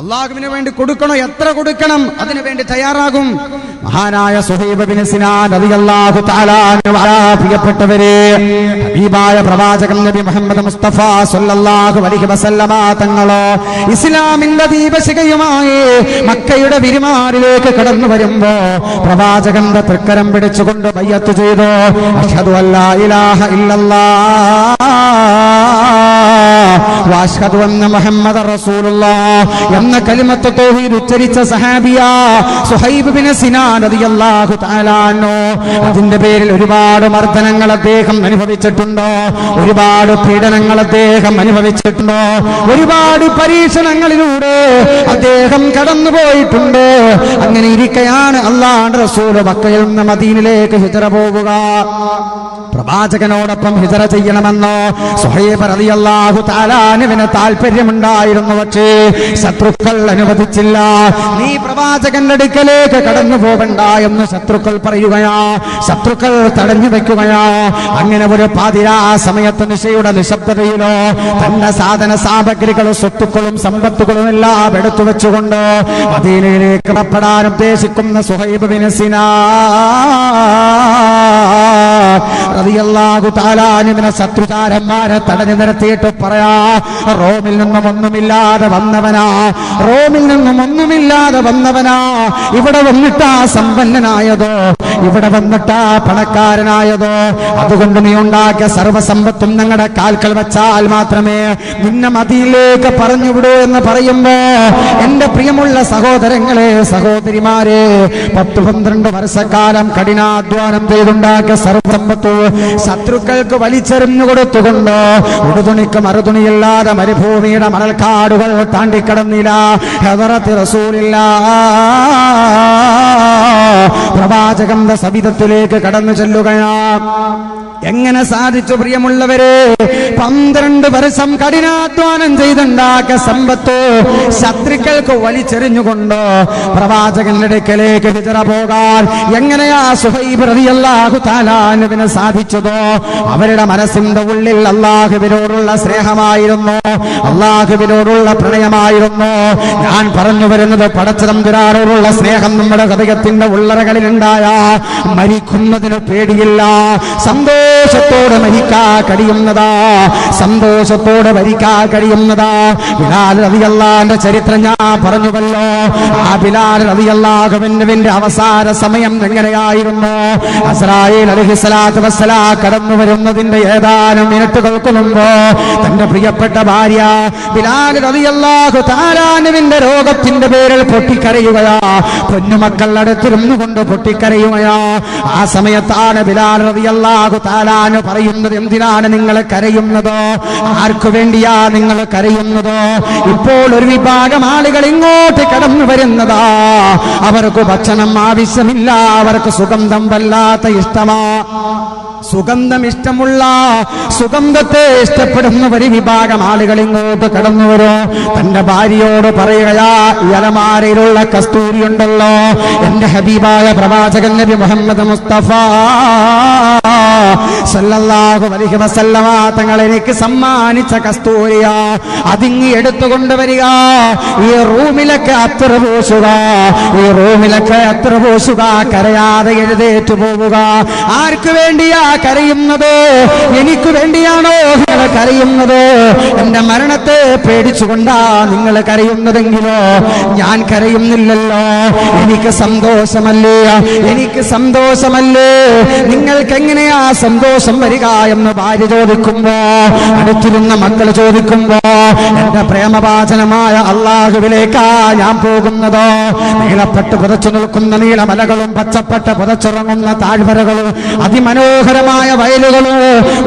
അള്ളാഹുവിന് വേണ്ടി കൊടുക്കണോ? എത്ര കൊടുക്കണം? അതിനു വേണ്ടി തയ്യാറാകും. മഹാനായ സുഹൈബ് ബിൻ സിനാൻ റളിയല്ലാഹു തആല അൻഹു പ്രിയപ്പെട്ടവരെ, ഹബീബായ പ്രവാചകൻ നബി മുഹമ്മദ് മുസ്തഫ സല്ലല്ലാഹു അലൈഹി വസല്ലമ തങ്ങളോ ഇസ്ലാമിന്റെ ദീപശിഖയുമായി മക്കയുടെ വിരിമാറിലേക്ക് കടന്നു വരുമ്പോ പ്രവാചകന്റെ തൃക്കരം പിടിച്ചുകൊണ്ട് ബയ്യത്ത് ചെയ്തു. അഷ്ഹദു അല്ലാ ഇലാഹ ഇല്ലല്ലാഹ് വഅഷ്ഹദു അന്ന മുഹമ്മദർ റസൂലുള്ളാഹ് എന്ന കലിമത്ത് തൗഹീദ് ഉച്ചരിച്ച സഹാബിയ സുഹൈബ് ബിൻ സിനാൻ റളിയല്ലാഹു തആല അൻഹു. അതിന്റെ പേരിൽ ഒരുപാട് മർദ്ദനങ്ങൾ അദ്ദേഹം അനുഭവിച്ചിട്ടുണ്ടോ? ഒരുപാട് പീഡനങ്ങൾ അദ്ദേഹം അനുഭവിച്ചിട്ടുണ്ടോ? ഒരുപാട് പരീക്ഷണങ്ങളിലൂടെ അദ്ദേഹം കടന്നുപോയിട്ടുണ്ട്. അങ്ങനെ ഇരിക്കെയാണ് അല്ലാഹുവിന്റെ റസൂൽ മക്കയിൽ നിന്ന് മദീനയിലേക്ക് ഹിജ്റ പോവുക. പ്രവാചകനോടൊപ്പം ഹിജ്റ ചെയ്യണമെന്നോ സുഹൈബ് റളിയല്ലാഹു തആല അൻഹുവിന് താല്പര്യമുണ്ടായിരുന്നു. പക്ഷേ ശത്രുക്കൾ അനുവദിച്ചില്ല. നീ പ്രവാചകന്റെ അടുക്കലേക്ക് കടന്നു പോകണ്ട എന്ന് ശത്രുക്കൾ പറയുകയാ, ശത്രുക്കൾ തടഞ്ഞു വെക്കുകയാ. അങ്ങനെ ഒരു പാതിരാ സമയത്ത് നിശയുടെ നിശബ്ദതയിലോ തന്റെ സാധന സാമഗ്രികളും സ്വത്തുക്കളും സമ്പത്തുകളും എല്ലാം എടുത്തു വെച്ചുകൊണ്ട് മദീനയിലേക്ക് പുറപ്പെടാൻ ഉദ്ദേശിക്കുന്ന സുഹൈബ് ബിൻ സിനാൻ റളിയല്ലാഹു തആല അൻഹുവിനെ ശത്രുചാരന്മാരെ തടഞ്ഞു നിർത്തിയിട്ട് പറയാ, റോമിൽ നിന്നും ഒന്നുമില്ലാതെ വന്നവനാ, റോമിൽ നിന്നും ഒന്നുമില്ലാതെ വന്നവനാ. ഇവിടെ വന്നിട്ടാ സമ്പന്നനായതോ, ഇവിടെ വന്നിട്ടാ പണക്കാരനായതോ? അതുകൊണ്ട് നീ ഉണ്ടാക്കിയ സർവ്വസമ്പത്തും ഞങ്ങളുടെ കാൽക്കൽ വെച്ചാൽ മാത്രമേ നിന്നെ മദീനയിലേക്ക് പറഞ്ഞുവിടൂ എന്ന് പറയുമ്പോ എന്റെ പ്രിയമുള്ള സഹോദരങ്ങളെ സഹോദരിമാരെ, 10-12 വർഷക്കാലം കഠിനാധ്വാനം ചെയ്തുണ്ടാക്കിയ സർവ്വസമ്പത്ത് ശത്രുക്കൾക്ക് വലിച്ചെറിഞ്ഞു കൊടുത്തുകൊണ്ട് ഉടുതുണിക്ക് മറുതുണിയില്ലാതെ മരുഭൂമിയുടെ മണൽക്കാടുകൾ താണ്ടിക്കടന്നില്ല ഹദറത്ത് റസൂലില്ലാഹ് പ്രവാചകന്റെ സവിധത്തിലേക്ക് കടന്നു ചെല്ലുകയാണ്. എങ്ങനെ സാധിച്ചു പ്രിയമുള്ളവരെ? 12 വർഷം കഠിനാധ്വാനം ചെയ്തുണ്ടാക്കിയ സമ്പത്ത് ശത്രുക്കൾക്ക് വലിച്ചെറിഞ്ഞുകൊണ്ട് പ്രവാചകന്റെ അടുക്കലേക്ക് ഹിജ്റ പോകാൻ എങ്ങനെയാ സുഹൈബ് റളിയല്ലാഹു തആല അൻഹുവിന് സാധിച്ചതോ? അവരുടെ മനസ്സിന്റെ ഉള്ളിൽ അല്ലാഹുവിനോടുള്ള സ്നേഹമായിരുന്നു, അല്ലാഹുവിനോടുള്ള പ്രണയമായിരുന്നു. ഞാൻ പറഞ്ഞു വരുന്നത് പടച്ചതമ്പുരാനോടുള്ള സ്നേഹം നമ്മുടെ ഹൃദയത്തിന്റെ ഉള്ളറകളിലുണ്ടായ മരിക്കുന്നതിന് പേടിയില്ല, സന്തോഷത്തോടെ മരിക്കാൻ കഴിയുന്നതാ, സന്തോഷത്തോടെ മരിക്കാൻ കഴിയുന്നതാ. ബിലാൽ റളിയല്ലാഹുവിന്റെ ചരിത്രം ഞാൻ പറഞ്ഞുവല്ലോ. ആ ബിലാൽ റളിയല്ലാഹുവിന്റെ അവസാന സമയം എങ്ങനെയായിരുന്നു? അസ്രായീൽ അലൈഹിസ്സലാത്തു വസ്സലാം കടന്നു വരുന്നതിന്റെ ഏതാനും മിനിറ്റുകൾക്ക് മുമ്പ് തന്റെ പ്രിയപ്പെട്ട ഭാര്യ ബിലാൽ റളിയല്ലാഹു തആല അൻഹുവിന്റെ രോഗത്തിന്റെ പേരിൽ പൊട്ടിക്കരയുകയാ. പൊന്നുമക്കൾ അടുത്തിരുന്നു കൊണ്ട് പൊട്ടിക്കരയുകയാ. ആ സമയത്താണ് ബിലാൽ റളിയല്ലാഹു തആല അൻഹു പറയുന്നത്, എന്തിനാണ് നിങ്ങൾ കരയുന്നത്? ആർക്കു വേണ്ടിയാ നിങ്ങൾ കരയുന്നത്? ഇപ്പോൾ ഒരു വിഭാഗം ആളുകൾ ഇങ്ങോട്ട് കടന്നു വരുന്നതാ. അവർക്ക് ഭക്ഷണം ആവശ്യമില്ല, അവർക്ക് സുഗന്ധം വല്ലാത്ത ഇഷ്ടമാ. സുഗന്ധം ഇഷ്ടമുള്ള, സുഗന്ധത്തെ ഇഷ്ടപ്പെടുന്ന ഒരു വിഭാഗം ആളുകൾ ഇങ്ങോട്ട് കടന്നു വരും. തന്റെ ഭാര്യയോട് പറയുകയാ, ഈ അലമാരയിലുള്ള കസ്തൂരി ഉണ്ടല്ലോ, എന്റെ ഹബീബായ പ്രവാചകൻ നബി മുഹമ്മദ് മുസ്തഫ സല്ലല്ലാഹു അലൈഹി വസല്ലമ തങ്ങൾ എനിക്ക് സമ്മാനിച്ച കസ്തൂരിയ, അതിങ്ങി എടുത്തുകൊണ്ടുവരിക. ഈ റൂമിലൊക്കെ അത്ര പൂശുക, ഈ റൂമിലൊക്കെ അത്ര പൂശുക, കരയാതെ എഴുന്നേറ്റു പോവുക. ആർക്ക് വേണ്ടിയാ കരയുന്നത്? എനിക്ക് വേണ്ടിയാണോ നിങ്ങൾ കരയുന്നത്? എന്റെ മരണത്തെ പേടിച്ചുകൊണ്ടാ നിങ്ങൾ കരയുന്നതെങ്കിലോ ഞാൻ കരയുന്നില്ലല്ലോ. എനിക്ക് സന്തോഷമല്ലേ, എനിക്ക് സന്തോഷമല്ലേ. നിങ്ങൾക്ക് എങ്ങനെയാ സന്തോഷം വരിക എന്ന് ഭാര്യ ചോദിക്കുമ്പോ, അടുത്തിരുന്ന മക്കൾ ചോദിക്കുമ്പോ, എന്റെ പ്രേമവാചനമായ അള്ളാഹുവിലേക്കാ ഞാൻ പോകുന്നതോ. നീളപ്പെട്ട് പുതച്ചു നിൽക്കുന്ന നീളമലകളും പച്ചപ്പെട്ട് പുതച്ചിറങ്ങുന്ന താഴ്വരകളും അതിമനോഹരമായ വയലുകളും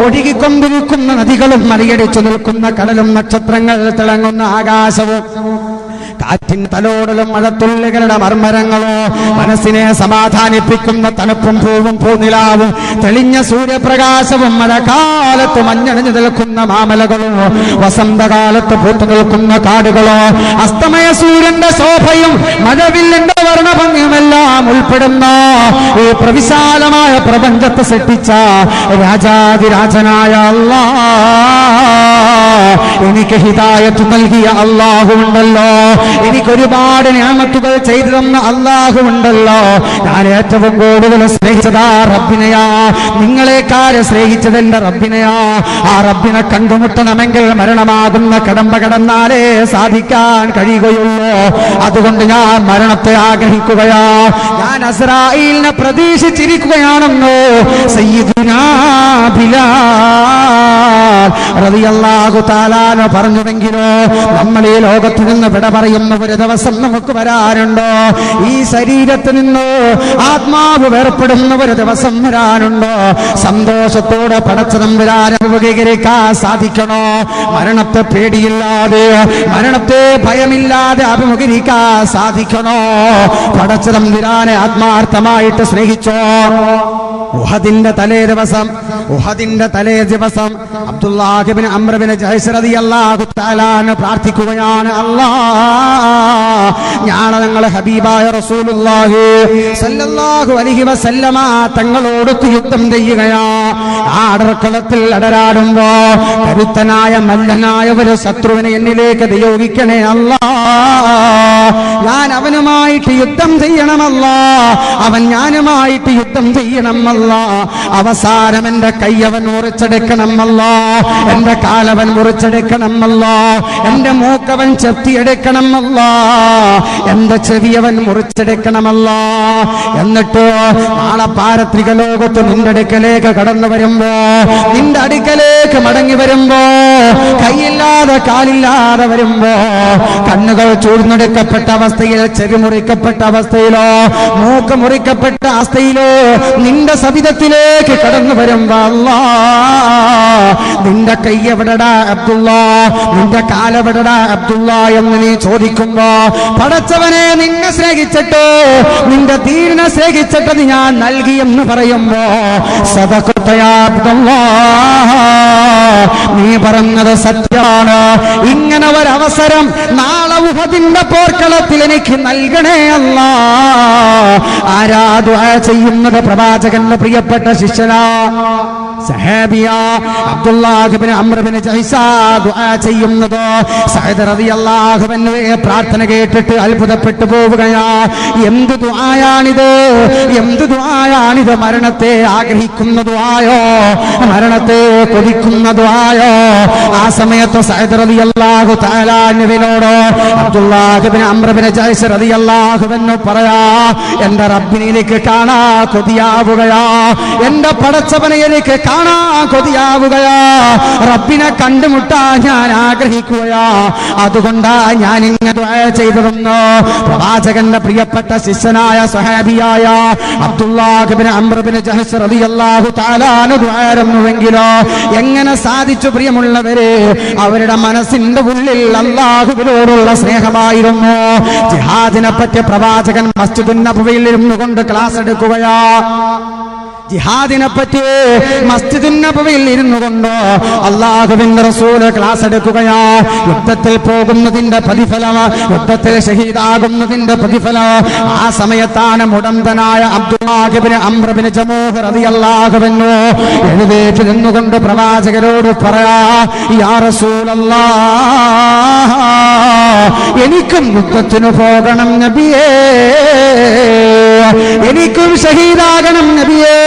ഒഴുകിക്കൊണ്ടിരിക്കുന്ന നദികളും മറിയടിച്ചു നിൽക്കുന്ന കടലും നക്ഷത്രങ്ങൾ തിളങ്ങുന്ന ആകാശവും കാറ്റിൻ തലോടലും മഴത്തുള്ളികളുടെ മർമ്മരങ്ങളോ, മനസ്സിനെ സമാധാനിപ്പിക്കുന്ന തണുപ്പും പൂവും പൂനിലാവും തെളിഞ്ഞ സൂര്യപ്രകാശവും, മഴക്കാലത്ത് മഞ്ഞണിഞ്ഞു നിൽക്കുന്ന മാമലകളോ, വസന്തകാലത്ത് പൂത്തു നിൽക്കുന്ന കാടുകളോ, അസ്തമയ സൂര്യന്റെ ശോഭയും മഴവില്ലിന്റെ വർണ്ണഭംഗിയുമെല്ലാം ഉൾപ്പെടുന്ന ഈ പ്രവിശാലമായ പ്രപഞ്ചത്തെ സൃഷ്ടിച്ച രാജാതിരാജനായ അല്ലാഹ്, എനിക്ക് ഹിദായത്ത് നൽകിയ അല്ലാഹു ഉണ്ടല്ലോ, എനിക്കൊരുപാട് നിഅമത്തുകൾ ചെയ്തു തന്ന അല്ലാഹു ഉണ്ടല്ലോ. ഞാൻ ഏറ്റവും കൂടുതൽ സ്നേഹിച്ചതാ റബ്ബിനെയാ, നിങ്ങളെക്കാൾ സ്നേഹിച്ചത് എന്റെ റബ്ബിനെയാ. ആ റബ്ബിനെ കണ്ടുമുട്ടണമെങ്കിൽ മരണമാകുന്ന കടമ്പ കടന്നാലേ സാധിക്കാൻ കഴിയുകയുള്ളൂ. അതുകൊണ്ട് ഞാൻ മരണത്തെ ആഗ്രഹിക്കുകയാ. ഞാൻ അസ്രായീലിനെ പ്രതീക്ഷിച്ചിരിക്കുകയാണെന്നോ സയ്യിദുനാ ബിലാൽ റളിയല്ലാഹു തആല പറഞ്ഞുവെങ്കിലോ, നമ്മൾ ഈ ലോകത്ത് നിന്ന് വിട പറയുന്ന ഒരു ദിവസം നമുക്ക് വരാനുണ്ടോ? ഈ ശരീരത്തിൽ നിന്ന് ആത്മാവ് വേർപ്പെടുന്ന ഒരു ദിവസം വരാനുണ്ടോ? സന്തോഷത്തോടെ പടച്ചതമ്പുരാനെ അഭിമുഖീകരിക്കാൻ സാധിക്കണോ? മരണത്തെ പേടിയില്ലാതെ, മരണത്തെ ഭയമില്ലാതെ അഭിമുഖീകരിക്കാൻ സാധിക്കണോ? പടച്ചതമ്പുരാനെ ആത്മാർത്ഥമായിട്ട് സ്നേഹിച്ചോ? ഉഹദിന്റെ തലേ ദിവസം, ഉഹദിന്റെ തലേ ദിവസം അബ്ദുല്ലാഹ് ഇബ്നു അംർ ഇബ്നു ജഹ്ശ് റളിയല്ലാഹു തആല പ്രാർത്ഥിക്കുകയാണ്, അല്ലാഹ് ഞാൻ ഞങ്ങളെ ഹബീബായ റസൂലുള്ളാഹി സല്ലല്ലാഹു അലൈഹി വസല്ലമ തങ്ങളോട് യുദ്ധം ചെയ്യുകയാ. ആടർക്കളത്തിൽ അടരാടുമ്പോ കരുത്തനായ മല്ലനായ ഒരു ശത്രുവിനെ എന്നിലേക്ക് നിയോഗിക്കണേ അല്ലാഹ്. ഞാൻ അവനുമായിട്ട് യുദ്ധം ചെയ്യണമല്ലാ, അവൻ ഞാനുമായിട്ട് യുദ്ധം ചെയ്യണമല്ല. അവസാനം എന്റെ കൈയവൻ മുറിച്ചെടുക്കണമല്ല, എന്റെ കാലവൻ മുറിച്ചെടുക്കണമല്ല, എന്റെ മൂക്കവൻ ചെത്തിയെടുക്കണമല്ല, എന്റെ ചെവിയവൻ മുറിച്ചെടുക്കണമല്ല. എന്നിട്ട് നാളെ പാരത്രിക ലോകത്ത് നിന്റെ അടുക്കലേക്ക് കടന്നു വരുമ്പോ, നിന്റെ അടുക്കലേക്ക് മടങ്ങി വരുമ്പോ, കൈയില്ലാതെ കാലില്ലാതെ വരുമ്പോ, കണ്ണുകൾ ചൂഴ്ന്നെടുക്കപ്പെട്ട അവസ്ഥയിൽ, ചെവി മുറിക്കപ്പെട്ട അവസ്ഥയിലോ, മൂക്ക് മുറിക്കപ്പെട്ട അവസ്ഥയിലോ നിന്റെ സവിധത്തിലേക്ക് കടന്നു വരുമ്പോ, അല്ലാഹ് നിന്റെ കൈ എവിടെടാ അബ്ദുള്ള, നിന്റെ കാലെവിടെടാ അബ്ദുള്ള എന്ന് നീ ചോദിക്കുമ്പോ, പടച്ചവനെ നിന്നെ സ്നേഹിച്ചിട്ട്, നിന്റെ ദീനിനെ സ്നേഹിച്ചിട്ട് ഞാൻ നൽകി എന്ന് പറയുമ്പോ, സദഖതയാ അബ്ദുല്ലാഹ് നീ പറഞ്ഞത് സത്യമാണ്. ഇങ്ങനെ ഒരവസരം നാളെ ഉഹദിന്റെ പോർക്കളത്തിൽ എനിക്ക് നൽകണേ അല്ലാഹ്. ആരാ ദുആ ചെയ്യുന്നത്? പ്രവാചകന്റെ പ്രിയപ്പെട്ട ശിഷ്യനാ, സഹാബിയ അബ്ദുല്ലാഹ് ഇബ്നു അംർ ഇബ്നു ജഹ്ശ് ദുആ ചെയ്യുന്നത്. സഅദ് റളിയല്ലാഹു അൻഹു പ്രാർത്ഥന കേട്ടിട്ട് അത്ഭുതപ്പെട്ടു പോവുകയാ. എന്ത് ദുആയാണിത്? എന്ത് ദുആയാണിത്? മരണത്തെ ആഗ്രഹിക്കുന്ന ദുആയോ, മരണത്തെ കൊതിക്കുന്ന ദുആയോ? ആ സമയത്ത് സഅദ് റളിയല്ലാഹു തആല അൻഹുവിനോട് അബ്ദുല്ലാഹ് ഇബ്നു അംർ ഇബ്നു ജഹ്ശ് റളിയല്ലാഹു അൻഹു പറയാ, എന്റെ റബ്ബിനെ എനിക്ക് കാണാ കൊതിയാവുകയാ, എന്റെ പടച്ചവനെ എനിക്ക് കാണാ കൊതിയാവുകയാ, റബ്ബിനെ കണ്ടുമുട്ടാൻ ഞാൻ ആഗ്രഹിക്കുകയാ. അതുകൊണ്ടാ ഞാൻ ഇങ്ങനെ ദുആ ചെയ്തിരുന്നു. പ്രവാചകന്റെ പ്രിയപ്പെട്ട ശിഷ്യനായ സ്വഹാബിയായ അബ്ദുല്ലാഹ് ഇബ്നു അംർ ഇബ്നു ജഹ്ശ് റളിയല്ലാഹു തആല ദുആയിരുന്നുവെങ്കിലോ എങ്ങനെ സാധിച്ചു? പ്രിയമുള്ളവരെ, അവരുടെ മനസ്സിന്റെ ഉള്ളിൽ അല്ലാഹുവിനോടുള്ള സ്നേഹമായിരുന്നു. ജിഹാദിനെ പറ്റി പ്രവാചകൻ മസ്ജിദുൻ നബവിയിൽ ഇരുന്നു കൊണ്ട് ക്ലാസ് എടുക്കുകയാ. ജിഹാദിനെ പറ്റി മസ്ജിദുൻ നബവിയിൽ ഇരുന്നു കൊണ്ട് അല്ലാഹുവിന്റെ റസൂൽ ക്ലാസ് എടുക്കുകയാ. യുദ്ധത്തിൽ പോകുന്നതിന്റെ പ്രതിഫലം, യുദ്ധത്തിൽ ഷഹീദാകുന്നതിന്റെ പ്രതിഫലം. ആ സമയത്താണ് മുടന്തനായ അബ്ദുല്ലാഹ് ഇബ്നു അംർ ഇബ്നു ജമൂഹ് റളിയല്ലാഹു അൻഹു എഴുന്നേറ്റ് നിന്നുകൊണ്ട് പ്രവാചകരോട് പറയാ, യാ റസൂലല്ലാഹ്, എനിക്കും യുദ്ധത്തിന് പോകണം നബിയേ, എനിക്കും ഷഹീദാകണം നബിയേ,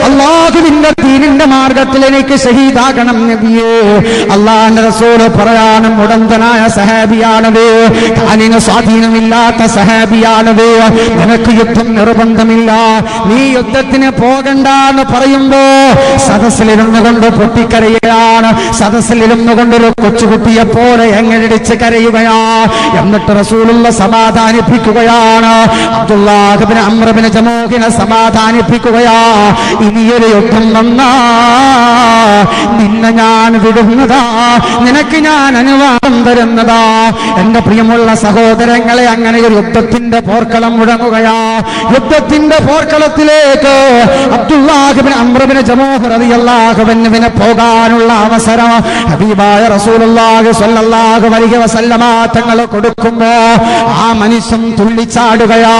അല്ലാഹുവിന്റെ ദീനിന്റെ മാർഗത്തിൽ എനിക്ക് ഷഹീദാകണം നബിയേ. അല്ലാഹുവിന്റെ റസൂൽ പറയാണ്, മുടന്തനായ സഹാബിയാണത്, കാലിന് സ്വാധീനമില്ലാത്ത സഹാബിയാണത്, നിനക്ക് യുദ്ധം നിർബന്ധമില്ല, നീ യുദ്ധത്തിന് പോകണ്ട എന്ന് പറയുമ്പോ സദസ്സിലിരുന്നു കൊണ്ട് പൊട്ടിക്കരയുകയാണ്. സദസ്സിലിരുന്നു കൊണ്ടൊരു കൊച്ചുകുട്ടിയെ പോലെ എങ്ങനെടിച്ച് കരയുകയാ. എന്നിട്ട് റസൂലുള്ള സമാധാനിപ്പിക്കുകയാണ്, അബ്ദുല്ലാഹ് ഇബ്നു അംർ ഇബ്നു ജമൂഹിനെ സമാധാനിപ്പിക്കുകയാ. ഇനിയൊരു യുദ്ധം വന്നാ നിന്നെ ഞാൻ വിടുന്നതാ, നിനക്ക് ഞാൻ അനുവാദം തരുന്നതാ. എന്റെ പ്രിയമുള്ള സഹോദരങ്ങളെ, അങ്ങനെ ഒരു യുദ്ധത്തിന്റെ പോർക്കളം മുഴങ്ങുകയാ. യുദ്ധത്തിന്റെ പോർക്കളത്തിലേക്ക് അബ്ദുല്ലാഹ് ഇബ്നു അംർ ഇബ്നു ജമൂഹ് റളിയല്ലാഹു അൻഹുവിനെ പോകാനുള്ള അവസരം ഹബീബായ റസൂലുള്ളാഹി സ്വല്ലല്ലാഹു അലൈഹി വസല്ലമ തങ്ങൾ കൊടുക്കുമ്പോ ആ മനുഷ്യൻ തുള്ളിച്ചാടുകയാ.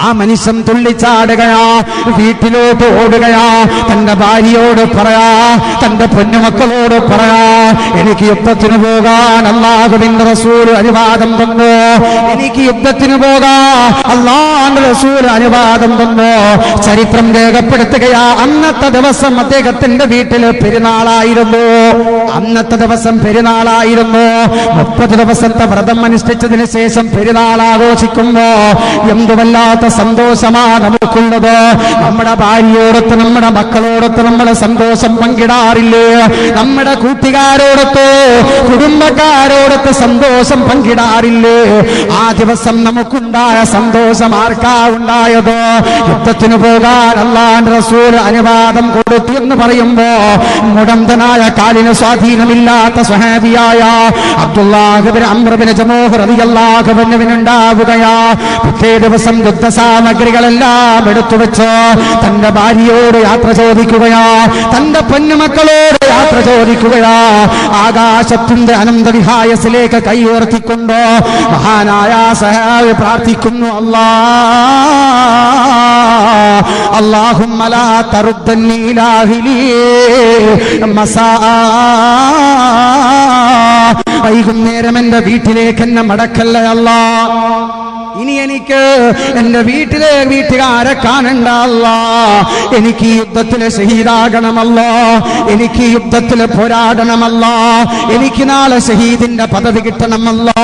ആ മനുഷ്യൻ തുള്ളിച്ചാടുകയാ, വീട്ടിലോട്ട് ഓടുകയാ. തന്റെ ഭാര്യയോട് പറയാ, തന്റെ പൊന്നുമക്കളോട് പറയാ, എനിക്ക് യുദ്ധത്തിന് പോകാൻ അല്ലാഹുവിന്റെ റസൂൽ അനുവാദം തന്നു, എനിക്ക് യുദ്ധത്തിന് പോകാൻ അല്ലാഹുവിന്റെ റസൂൽ അനുവാദം തന്നു. ചരിത്രം രേഖപ്പെടുത്തുകയാ, അന്നത്തെ ദിവസം അദ്ദേഹത്തിന്റെ വീട്ടില് പെരുന്നാളായിരുന്നു. അന്നത്തെ ദിവസം പെരുന്നാളായിരുന്നു. 30 ദിവസത്തെ വ്രതം അനുഷ്ഠിച്ചതിന് ശേഷം പെരുന്നാൾ ആഘോഷിക്കുമ്പോ എന്തുമല്ലാത്ത സന്തോഷമാ നമുക്കുള്ളത്. നമ്മുടെ ഭാര്യയോടൊത്ത്, നമ്മുടെ മക്കളോടൊത്ത് നമ്മൾ സന്തോഷം പങ്കിടാറില്ലേ? നമ്മുടെ കൂട്ടുകാരോടൊത്ത്, കുടുംബക്കാരോടൊത്ത് സന്തോഷം പങ്കിടാറില്ലേ? ആ ദിവസം നമുക്കുണ്ടായ സന്തോഷം ആർക്കാ ഉണ്ടായത്? യുദ്ധത്തിന് പോകാൻ അല്ലാഹുവിന്റെ റസൂൽ അനുവാദം കൊടുത്തു എന്ന് പറയുമ്പോ മുടന്തനായ, കാലിന് സ്വാധീനമില്ലാത്ത സ്വഹാബിയായ അബ്ദുല്ലാഹ് ഇബ്നു അംർ ഇബ്നു ജമൂഹ് റളിയല്ലാഹു അൻഹുവിനുണ്ടാവുകയാ. പിറ്റേ ദിവസം സാമഗ്രികളെല്ലാം എടുത്തു വെച്ച് തന്റെ ഭാര്യയോട് യാത്ര ചോദിക്കുകയാ, തന്റെ പൊന്നുമക്കളോട് യാത്ര ചോദിക്കുകയാ. ആകാശത്തിന്റെ അനന്തവിഹായസിലേക്ക് കൈ ഉയർത്തിക്കൊണ്ട് മഹാനായ സഹാബി പ്രാർത്ഥിക്കുന്നു, അല്ലാഹുമ്മ ലാ തറുദ്ദനി ഇലാ അഹ്ലി മസാ, വൈകുന്നേരം എന്റെ വീട്ടിലേക്ക് എന്നെ മടക്കല്ലേ അല്ലാ, ഇനി എനിക്ക് എന്റെ വീട്ടുകാരെ കാണണ്ട അല്ലാ, എനിക്ക് യുദ്ധത്തില് ഷഹീദാകണമല്ലോ, എനിക്ക് യുദ്ധത്തില് പോരാടണമല്ലോ, എനിക്ക് നാളെ ഷഹീദിന്റെ പദവി കിട്ടണമല്ലോ.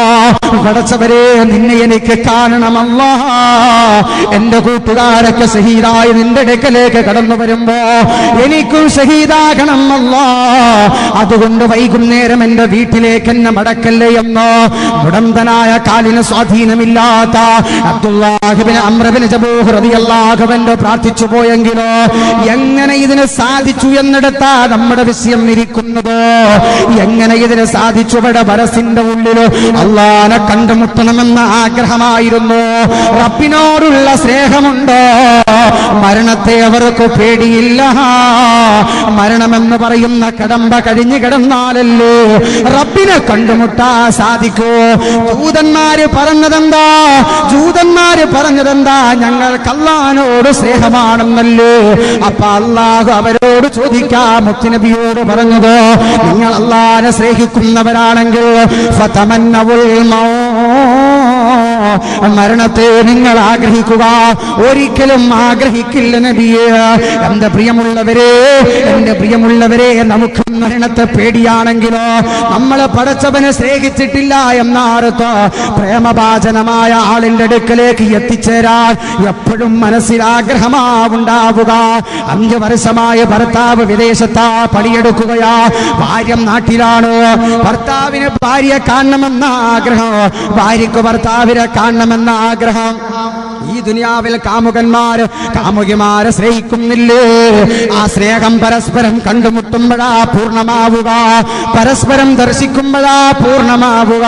പടച്ചവരെ, നിന്നെ എനിക്ക് കാണണമല്ലോ. എന്റെ കൂട്ടുകാരൊക്കെ ഷഹീദായി നിന്റെ അടുക്കലേക്ക് കടന്നു വരുമ്പോ എനിക്കും ഷഹീദാകണമല്ലോ. അതുകൊണ്ട് വൈകുന്നേരം എന്റെ വീട്ടിലേക്ക് എന്നെ മടക്കല്ലേ എന്ന് മുടന്തനായ, കാലിന് സ്വാധീനമില്ലാത്ത അബ്ദുല്ലാഹ് ഇബ്നു അംർ ഇബ്നു ജമൂഹ് റളിയല്ലാഹു അൻഹു പ്രാർത്ഥിച്ചു പോയെങ്കിലോ എങ്ങനെ ഇതിന് സാധിച്ചു എന്നിടത്താ നമ്മുടെ വിഷയം ഇരിക്കുന്നത്. എങ്ങനെ ഇതിന് സാധിച്ചു? ഇവിടെ മനസ്സിന്റെ ഉള്ളില് അല്ലാഹനെ കണ്ടുമുട്ടണമെന്ന ആഗ്രഹമായിരുന്നു. റബ്ബിനോടുള്ള സ്നേഹമുണ്ടോ? മരണത്തെ അവർക്ക് പേടിയില്ല. മരണമെന്ന് പറയുന്ന കടമ്പ കഴിഞ്ഞു കിടന്നാലല്ലേ റബ്ബിനെ കണ്ടുമുട്ടാൻ സാധിക്കൂ. ജൂതന്മാര് പറഞ്ഞതെന്താ? ഞങ്ങൾക്ക് അല്ലാഹുവിനോട് സ്നേഹമാണെന്നല്ലേ. അപ്പൊ അല്ലാഹു അവരോട് ചോദിക്കാം, മുത്തുനബിയോട് പറഞ്ഞത്, നിങ്ങൾ അല്ലാഹുവിനെ സ്നേഹിക്കുന്നവരാണെങ്കിൽ ഫതമന്നവുൽ മരണത്തെ നിങ്ങൾ ആഗ്രഹിക്കുക. ഒരിക്കലും ആഗ്രഹിക്കില്ല നബിയേ. എന്റെ പ്രിയമുള്ളവരെ, നമുക്ക് മരണത്തെ പേടിയാണെങ്കിലോ നമ്മളെ പടച്ചവനെ സ്നേഹിച്ചിട്ടില്ല എന്നർത്ഥം. പ്രേമഭാജനമായ ആളിന്റെ അടുക്കലേക്ക് എത്തിച്ചേരാൻ എപ്പോഴും മനസ്സിലാഗ്രഹമാവുണ്ടാവുക. 5 വർഷമായി ഭർത്താവ് വിദേശത്താ പണിയെടുക്കുകയാ, ഭാര്യ നാട്ടിലാണ്. ഭർത്താവിന് ഭാര്യയെ കാണണമെന്ന ആഗ്രഹം, ഭാര്യയ്ക്ക് ഭർത്താവിനെ കാണണമെന്ന ആഗ്രഹം. ഈ ദുനിയാവിൽ കാമുകന്മാര് കാമുകിമാരെ സ്നേഹിക്കുന്നില്ലേ? ആ സ്നേഹം പരസ്പരം കണ്ടുമുട്ടുമ്പോഴാ പൂർണ്ണമാവുക, പരസ്പരം ദർശിക്കുമ്പോഴാ പൂർണ്ണമാവുക.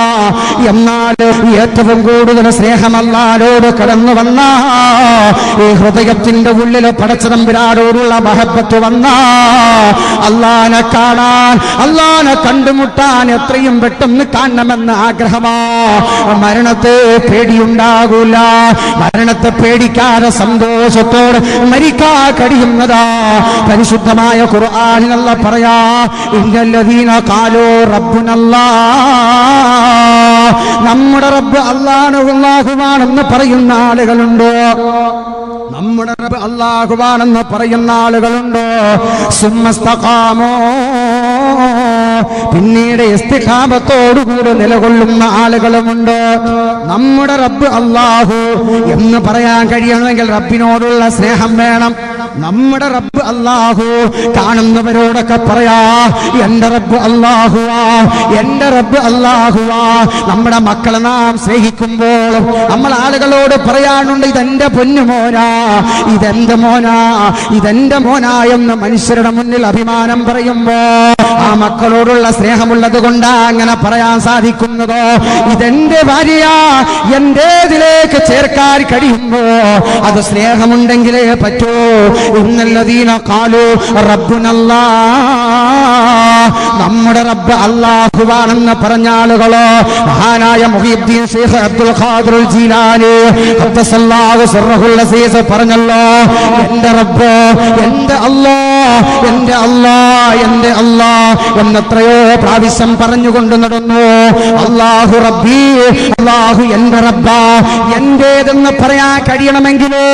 എന്നാൽ ഏറ്റവും കൂടുതൽ സ്നേഹം അല്ലാഹുവോട് കടന്നു വന്ന ഈ ഹൃദയത്തിന്റെ ഉള്ളിൽ പടച്ചതമ്പുരാനോടുള്ള മഹബത്ത് വന്ന അല്ലാഹനെ കാണാൻ, അല്ലാഹനെ കണ്ടുമുട്ടാൻ എത്രയും പെട്ടെന്ന് കാണണമെന്ന് ആഗ്രഹമാ. മരണത്തെ പേടിയുണ്ടാകൂല, മരണത്തെ പേടിക്കാതെ സന്തോഷത്തോടെ മരിക്കാൻ കഴിയുന്നതാ. പരിശുദ്ധമായ ഖുർആനിൽ അല്ലാഹ് പറയാ, ഇന്നല്ലദീന ഖാലൂ റബ്ബുനല്ലാഹ്, നമ്മുടെ റബ്ബ് അല്ലാഹുവാണെന്ന് പറയുന്ന ആളുകളുണ്ടോ? നമ്മുടെ റബ്ബ് അല്ലാഹുവാണെന്ന് പറയുന്ന ആളുകളുണ്ടോ? സുമ്മസ്തഖാമോ, പിന്നീട് ഇസ്തിഖാമത്തോടുകൂടി നിലകൊള്ളുന്ന ആളുകളുമുണ്ട്. നമ്മുടെ റബ്ബ് അല്ലാഹു എന്ന് പറയാൻ കഴിയണമെങ്കിൽ റബ്ബിനോടുള്ള സ്നേഹം വേണം. നമ്മുടെ റബ്ബ് അല്ലാഹു. കാണുന്നവരോടൊക്കെ പറയാ, എന്റെ റബ്ബ് അല്ലാഹുവാ, എന്റെ റബ്ബ് അല്ലാഹുവാ. നമ്മുടെ മക്കളെ നാം സ്നേഹിക്കുമ്പോൾ നമ്മൾ ആളുകളോട് പറയാനുണ്ട്, ഇതെന്റെ പൊന്നുമോനാ, ഇതെന്റെ മോനാ, ഇതെന്റെ മോനാ എന്ന് മനുഷ്യരുടെ മുന്നിൽ അഭിമാനം പറയുമ്പോ ആ മക്കളോടുള്ള സ്നേഹമുള്ളത് കൊണ്ടാ അങ്ങനെ പറയാൻ സാധിക്കുന്നത്. ഇതെന്റെ ഭാര്യയാ, എന്റേതിലേക്ക് ചേർക്കാൻ കഴിയുമ്പോ അത് സ്നേഹമുണ്ടെങ്കിലേ പറ്റൂ. ഇന്നല്ലദീന ഖാലൂ റബ്ബുനല്ലാഹ്, നമ്മുടെ റബ്ബ് അല്ലാഹുവാണെന്ന് പറഞ്ഞ ആളുകളോ മഹാനായ മുഹീദ്ദീൻ ശൈഖ് അബ്ദുൽ ഖാദിർ ജീലാനി ഖദ്ദസല്ലാഹു സിർറഹുൽ അസീസ് പറഞ്ഞല്ലോ, എന്റെ റബ്ബ്, എന്റെ അല്ലാഹ്, എന്റെ അല്ലാഹ്, എന്റെ അല്ലാഹ് എന്നെത്രയോ പ്രാവശ്യം പറഞ്ഞുകൊണ്ട് നടന്നു. അല്ലാഹു റബ്ബി, അല്ലാഹു എന്റെ റബ്ബാ, എന്റേതെന്ന് പറയാൻ കഴിയണമെങ്കിലോ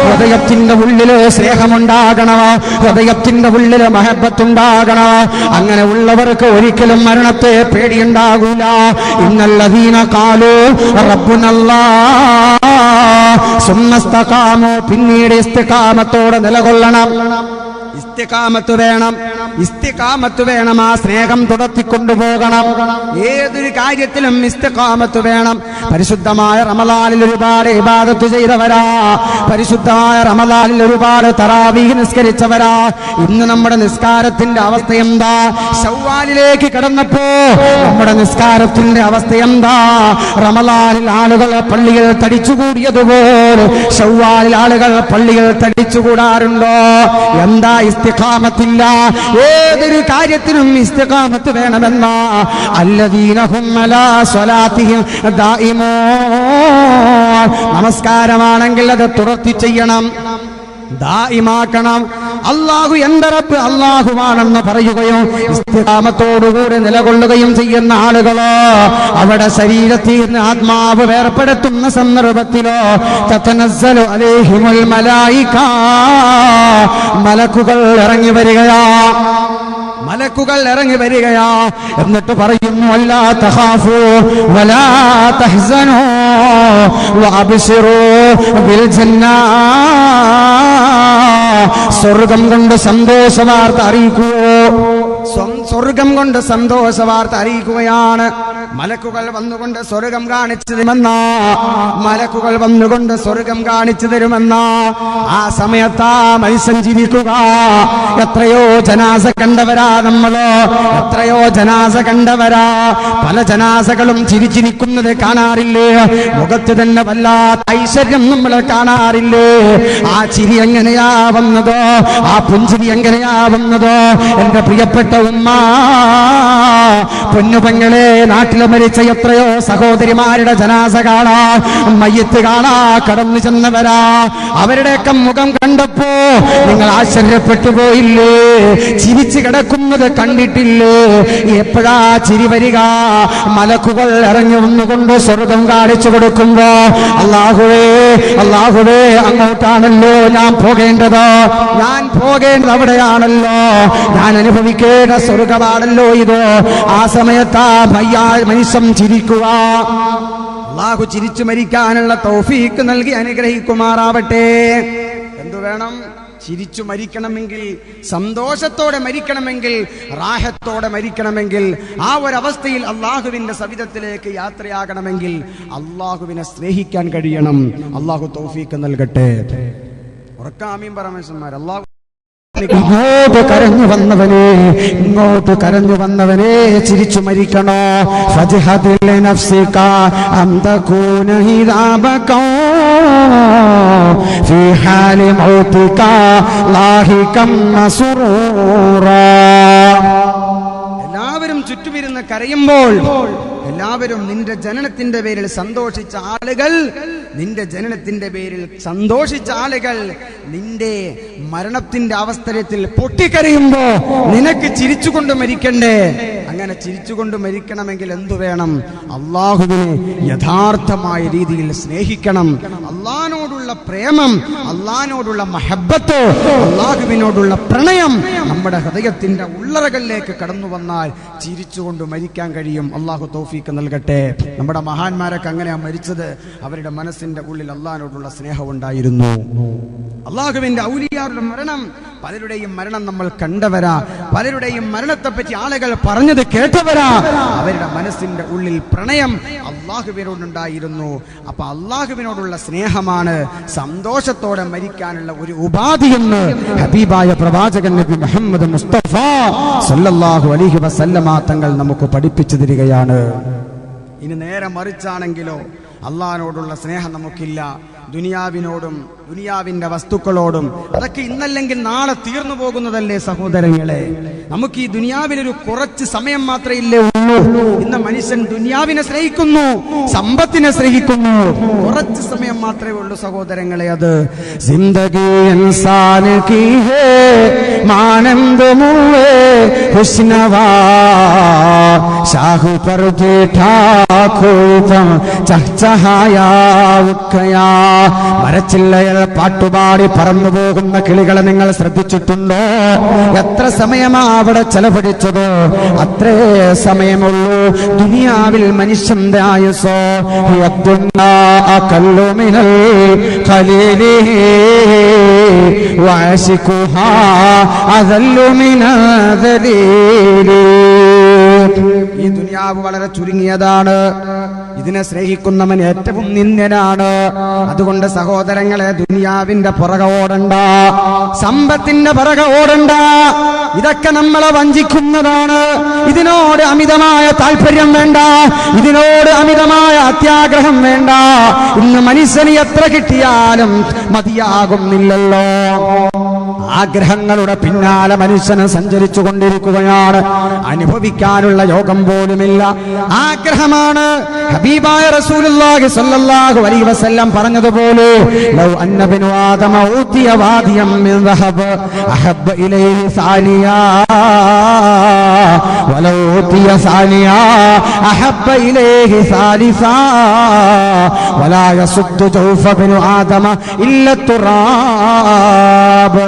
ഹൃദയത്തിന്റെ ഉള്ളില് സ്നേഹമുണ്ടാകണം, ഹൃദയത്തിന്റെ ഉള്ളില് മഹബത്തുണ്ടാകണം. അങ്ങനെ ഉള്ളവർക്ക് ഒരിക്കലും മരണത്തെ പേടിയുണ്ടാകൂല. ഇന്നല്ലദീന ഖാലൂ റബ്ബുനല്ലാഹ് സുമ്മസ്തഖാമു, പിന്നീട് ഇസ്തിഖാമത്തോടെ നിലകൊള്ളണം. ഇസ്തിഖാമത്ത് വേണം, ഇസ്തിഖാമത്ത് വേണം. ആ സ്നേഹം തുടർത്തിക്കൊണ്ടുപോകണം. ഏതൊരു കാര്യത്തിലും ഇസ്തിഖാമത്ത് വേണം. പരിശുദ്ധമായ റമളാനിൽ ഒരുപാട് ഇബാദത്ത് ചെയ്തവരാ, പരിശുദ്ധമായ റമളാനിൽ ഒരുപാട് തറാവീഹ് നിസ്കരിച്ചവരാ. ഇന്ന് നമ്മുടെ നിസ്കാരത്തിന്റെ അവസ്ഥ എന്താ? ശവ്വാലിലേക്ക് കടന്നപ്പോ നമ്മുടെ നിസ്കാരത്തിന്റെ അവസ്ഥ എന്താ? റമളാനിൽ ആളുകൾ പള്ളികൾ തടിച്ചുകൂടിയതുപോലെ ശവ്വാലിൽ ആളുകൾ പള്ളികൾ തടിച്ചുകൂടാറുണ്ടോ? എന്താ? ഇസ്തിഖാമത്തില്ല. ഏതൊരു കാര്യത്തിനും ഇസ്തിഖാമത്ത് വേണമെന്ന അല്ലദീന ഹും അലാ സ്വലാത്തിഹിം ദായിമൂൻ, നമസ്കാരമാണെങ്കിൽ അത് തുടർത്തി ചെയ്യണം, ദായിമാക്കണം. അല്ലാഹു എന്റെ റബ്ബ് അല്ലാഹുവാണെന്ന് പറയുകയും ഇസ്തിഖാമത്തോടുകൂടി നിലകൊള്ളുകയും ചെയ്യുന്ന ആളുകളോ അവിടെ ശരീരത്തിൽ നിന്ന് ആത്മാവ് വേർപെടുത്തുന്ന സന്ദർഭത്തിലോ തതനസ്സലു അലൈഹിമുൽ മലായിക, മലക്കുകൾ ഇറങ്ങി വരികയാ, മലക്കുകൾ ഇറങ്ങി വരികയാ. എന്നിട്ട് പറയുന്നു, അല്ലാ തഖാഫു വലാ തഹ്സനു വഅബ്ശിറൂ ബിൽ ജന്നാ, സ്വർഗം കൊണ്ട് സന്തോഷവാർത്ത അറിയിക്കുവോ? സ്വർഗം കൊണ്ട് സന്തോഷവാർത്ത അറിയിക്കുകയാണ്. മലക്കുകൾ വന്നുകൊണ്ട് സ്വർഗം കാണിച്ചു തരുമെന്ന, മലക്കുകൾ വന്നുകൊണ്ട് സ്വർഗം കാണിച്ചു തരുമെന്ന ആ സമയത്താ മനുഷ്യൻ ജീവിക്കുക. എത്രയോ ജനാസ കണ്ടവരാ നമ്മളോ, എത്രയോ ജനാസ കണ്ടവരാ. പല ജനാസകളും ചിരിച്ചിരിക്കുന്നത് കാണാറില്ലേ? മുഖത്ത് തന്നെ വല്ലാത്ത ഐശ്വര്യം നമ്മൾ കാണാറില്ലേ? ആ ചിരി എങ്ങനെയാ വന്നതോ? ആ പുഞ്ചിരി എങ്ങനെയാ വന്നതോ? എന്റെ പ്രിയപ്പെട്ട ഉമ്മ, പൊന്നുപെങ്ങളെ, നാട്ടിൽ മരിച്ച എത്രയോ സഹോദരിമാരുടെ ജനാസ കാണാ, മയ്യത്ത് കാണാ കടന്നു ചെന്നവരാ. അവരുടെയൊക്കെ മുഖം കണ്ടപ്പോ നിങ്ങൾ ആശ്ചര്യപ്പെട്ടു പോയില്ലേ? ചിരിച്ചു കിടക്കുന്നത് കണ്ടിട്ടില്ലേ? എപ്പോഴാ ചിരി വരിക? മലക്കുകൾ ഇറങ്ങി വന്നുകൊണ്ട് സ്വർഗം കാണിച്ചു കൊടുക്കുമ്പോ അല്ലാഹുവേ, അല്ലാഹുവേ, അങ്ങോട്ടാണല്ലോ ഞാൻ പോകേണ്ടത്, ഞാൻ പോകേണ്ടത് അവിടെയാണല്ലോ, ഞാൻ അനുഭവിക്കേണ്ട സ്വർഗമാണല്ലോ ഇത്. ആ സമയത്താ മനുഷ്യൻ ചിരിക്കുക. അല്ലാഹു ചിരിച്ചു മരിക്കാനുള്ള തൗഫീക്ക് നൽകി അനുഗ്രഹിക്കുമാറാവട്ടെ. എന്തു വേണം? വേണം? ചിരിച്ചു മരിക്കണമെങ്കിൽ, സന്തോഷത്തോടെ മരിക്കണമെങ്കിൽ, റാഹത്തോടെ മരിക്കണമെങ്കിൽ, ആ ഒരവസ്ഥയിൽ അള്ളാഹുവിന്റെ സവിധത്തിലേക്ക് യാത്രയാകണമെങ്കിൽ അള്ളാഹുവിനെ സ്നേഹിക്കാൻ കഴിയണം. അള്ളാഹു തൗഫീഖ് നൽകട്ടെ. ഉറക്കാമീൻ പരമേശ്വരന്മാർ. അള്ളാഹു ഇങ്ങോട്ട് കരഞ്ഞു വന്നവനെ, ഇങ്ങോട്ട് കരഞ്ഞു വന്നവനെ ചിരിച്ചു മരിക്കണോ? ഫജ്ഹദിൽ നഫ്സിക അം തകൂന ഹിദാബക ഫീ ഹാലി മൗതിക ലാഹികം മസ്റൂറാ. എല്ലാവരും ചുറ്റുമിരുന്ന് കരയുമ്പോൾ, എല്ലാവരും നിന്റെ ജനനത്തിന്റെ പേരിൽ സന്തോഷിച്ച ആളുകൾ, നിന്റെ ജനനത്തിന്റെ പേരിൽ സന്തോഷിച്ച ആളുകൾ നിന്റെ മരണത്തിന്റെ അവസരത്തിൽ പൊട്ടിക്കരയുമ്പോ നിനക്ക് ചിരിച്ചുകൊണ്ട് മരിക്കണ്ടേ? അങ്ങനെ ചിരിച്ചുകൊണ്ട് മരിക്കണമെങ്കിൽ എന്തു വേണം? അള്ളാഹുവിനെ യഥാർത്ഥമായ രീതിയിൽ സ്നേഹിക്കണം. അള്ളാഹിനോടുള്ള പ്രേമം, അള്ളാഹിനോടുള്ള മഹബത്ത്, അള്ളാഹുവിനോടുള്ള പ്രണയം നമ്മുടെ ഹൃദയത്തിന്റെ ഉള്ളറകളിലേക്ക് കടന്നു വന്നാൽ ചിരിച്ചുകൊണ്ട് മരിക്കാൻ കഴിയും. അള്ളാഹു തൗഫീഖ് നൽകട്ടെ. നമ്മുടെ മഹാന്മാരൊക്കെ അങ്ങനെയാ മരിച്ചത്. അവരുടെ മനസ്സിന്റെ ഉള്ളിൽ അള്ളാഹിനോടുള്ള സ്നേഹം ഉണ്ടായിരുന്നു. അള്ളാഹുവിന്റെ ഔലിയാരുടെ മരണം, പലരുടെയും മരണം നമ്മൾ കണ്ടവരാ, പലരുടെയും മരണത്തെപ്പറ്റി ആളുകൾ പറഞ്ഞത് കേട്ടവരാ. അവരുടെ മനസ്സിന്റെ ഉള്ളിൽ പ്രണയം അള്ളാഹുവിനോടുണ്ടായിരുന്നു. അപ്പൊ അള്ളാഹുവിനോടുള്ള സ്നേഹമാണ് സന്തോഷത്തോടെ മരിക്കാനുള്ള ഒരു ഉപാധിയെന്ന് ഹബീബായ പ്രവാചകൻ നബി മുഹമ്മദ് മുസ്തഫ സല്ലല്ലാഹു അലൈഹി വസല്ലമ തങ്ങൾ നമുക്ക് പഠിപ്പിച്ചു തരികയാണ്. ഇനി നേരെ മറിച്ചാണെങ്കിലോ അള്ളാഹിനോടുള്ള സ്നേഹം നമുക്കില്ല. ദുനിയാവിനോടും ദുനിയാവിന്റെ വസ്തുക്കളോടും, അതൊക്കെ ഇന്നല്ലെങ്കിൽ നാളെ തീർന്നു പോകുന്നതല്ലേ സഹോദരങ്ങളെ? നമുക്ക് ഈ ദുനിയാവിലൊരു കുറച്ച് സമയം മാത്രമേ ഇല്ലേ ഉള്ളൂ. ഇന്ന് മനുഷ്യൻ ദുനിയാവിനെ സ്നേഹിക്കുന്നു, സമ്പത്തിനെ സ്നേഹിക്കുന്നു. കുറച്ച് സമയം മാത്രമേ ഉള്ളൂ സഹോദരങ്ങളെ. അത് ജിന്ദഗി ഇൻസാൻ കി ഹേ മാനന്ദ മുവേ ഹുസ്നവാ ഷാഹു പർ ബൈഠാ കോതം ചഹചഹായാ ഉഖയാ. മരച്ചില്ലയിൽ പാട്ടുപാടി പറന്നു പോകുന്ന കിളികളെ നിങ്ങൾ ശ്രദ്ധിച്ചിട്ടുണ്ടോ? എത്ര സമയമാ അവിടെ ചെലവഴിച്ചത്? അത്രേ സമയമുള്ളൂ. ദുനിയാവിൽ മനുഷ്യന്റെ ആയുസോ കല്ലുമിനൽ ഖലീലി വഅശിഖുഹാ അദല്ലു മിനദലീലി. ഈ ദുനിയാവ് വളരെ ചുരുങ്ങിയതാണ്. ഇതിനെ സ്നേഹിക്കുന്നവൻ ഏറ്റവും നിന്ദ്യനാണ്. അതുകൊണ്ട് സഹോദരങ്ങളെ, ദുനിയാവിന്റെ പുറകെ ഓടണ്ട, സമ്പത്തിന്റെ പുറകെ ഓടണ്ട. ഇതൊക്കെ നമ്മളെ വഞ്ചിക്കുന്നതാണ്. ഇതിനോട് അമിതമായ താല്പര്യം വേണ്ട, ഇതിനോട് അമിതമായ അത്യാഗ്രഹം വേണ്ട. ഇന്ന് മനുഷ്യന് എത്ര കിട്ടിയാലും മതിയാകുന്നില്ലല്ലോ. ആഗ്രഹങ്ങളുടെ പിന്നാലെ മനുഷ്യന് സഞ്ചരിച്ചു കൊണ്ടിരിക്കുകയാണ്. അനുഭവിക്കാനുള്ള യോഗം പോലുമില്ല. ആഗ്രഹമാണ്. ഹബീബായ റസൂലുള്ളാഹി സ്വല്ലല്ലാഹു അലൈഹി വസല്ലം പറഞ്ഞതുപോലെ ലൗ അന്ന ബിനു ആദമ ഊതിയ വാദിയം മിൻ ദഹബ് അഹബ്ബ ഇലൈഹി സാനിയാ വലൗ ഊതിയ സാനിയാ അഹബ്ബ ഇലൈഹി സാലിസാ വലാ യസുദ്ദു ജൗഫ ബിനു ആദമ ഇല്ല തുറാബ്.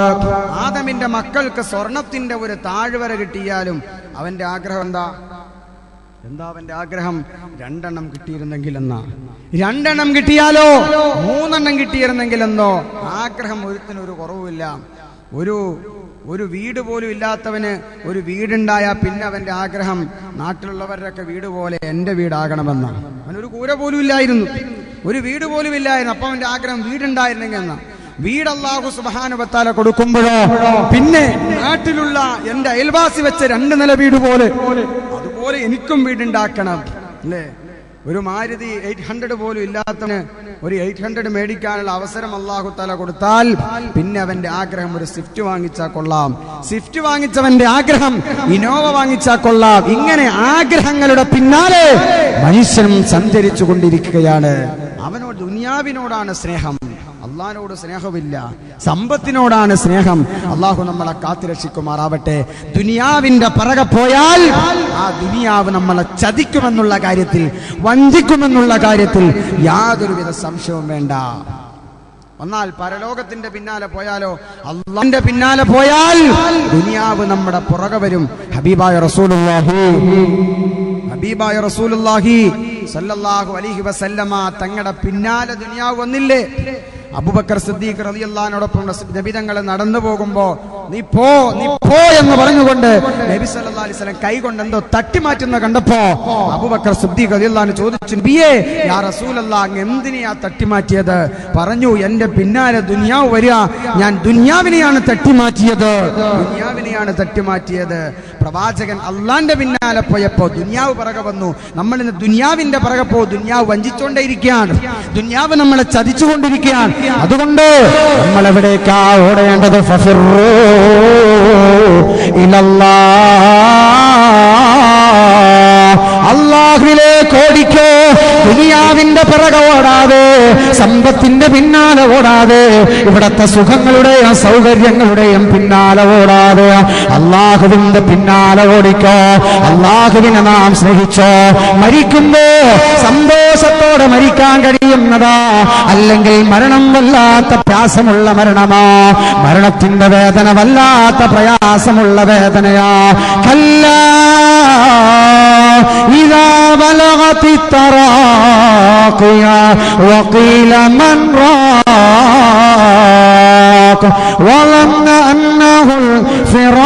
ആദമിന്റെ മക്കൾക്ക് സ്വർണത്തിന്റെ ഒരു താഴ്വര കിട്ടിയാലും അവന്റെ ആഗ്രഹം എന്താ? അവന്റെ ആഗ്രഹം? 2 എണ്ണം കിട്ടിയിരുന്നെങ്കിലെന്നാ. 2 എണ്ണം കിട്ടിയാലോ 3 എണ്ണം കിട്ടിയിരുന്നെങ്കിലെന്നോ. ആഗ്രഹം ഒരുത്തിനൊരു കുറവുമില്ല. ഒരു വീട് പോലും ഇല്ലാത്തവന് ഒരു വീടുണ്ടായാൽ പിന്നെ അവന്റെ ആഗ്രഹം നാട്ടിലുള്ളവരുടെയൊക്കെ വീട് പോലെ എന്റെ വീടാകണമെന്നാണ്. അവനൊരു കൂര പോലും ഇല്ലായിരുന്നു, ഒരു വീട് പോലും ഇല്ലായിരുന്നു. അപ്പൊ അവന്റെ ആഗ്രഹം വീടുണ്ടായിരുന്നെങ്കിൽ എന്നാ. വീട് അല്ലാഹു സുബ്ഹാനഹു വ തആല കൊടുക്കുമ്പോഴോ പിന്നെ നാട്ടിലുള്ള എന്റെ അയൽവാസി വെച്ച 2 നില വീട് പോലെ അതുപോലെ എനിക്കും വീടുണ്ടാക്കണം അല്ലേ? ഒരു മാരുതി 800 പോലും ഇല്ലാത്തവന് ഒരു 800 മേടിക്കാനുള്ള അവസരം അല്ലാഹു തആല കൊടുത്താൽ പിന്നെ അവന്റെ ആഗ്രഹം ഒരു സ്വിഫ്റ്റ് വാങ്ങിച്ചാൽ കൊള്ളാം. സ്വിഫ്റ്റ് വാങ്ങിച്ചവന്റെ ആഗ്രഹം ഇനോവ വാങ്ങിച്ചാൽ കൊള്ളാം. ഇങ്ങനെ ആഗ്രഹങ്ങളുടെ പിന്നാലെ മനുഷ്യൻ സഞ്ചരിച്ചു കൊണ്ടിരിക്കുകയാണ്. അവനോട് ദുനിയാവിനോടാണ് സ്നേഹം, അള്ളാഹിനോട് സ്നേഹമില്ല. സമ്പത്തിനോടാണ് സ്നേഹം. അള്ളാഹു നമ്മളെ കാത്തുരക്ഷിക്കുമാറാവട്ടെ. ദുനിയാവിന്റെ പിറകെ പോയാൽ ആ ദുനിയാവ് നമ്മളെ ചതിക്കുമെന്നുള്ള കാര്യത്തിൽ, വഞ്ചിക്കുമെന്നുള്ള കാര്യത്തിൽ യാതൊരുവിധ സംശയവും വേണ്ട. എന്നാൽ പരലോകത്തിന്റെ പിന്നാലെ പോയാലോ, അള്ളാഹിന്റെ പിന്നാലെ പോയാൽ ദുനിയാവ് നമ്മുടെ പുറകെ വരും. ഹബീബായ റസൂലുള്ളാഹി സല്ലല്ലാഹു അലൈഹി വസല്ലമ തങ്ങളുടെ പിന്നാലെ ദുനിയാവ് വന്നില്ലേ? അബൂബക്കർ സിദ്ദീഖ് റളിയല്ലാഹുവിനോടൊപ്പം നബി തങ്ങൾ നടന്നു പോകുമ്പോ നീ പോ എന്ന് പറഞ്ഞുകൊണ്ട് നബി സല്ലല്ലാഹു അലൈഹി വസല്ലം കൈ കൊണ്ട് എന്തോ തട്ടിമാറ്റുന്ന കണ്ടപ്പോ അബൂബക്കർ സിദ്ദീഖ് റളിയല്ലാഹു ചോദിച്ചു, നബിയേ യാ റസൂലല്ലാഹ്, അങ്ങ് എന്തിനെയാ തട്ടിമാറ്റിയത്? പറഞ്ഞു, എന്റെ പിന്നാലെ ദുനിയാവ് വരിക, ഞാൻ ദുനിയാവിനെയാണ് തട്ടിമാറ്റിയത്. പ്രവാചകൻ അള്ളാന്റെ പിന്നാലെ പോയപ്പോ ദുനിയാവ് പിറകെ വന്നു. നമ്മൾ ഇന്ന് ദുനിയാവിന്റെ പിറകെ പോ, ദുനിയാവ് വഞ്ചിച്ചുകൊണ്ടേയിരിക്കുകയാണ്, ദുനിയാവ് നമ്മളെ ചതിച്ചുകൊണ്ടിരിക്കുകയാണ്. അതുകൊണ്ട് നമ്മൾ എവിടേക്കാ ഓടേണ്ടത്? ഫഫിറൂ ഇലല്ലാഹ്, അല്ലാഹുവിലേക്ക് ഓടിക്കോ. ദുനിയാവിന്റെ പിറകെ ഓടാതെ, സമ്പത്തിന്റെ പിന്നാലെ ഓടാതെ, ഇവിടത്തെ സുഖങ്ങളുടെയും സൗകര്യങ്ങളുടെയും പിന്നാലെ ഓടാതെ അല്ലാഹുവിന്റെ പിന്നാലെ ഓടിക്കോ. അല്ലാഹുവിനെ നാം സ്നേഹിച്ചോ. മരിക്കുമ്പോ സന്തോഷത്തോടെ മരിക്കാൻ കഴിയുന്നതാ, അല്ലെങ്കിൽ മരണം വല്ലാത്ത പ്രയാസമുള്ള മരണമാ. മരണത്തിന്റെ വേദന വല്ലാത്ത പ്രയാസമുള്ള വേദനയാ. കല്ലാ ഇദാ ബലഗതി തറാഖിയ വഖീല മൻ റാഖ വലന്ന അന്നഹുൽ ഫിറാഖ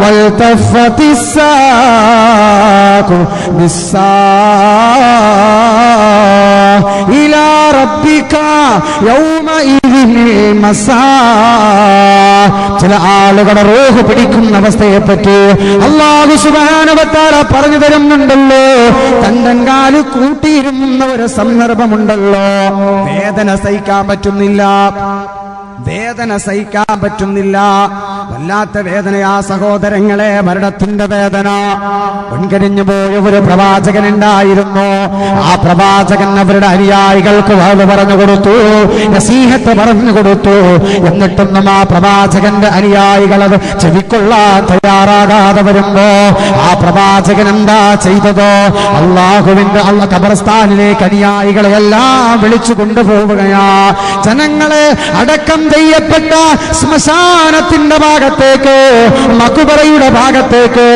വൽതഫത്തി الساق بالساق إلى ربك يومئذ المساق. ചില ആളുകളുടെ റൂഹ് പിടിക്കുന്ന അവസ്ഥയെ പറ്റി അല്ലാഹു സുബ്ഹാനഹു വ തആല പറഞ്ഞു തരുന്നുണ്ടല്ലോ. തണ്ടൻകാല് കൂട്ടിയിരുന്ന ഒരു സന്ദർഭമുണ്ടല്ലോ. വേദന സഹിക്കാൻ പറ്റുന്നില്ല. വല്ലാത്ത വേദനയാ സഹോദരങ്ങളെ, മരണത്തിന്റെ വേദന. മുൻകരിഞ്ഞു പോയ ഒരു പ്രവാചകൻ ഉണ്ടായിരുന്നു. ആ പ്രവാചകൻ അവരുടെ അനുയായികൾക്ക് വാവ് പറഞ്ഞു കൊടുത്തു, നസീഹത്ത് പറഞ്ഞു കൊടുത്തു. എന്നിട്ടൊന്നും ആ പ്രവാചകന്റെ അനുയായികൾ അത് ചെവിക്കൊള്ളാൻ തയ്യാറാകാതെ വരുമ്പോ ആ പ്രവാചകൻ എന്താ ചെയ്തതോ? അള്ളാഹുവിന്റെ ഖബർസ്ഥാനിലേക്ക് അനുയായികളെ എല്ലാം വിളിച്ചു കൊണ്ടുപോവുകയാ. ജനങ്ങളെ അടക്കം ചെയ്യപ്പെട്ട ശ്മശാനത്തിന്റെ ഭാഗത്തേക്ക്, മഖ്ബറയുടെ ഭാഗത്തേക്ക്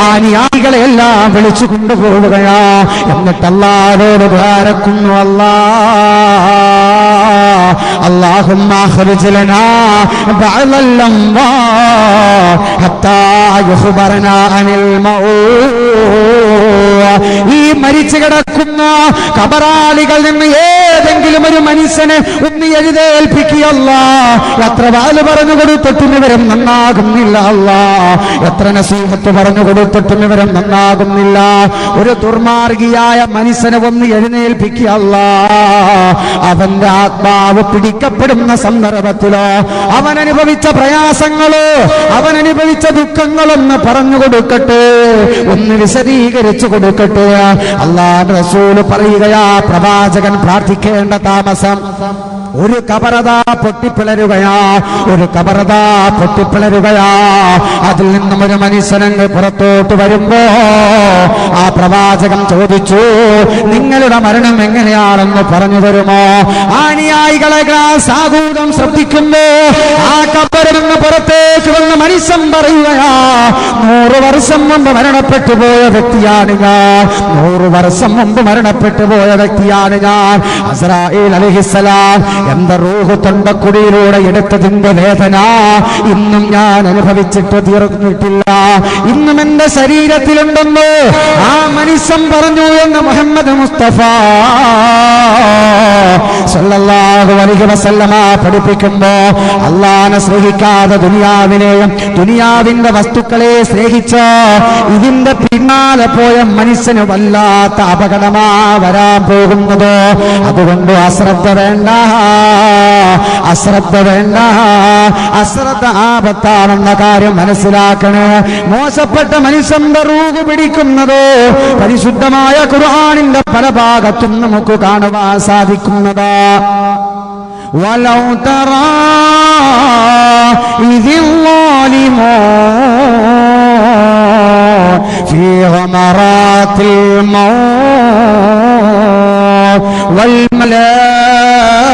ആ അനുയായികളെ എല്ലാം വിളിച്ചു കൊണ്ടുപോവുകയാ. എന്നിട്ട് അല്ലാഹുവോട് ദ്വാരക്കുന്നു, അല്ലാഹുമ്മ അഖ്രിജ് ലനാ ബഅദൽ അംവാത് ഹത്താ യുഖ്ബറനാ അനിൽ മൗത്. ഈ മരിച്ചു കിടക്കുന്ന കബറാളികളിൽ നിന്ന് ഏതെങ്കിലും ഒരു മനുഷ്യനെ ഒന്ന് എഴുന്നേൽപ്പിക്കുകയല്ലാ. എത്ര വാല് പറഞ്ഞു കൊടുത്തിട്ടും ഇവരും നന്നാകുന്നില്ല അല്ലാ, എത്ര നസീഹത്ത് പറഞ്ഞു കൊടുത്തിട്ടും ഇവരും നന്നാകുന്നില്ല. ഒരു ദുർമാർഗിയായ മനുഷ്യനെ ഒന്ന് എഴുന്നേൽപ്പിക്കുകയല്ലാ. അവന്റെ ആത്മാവ് പിടിക്കപ്പെടുന്ന സന്ദർഭത്തിലോ അവൻ അനുഭവിച്ച പ്രയാസങ്ങളോ അവൻ അനുഭവിച്ച ദുഃഖങ്ങളൊന്ന് പറഞ്ഞു കൊടുക്കട്ടെ, ഒന്ന് വിശദീകരിച്ചു കൊടുക്കട്ടെ. അല്ലാഹുവിന്റെ റസൂല് പറയുകയാ, പ്രവാചകൻ പ്രാർത്ഥിക്കേണ്ട താമസം ഒരു കബറതാ പൊട്ടിപ്പിളരുകയാ. അതിൽ നിന്നും ഒരു മനുഷ്യനങ്ങ് പുറത്തോട്ട് വരുമ്പോ ആ പ്രവാചകൻ ചോദിച്ചു, നിങ്ങളുടെ മരണം എങ്ങനെയാണെന്ന് പറഞ്ഞു തരുമോ? അനുയായികളെ സാഗൂതം ശ്രദ്ധിക്കുമ്പോ ആ കബറിൽ നിന്ന് പുറത്തേക്ക് വന്ന മനുഷ്യൻ പറയുകയാ, 100 വർഷം മുമ്പ് മരണപ്പെട്ടു പോയ വ്യക്തിയാണ് ഞാൻ. 100 വർഷം മുമ്പ് മരണപ്പെട്ടു പോയ വ്യക്തിയാണ് ഞാൻ. അസ്രാഈൽ അലൈഹിസ്സലാം എന്റെ റൂഹ് തൊണ്ടക്കുടിയിലൂടെ എടുത്തതിന്റെ വേദന ഇന്നും ഞാൻ അനുഭവിച്ചിട്ട് തീർന്നിട്ടില്ല, ഇന്നും എന്റെ ശരീരത്തിലുണ്ടെന്ന് ആ മനുഷ്യൻ പറഞ്ഞു എന്ന് മുഹമ്മദ് മുസ്തഫ സല്ലല്ലാഹു അലൈഹി വസല്ലമ പഠിപ്പിക്കുമ്പോ, അല്ലാഹനെ സ്നേഹിക്കാതെ ദുനിയാവിനെയും ദുനിയാവിന്റെ വസ്തുക്കളെ സ്നേഹിച്ച് ഇതിന്റെ പിന്നാലെ പോയ മനുഷ്യന് വല്ലാത്ത അപകടമാ വരാൻ പോകുന്നത്. അതുകൊണ്ട് അശ്രദ്ധ വേണ്ട, അശ്രദ്ധ ആപത്താണെന്ന കാര്യം മനസ്സിലാക്കണേ. മോശപ്പെട്ട മനുഷ്യന്റെ റൂഹ് പിടിക്കുന്നത് പരിശുദ്ധമായ ഖുർആനിന്റെ പല ഭാഗത്തും നമുക്ക് കാണുവാൻ സാധിക്കുന്നതാ. വലൗ തറാ ഇദിൽ ളാലിമൂൻ ഫീ ഗമറാത്തിൽ മൗത് വൽ മലായികതു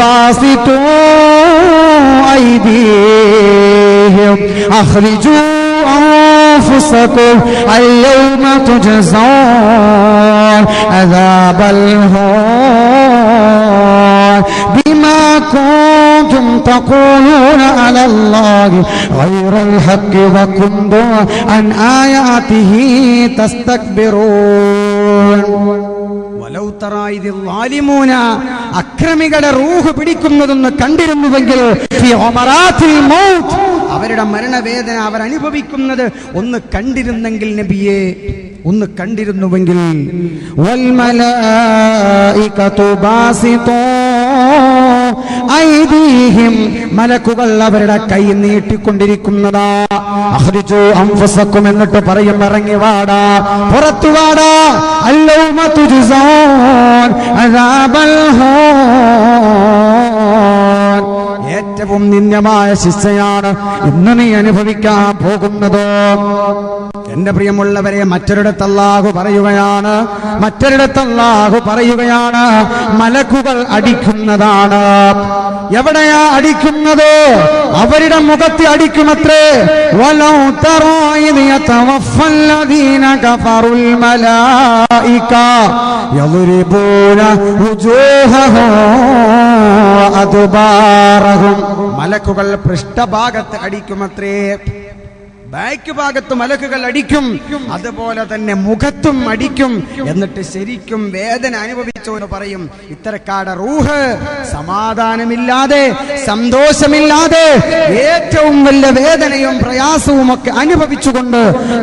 ബാസിതു അയ്ദീഹിം അഖ്രിജൂ أنفسكم اليوم تجزون عذاب الهون بما كنتم تقولون على الله غير الحق وكنتم عن آياته تستكبرون വലൗ തറാ ഇദിൽ ളാലിമൂന അക്രമികളുടെ റൂഹ് പിടിക്കുന്നതൊന്ന് കണ്ടിരുന്നുവെങ്കിൽ ഫീ ഉമറാത്തിൽ മൗത്ത് അവരുടെ മരണവേദന അവർ അനുഭവിക്കുന്നത് ഒന്ന് കണ്ടിരുന്നെങ്കിൽ നബിയേ ഒന്ന് കണ്ടിരുന്നുവെങ്കിൽ വൽ മലായികതു ബാസിതൂ ഐദീഹിം മലക്കുകൾ അവരുടെ കൈ നീട്ടിക്കൊണ്ടിരിക്കുന്നതാ അഖ്രിജൂ അൻഫുസക്കും എന്നിട്ട് പറയും ഇറങ്ങി വാടാ പുറത്തു വാടാ അല്ലൗമ തുജ്സൗൻ അദാബൽ ഹൂൻ ഏറ്റവും നിന്ദ്യമായ ശിക്ഷയാണ് ഇന്ന് നീ അനുഭവിക്കാൻ പോകുന്നത്. എന്റെ പ്രിയമുള്ളവരെ, മറ്റൊരിടത്ത് അല്ലാഹു പറയുകയാണ് മലക്കുകൾ അടിക്കുന്നതാണ്. എവിടെയാ അടിക്കുന്നത്? അവരുടെ മുഖത്ത് അടിക്കുമത്രേ. വലൗ തറാ ഇദ് യതവഫല്ലദീന കഫറുൽ മലായിക യദ്രിബൂന വുജൂഹഹും അദ്ബാറഹും മലക്കുകൾ പൃഷ്ഠഭാഗത്ത് അടിക്കുമത്രേ. ബാക്ക് ഭാഗത്ത് മലക്കുകൾ അടിക്കും, അതുപോലെ തന്നെ മുഖത്തും അടിക്കും. എന്നിട്ട് ശരിക്കും വേദന അനുഭവിച്ചവന് പറയും, ഇത്തരക്കാരുടെ റൂഹ് സമാധാനമില്ലാതെ സന്തോഷമില്ലാതെ ഏറ്റവും വലിയ വേദനയും പ്രയാസവും ഒക്കെ അനുഭവിച്ചുകൊണ്ട്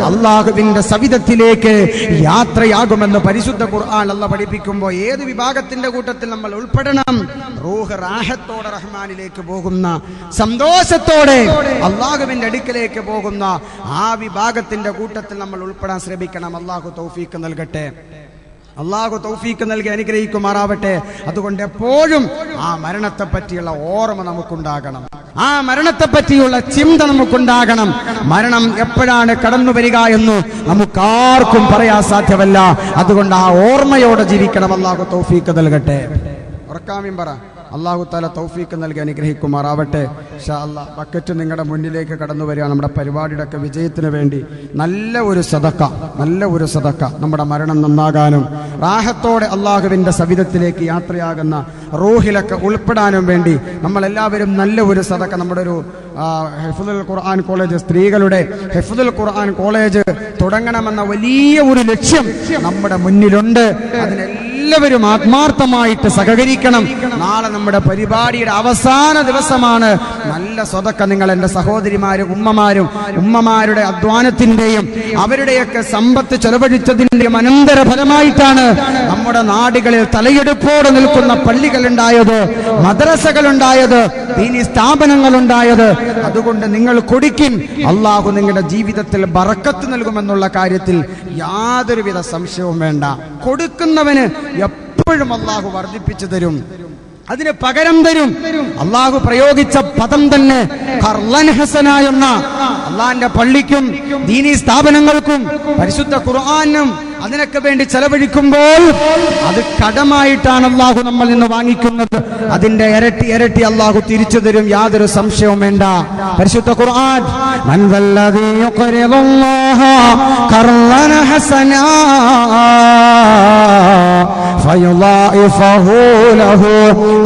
അള്ളാഹുവിന്റെ സവിധത്തിലേക്ക് യാത്രയാകുമെന്ന് പരിശുദ്ധ ഖുർആൻ അല്ലാഹു പഠിപ്പിക്കുമ്പോൾ ഏത് വിഭാഗത്തിന്റെ കൂട്ടത്തിൽ നമ്മൾ ഉൾപ്പെടണം? റൂഹ് റാഹത്തോടെ റഹ്മാനിലേക്ക് പോകുന്ന, സന്തോഷത്തോടെ അള്ളാഹുവിന്റെ അടുക്കലേക്ക് പോകുന്ന ആ വിഭാഗത്തിന്റെ കൂട്ടത്തിൽ നമ്മൾ ഉൾപ്പെടാൻ ശ്രമിക്കണം. അള്ളാഹു തൗഫീഖ് നൽകട്ടെ, അള്ളാഹു തൗഫീഖ് നൽകി അനുഗ്രഹിക്കുമാറാവട്ടെ. അതുകൊണ്ട് എപ്പോഴും ആ മരണത്തെ പറ്റിയുള്ള ഓർമ്മ നമുക്കുണ്ടാകണം, ആ മരണത്തെ പറ്റിയുള്ള ചിന്ത നമുക്കുണ്ടാകണം. മരണം എപ്പോഴാണ് കടന്നു വരിക എന്ന് നമുക്കാർക്കും പറയാൻ സാധ്യമല്ല. അതുകൊണ്ട് ആ ഓർമ്മയോടെ ജീവിക്കണം. അള്ളാഹു തൗഫീഖ് നൽകട്ടെ. ഉറക്കാമീൻ പറ. അല്ലാഹു തആല തൗഫീഖ് നൽകി അനുഗ്രഹിക്കുമാറാവട്ടെ. ഇൻഷാ അല്ലാഹ് ബക്കറ്റ് നിങ്ങളുടെ മുന്നിലേക്ക് കടന്നു വരികയാണ്. നമ്മുടെ പരിപാടിയുടെ ഒക്കെ വിജയത്തിന് വേണ്ടി നല്ല ഒരു സദക്ക നമ്മുടെ മരണം നന്നാകാനും റാഹത്തോടെ അള്ളാഹുവിന്റെ സവിധത്തിലേക്ക് യാത്രയാകുന്ന റൂഹിലൊക്കെ ഉൾപ്പെടാനും വേണ്ടി നമ്മളെല്ലാവരും നല്ല ഒരു സദക്ക, നമ്മുടെ ഒരു ഹിഫ്ദുൽ ഖുർആൻ കോളേജ്, സ്ത്രീകളുടെ ഹിഫ്ദുൽ ഖുർആൻ കോളേജ് തുടങ്ങണമെന്ന വലിയ ഒരു ലക്ഷ്യം നമ്മുടെ മുന്നിലുണ്ട്. അതിനെല്ലാവരും ആത്മാർത്ഥമായിട്ട് സഹകരിക്കണം. നാളെ നമ്മുടെ പരിപാടിയുടെ അവസാന ദിവസമാണ്. നല്ല സ്വതക്ക നിങ്ങൾ എൻ്റെ സഹോദരിമാരും ഉമ്മമാരുടെ അധ്വാനത്തിന്റെയും അവരുടെയൊക്കെ സമ്പത്ത് ചെലവഴിച്ചതിന്റെയും അനന്തര ഫലമായിട്ടാണ് നമ്മുടെ നാടുകളിൽ തലയെടുപ്പോടെ നിൽക്കുന്ന പള്ളികളുണ്ടായത്, മദ്രസകളുണ്ടായത്, ദീനി സ്ഥാപനങ്ങളുണ്ടായത്. അതുകൊണ്ട് നിങ്ങൾ കൊടുക്കിൻ, അള്ളാഹു നിങ്ങളുടെ ജീവിതത്തിൽ ബറക്കത്ത് നൽകുമെന്നുള്ള കാര്യത്തിൽ യാതൊരുവിധ സംശയവും വേണ്ട. കൊടുക്കുന്നവന് എപ്പോഴും അള്ളാഹു വർദ്ധിപ്പിച്ചു തരും, അതിന് പകരം തരും. അള്ളാഹു പ്രയോഗിച്ച പദം തന്നെ ഖർളൻ ഹസന എന്ന. അള്ളാഹിന്റെ പള്ളിക്കും ദീനി സ്ഥാപനങ്ങൾക്കും പരിശുദ്ധ ഖുർആനും അതിനൊക്കെ വേണ്ടി ചെലവഴിക്കുമ്പോൾ അത് കടമായിട്ടാണ് അള്ളാഹു നമ്മൾ നിന്ന് വാങ്ങിക്കുന്നത്. അതിന്റെ ഇരട്ടി അള്ളാഹു തിരിച്ചു തരും, യാതൊരു സംശയവും വേണ്ട. പരിശുദ്ധ ഖുർആൻ മൻ ദല്ലദീ യുഖ്രിദുല്ലാഹ ഖർളൻ ഹസന ഫയുളാഇഫഹു ലഹു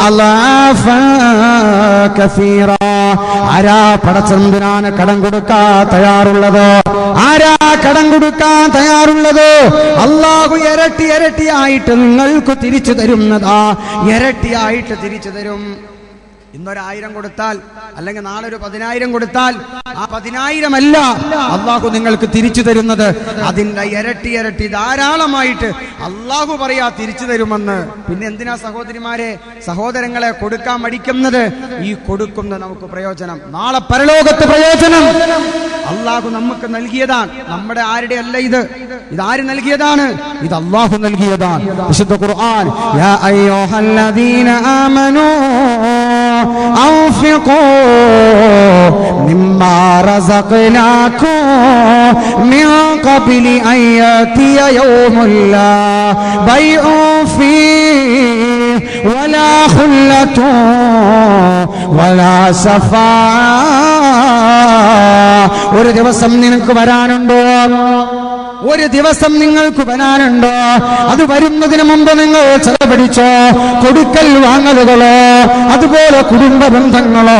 അളാഫൻ കസീറ. ആരാ പടച്ചതമ്പുരാന് കടം കൊടുക്കാൻ തയ്യാറുള്ളത്? ആരാ കടം കൊടുക്കാൻ തയ്യാറുള്ളത്? അള്ളാഹു ഇരട്ടിയായിട്ട് നിങ്ങൾക്ക് തിരിച്ചു തരുന്നതാ, ഇരട്ടിയായിട്ട് തിരിച്ചു തരും. ഇന്നൊരു1000 കൊടുത്താൽ അല്ലെങ്കിൽ നാളെ ഒരു 10,000 കൊടുത്താൽ ആ 10,000 അല്ല അള്ളാഹു നിങ്ങൾക്ക് തിരിച്ചു തരുന്നത്, അതിന്റെ ഇരട്ടി ധാരാളമായിട്ട് അള്ളാഹു പറയാ തിരിച്ചു തരുമെന്ന്. പിന്നെ എന്തിനാ സഹോദരങ്ങളെ കൊടുക്കാൻ മടിക്കുന്നത്? ഈ കൊടുക്കുന്ന നമുക്ക് പ്രയോജനം, നാളെ പരലോകത്ത് പ്രയോജനം അള്ളാഹു നമുക്ക് നൽകിയതാണ്. നമ്മുടെ ആരുടെ അല്ല ഇത് ആര് നൽകിയതാണ്? ഇത് അള്ളാഹു നൽകിയതാണ്. വിശുദ്ധ ഖുർആൻ യാ അയ്യുഹല്ലദീന ആമനൂ أنفقوا مما رزقناكم من قبل أن يأتي يوم لا بيع فيه ولا خلة ولا شفاعة. ഒരു ദിവസം നിനക്ക് വരാനുണ്ടോ? ഒരു ദിവസം നിങ്ങൾക്ക് വരാനുണ്ടോ? അത് വരുന്നതിന് മുമ്പ് നിങ്ങൾ ചെലവഴിച്ചോ. കൊടുക്കൽ വാങ്ങലുകളോ അതുപോലെ കുടുംബ ബന്ധങ്ങളോ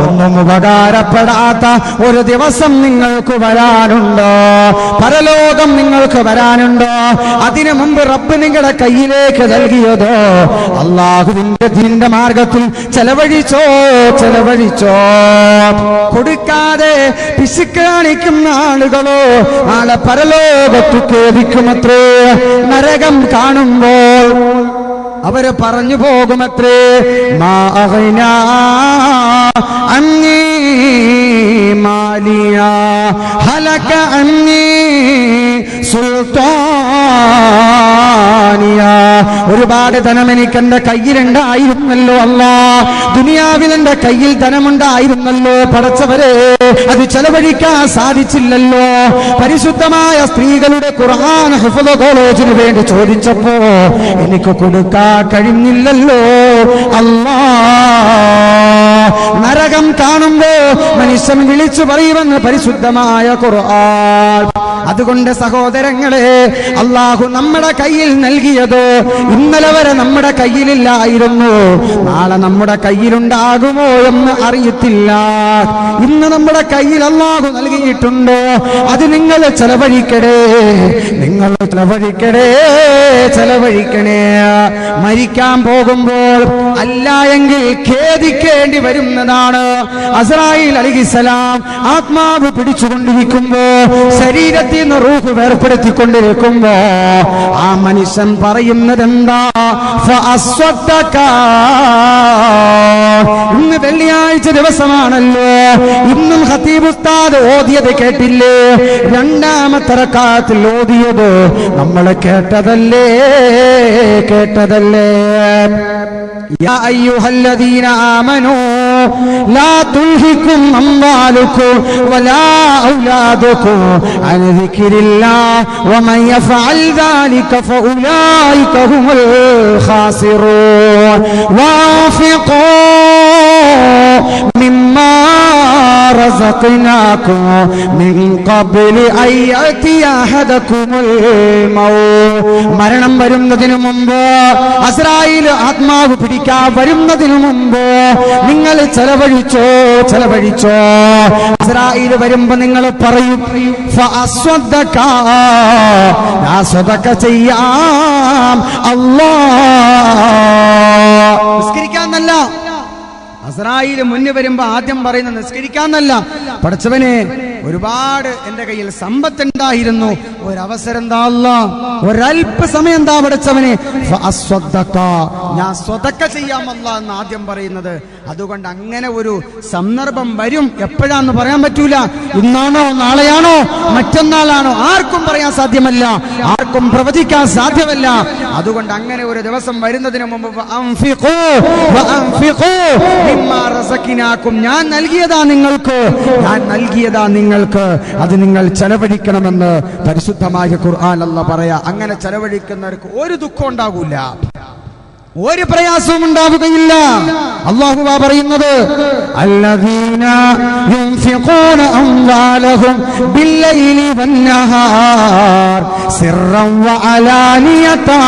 ഒന്നും ഉപകാരപ്പെടാത്ത ഒരു ദിവസം നിങ്ങൾക്ക് വരാനുണ്ടോ? പരലോകം നിങ്ങൾക്ക് വരാനുണ്ടോ? അതിനു മുമ്പ് റബ്ബ് നിങ്ങളുടെ കയ്യിലേക്ക് നൽകിയതോ അള്ളാഹുവിന്റെ ദീനിന്റെ മാർഗത്തിൽ ചെലവഴിച്ചോ. കൊടുക്കാതെ പിശുക്ക് കാണിക്കുന്ന ആളുകളോ നാളെ പരലോകത്ത് ഖേദിക്കുമത്രേ. നരകം കാണുമ്പോൾ അവര് പറഞ്ഞു പോകുമത്രേ, മാ അഗ്നാ അന്നീ മാലിയ ഹലക അന്നീ സുൽത്താനിയ. ഒരുപാട് ധനം എനിക്ക് എന്റെ കയ്യിലുണ്ടായിരുന്നല്ലോ അല്ലാ, ദുനിയാവിൽ എന്റെ കയ്യിൽ ധനമുണ്ടായിരുന്നല്ലോ പടച്ചവരെ, അത് ചെലവഴിക്കാൻ സാധിച്ചില്ലല്ലോ. പരിശുദ്ധമായ സ്ത്രീകളുടെ ഖുർആൻ ഹിഫ്ള് കോളേജിന് വേണ്ടി ചോദിച്ചപ്പോ എനിക്ക് കൊടുക്കാൻ കഴിഞ്ഞില്ലല്ലോ അല്ലാ. നരകം കാണുമ്പോ മനുഷ്യൻ വിളിച്ചു പറയുമെന്ന് പരിശുദ്ധമായ ഖുർആൻ. അതുകൊണ്ട് സഹോദരങ്ങളെ, അള്ളാഹു നമ്മുടെ കയ്യിൽ നൽകിയത് ഇന്നലെ വരെ നമ്മുടെ കയ്യിലില്ലായിരുന്നു. നാളെ നമ്മുടെ കയ്യിലുണ്ടാകുമോ എന്ന് അറിയത്തില്ല. ഇന്ന് നമ്മുടെ കയ്യിൽ അള്ളാഹു നൽകിയിട്ടുണ്ട്. അത് നിങ്ങൾ ചെലവഴിക്കണേ, ചെലവഴിക്കണേ. മരിക്കാൻ പോകുമ്പോൾ അല്ല എങ്കിൽ ഖേദിക്കേണ്ടി വരുന്നതാണ്. അസ്രായീൽ അലൈഹിസ്സലാം ആത്മാവ് പിടിച്ചുകൊണ്ടിരിക്കുമ്പോ, ശരീരത്തിൽ നിന്ന് റൂഹ് വേർപ്പെടുത്തിക്കൊണ്ടിരിക്കുമ്പോ ആ മനുഷ്യൻ പറയുന്നത് എന്താ? ഇന്ന് വെള്ളിയാഴ്ച ദിവസമാണല്ലോ, ഇന്നും ഖതീബ് ഉസ്താദ് ഓതിയത് കേട്ടില്ലേ? രണ്ടാമത്തെ റക്അത്തിൽ ഓതിയത് നമ്മൾ കേട്ടതല്ലേ? യാ അയ്യുഹല്ലദീന ആമനൂ ലാ തുൽഹികും അംവാലുകും വലാ ഔലാദുകും അൻ ദിക്രില്ലാഹ് വമൻ യഫഅൽ ദാലിക ഫഉലൈക ഹുമുൽ ഖാസിറൂൻ വഅൻഫിഖൂ മിമ്മാ റസഖ്നാകും മിൻ ഖബ്ലി അൻ യഅതിയ അഹദകുമുൽ മൗത്ത്. മരണം വരുന്നതിനു മുമ്പ്, അസ്രായീൽ ആത്മാവ് പിടിക്കാൻ വരുന്നതിനു മുമ്പ് നിങ്ങൾ ചെലവഴിച്ചോ. അസ്രായീൽ വരുമ്പോ നിങ്ങൾ പറയും, ഫഅസ്വദ്ദക, ഞാൻ സ്വതക്ക ചെയ്യാം അല്ലാഹ്. നിസ്കരിക്കാന്നല്ല, അസ്രായീൽ മുന്നിൽ വരുമ്പോ ആദ്യം പറയുന്ന നിസ്കരിക്കാന്നല്ല. പടച്ചവനെ, ഒരുപാട് എന്റെ കയ്യിൽ സമ്പത്തുണ്ടായിരുന്നു, ഒരവസരം എന്താ അല്ലാ, ഒരല്പസമയം എന്താ പടച്ചവനെ, ഞാൻ സ്വതക്ക ചെയ്യാമല്ല എന്ന് ആദ്യം പറയുന്നത്. അതുകൊണ്ട് അങ്ങനെ ഒരു സന്ദർഭം വരും. എപ്പോഴാന്ന് പറയാൻ പറ്റൂല. ഇന്നാണോ നാളെയാണോ മറ്റന്നാളാണോ ആർക്കും പറയാൻ സാധ്യമല്ല, ആർക്കും പ്രവചിക്കാൻ സാധ്യമല്ല. അതുകൊണ്ട് അങ്ങനെ ഒരു ദിവസം വരുന്നതിന് മുമ്പ് ഞാൻ നൽകിയതാ നിങ്ങൾക്ക്, അത് നിങ്ങൾ ചെലവഴിക്കണമെന്ന് പരിശുദ്ധമായ ഖുർആൻ അല്ലാഹ് പറയാ. അങ്ങനെ ചെലവഴിക്കുന്നവർക്ക് ഒരു ദുഃഖം ഉണ്ടാകൂല, ഒരു പ്രയാസവും ഉണ്ടാവുകയില്ല. അല്ലാഹു പറയുന്നത്, അല്ലദീന യുൻഫിഖൂന അംവാലഹും ബില്ലൈലി വന്നഹാർ സിർറൻ വഅലാനിയതാ.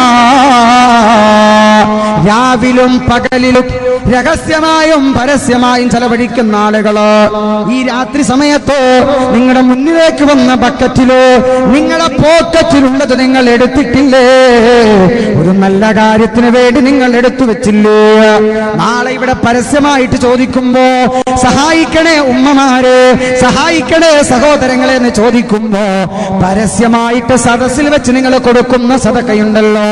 രാവിലും പകലിലും രഹസ്യമായും പരസ്യമായും ചെലവഴിക്കുന്ന ആളുകള് ഈ രാത്രി സമയത്ത് നിങ്ങളുടെ മുന്നിലേക്ക് വന്ന ബക്കറ്റില് നിങ്ങളുടെ പോക്കറ്റിലുള്ളത് നിങ്ങൾ എടുത്തിട്ടില്ലേ? ഒരു നല്ല കാര്യത്തിന് വേണ്ടി നിങ്ങൾ എടുത്തു വെച്ചില്ലേ? നാളെ ഇവിടെ പരസ്യമായിട്ട് ചോദിക്കുമ്പോ സഹായിക്കണേ ഉമ്മമാരെ, സഹായിക്കണേ സഹോദരങ്ങളെ എന്ന് ചോദിക്കുമ്പോ പരസ്യമായിട്ട് സദസ്സിൽ വെച്ച് നിങ്ങൾ കൊടുക്കുന്ന സദഖയുണ്ടല്ലോ,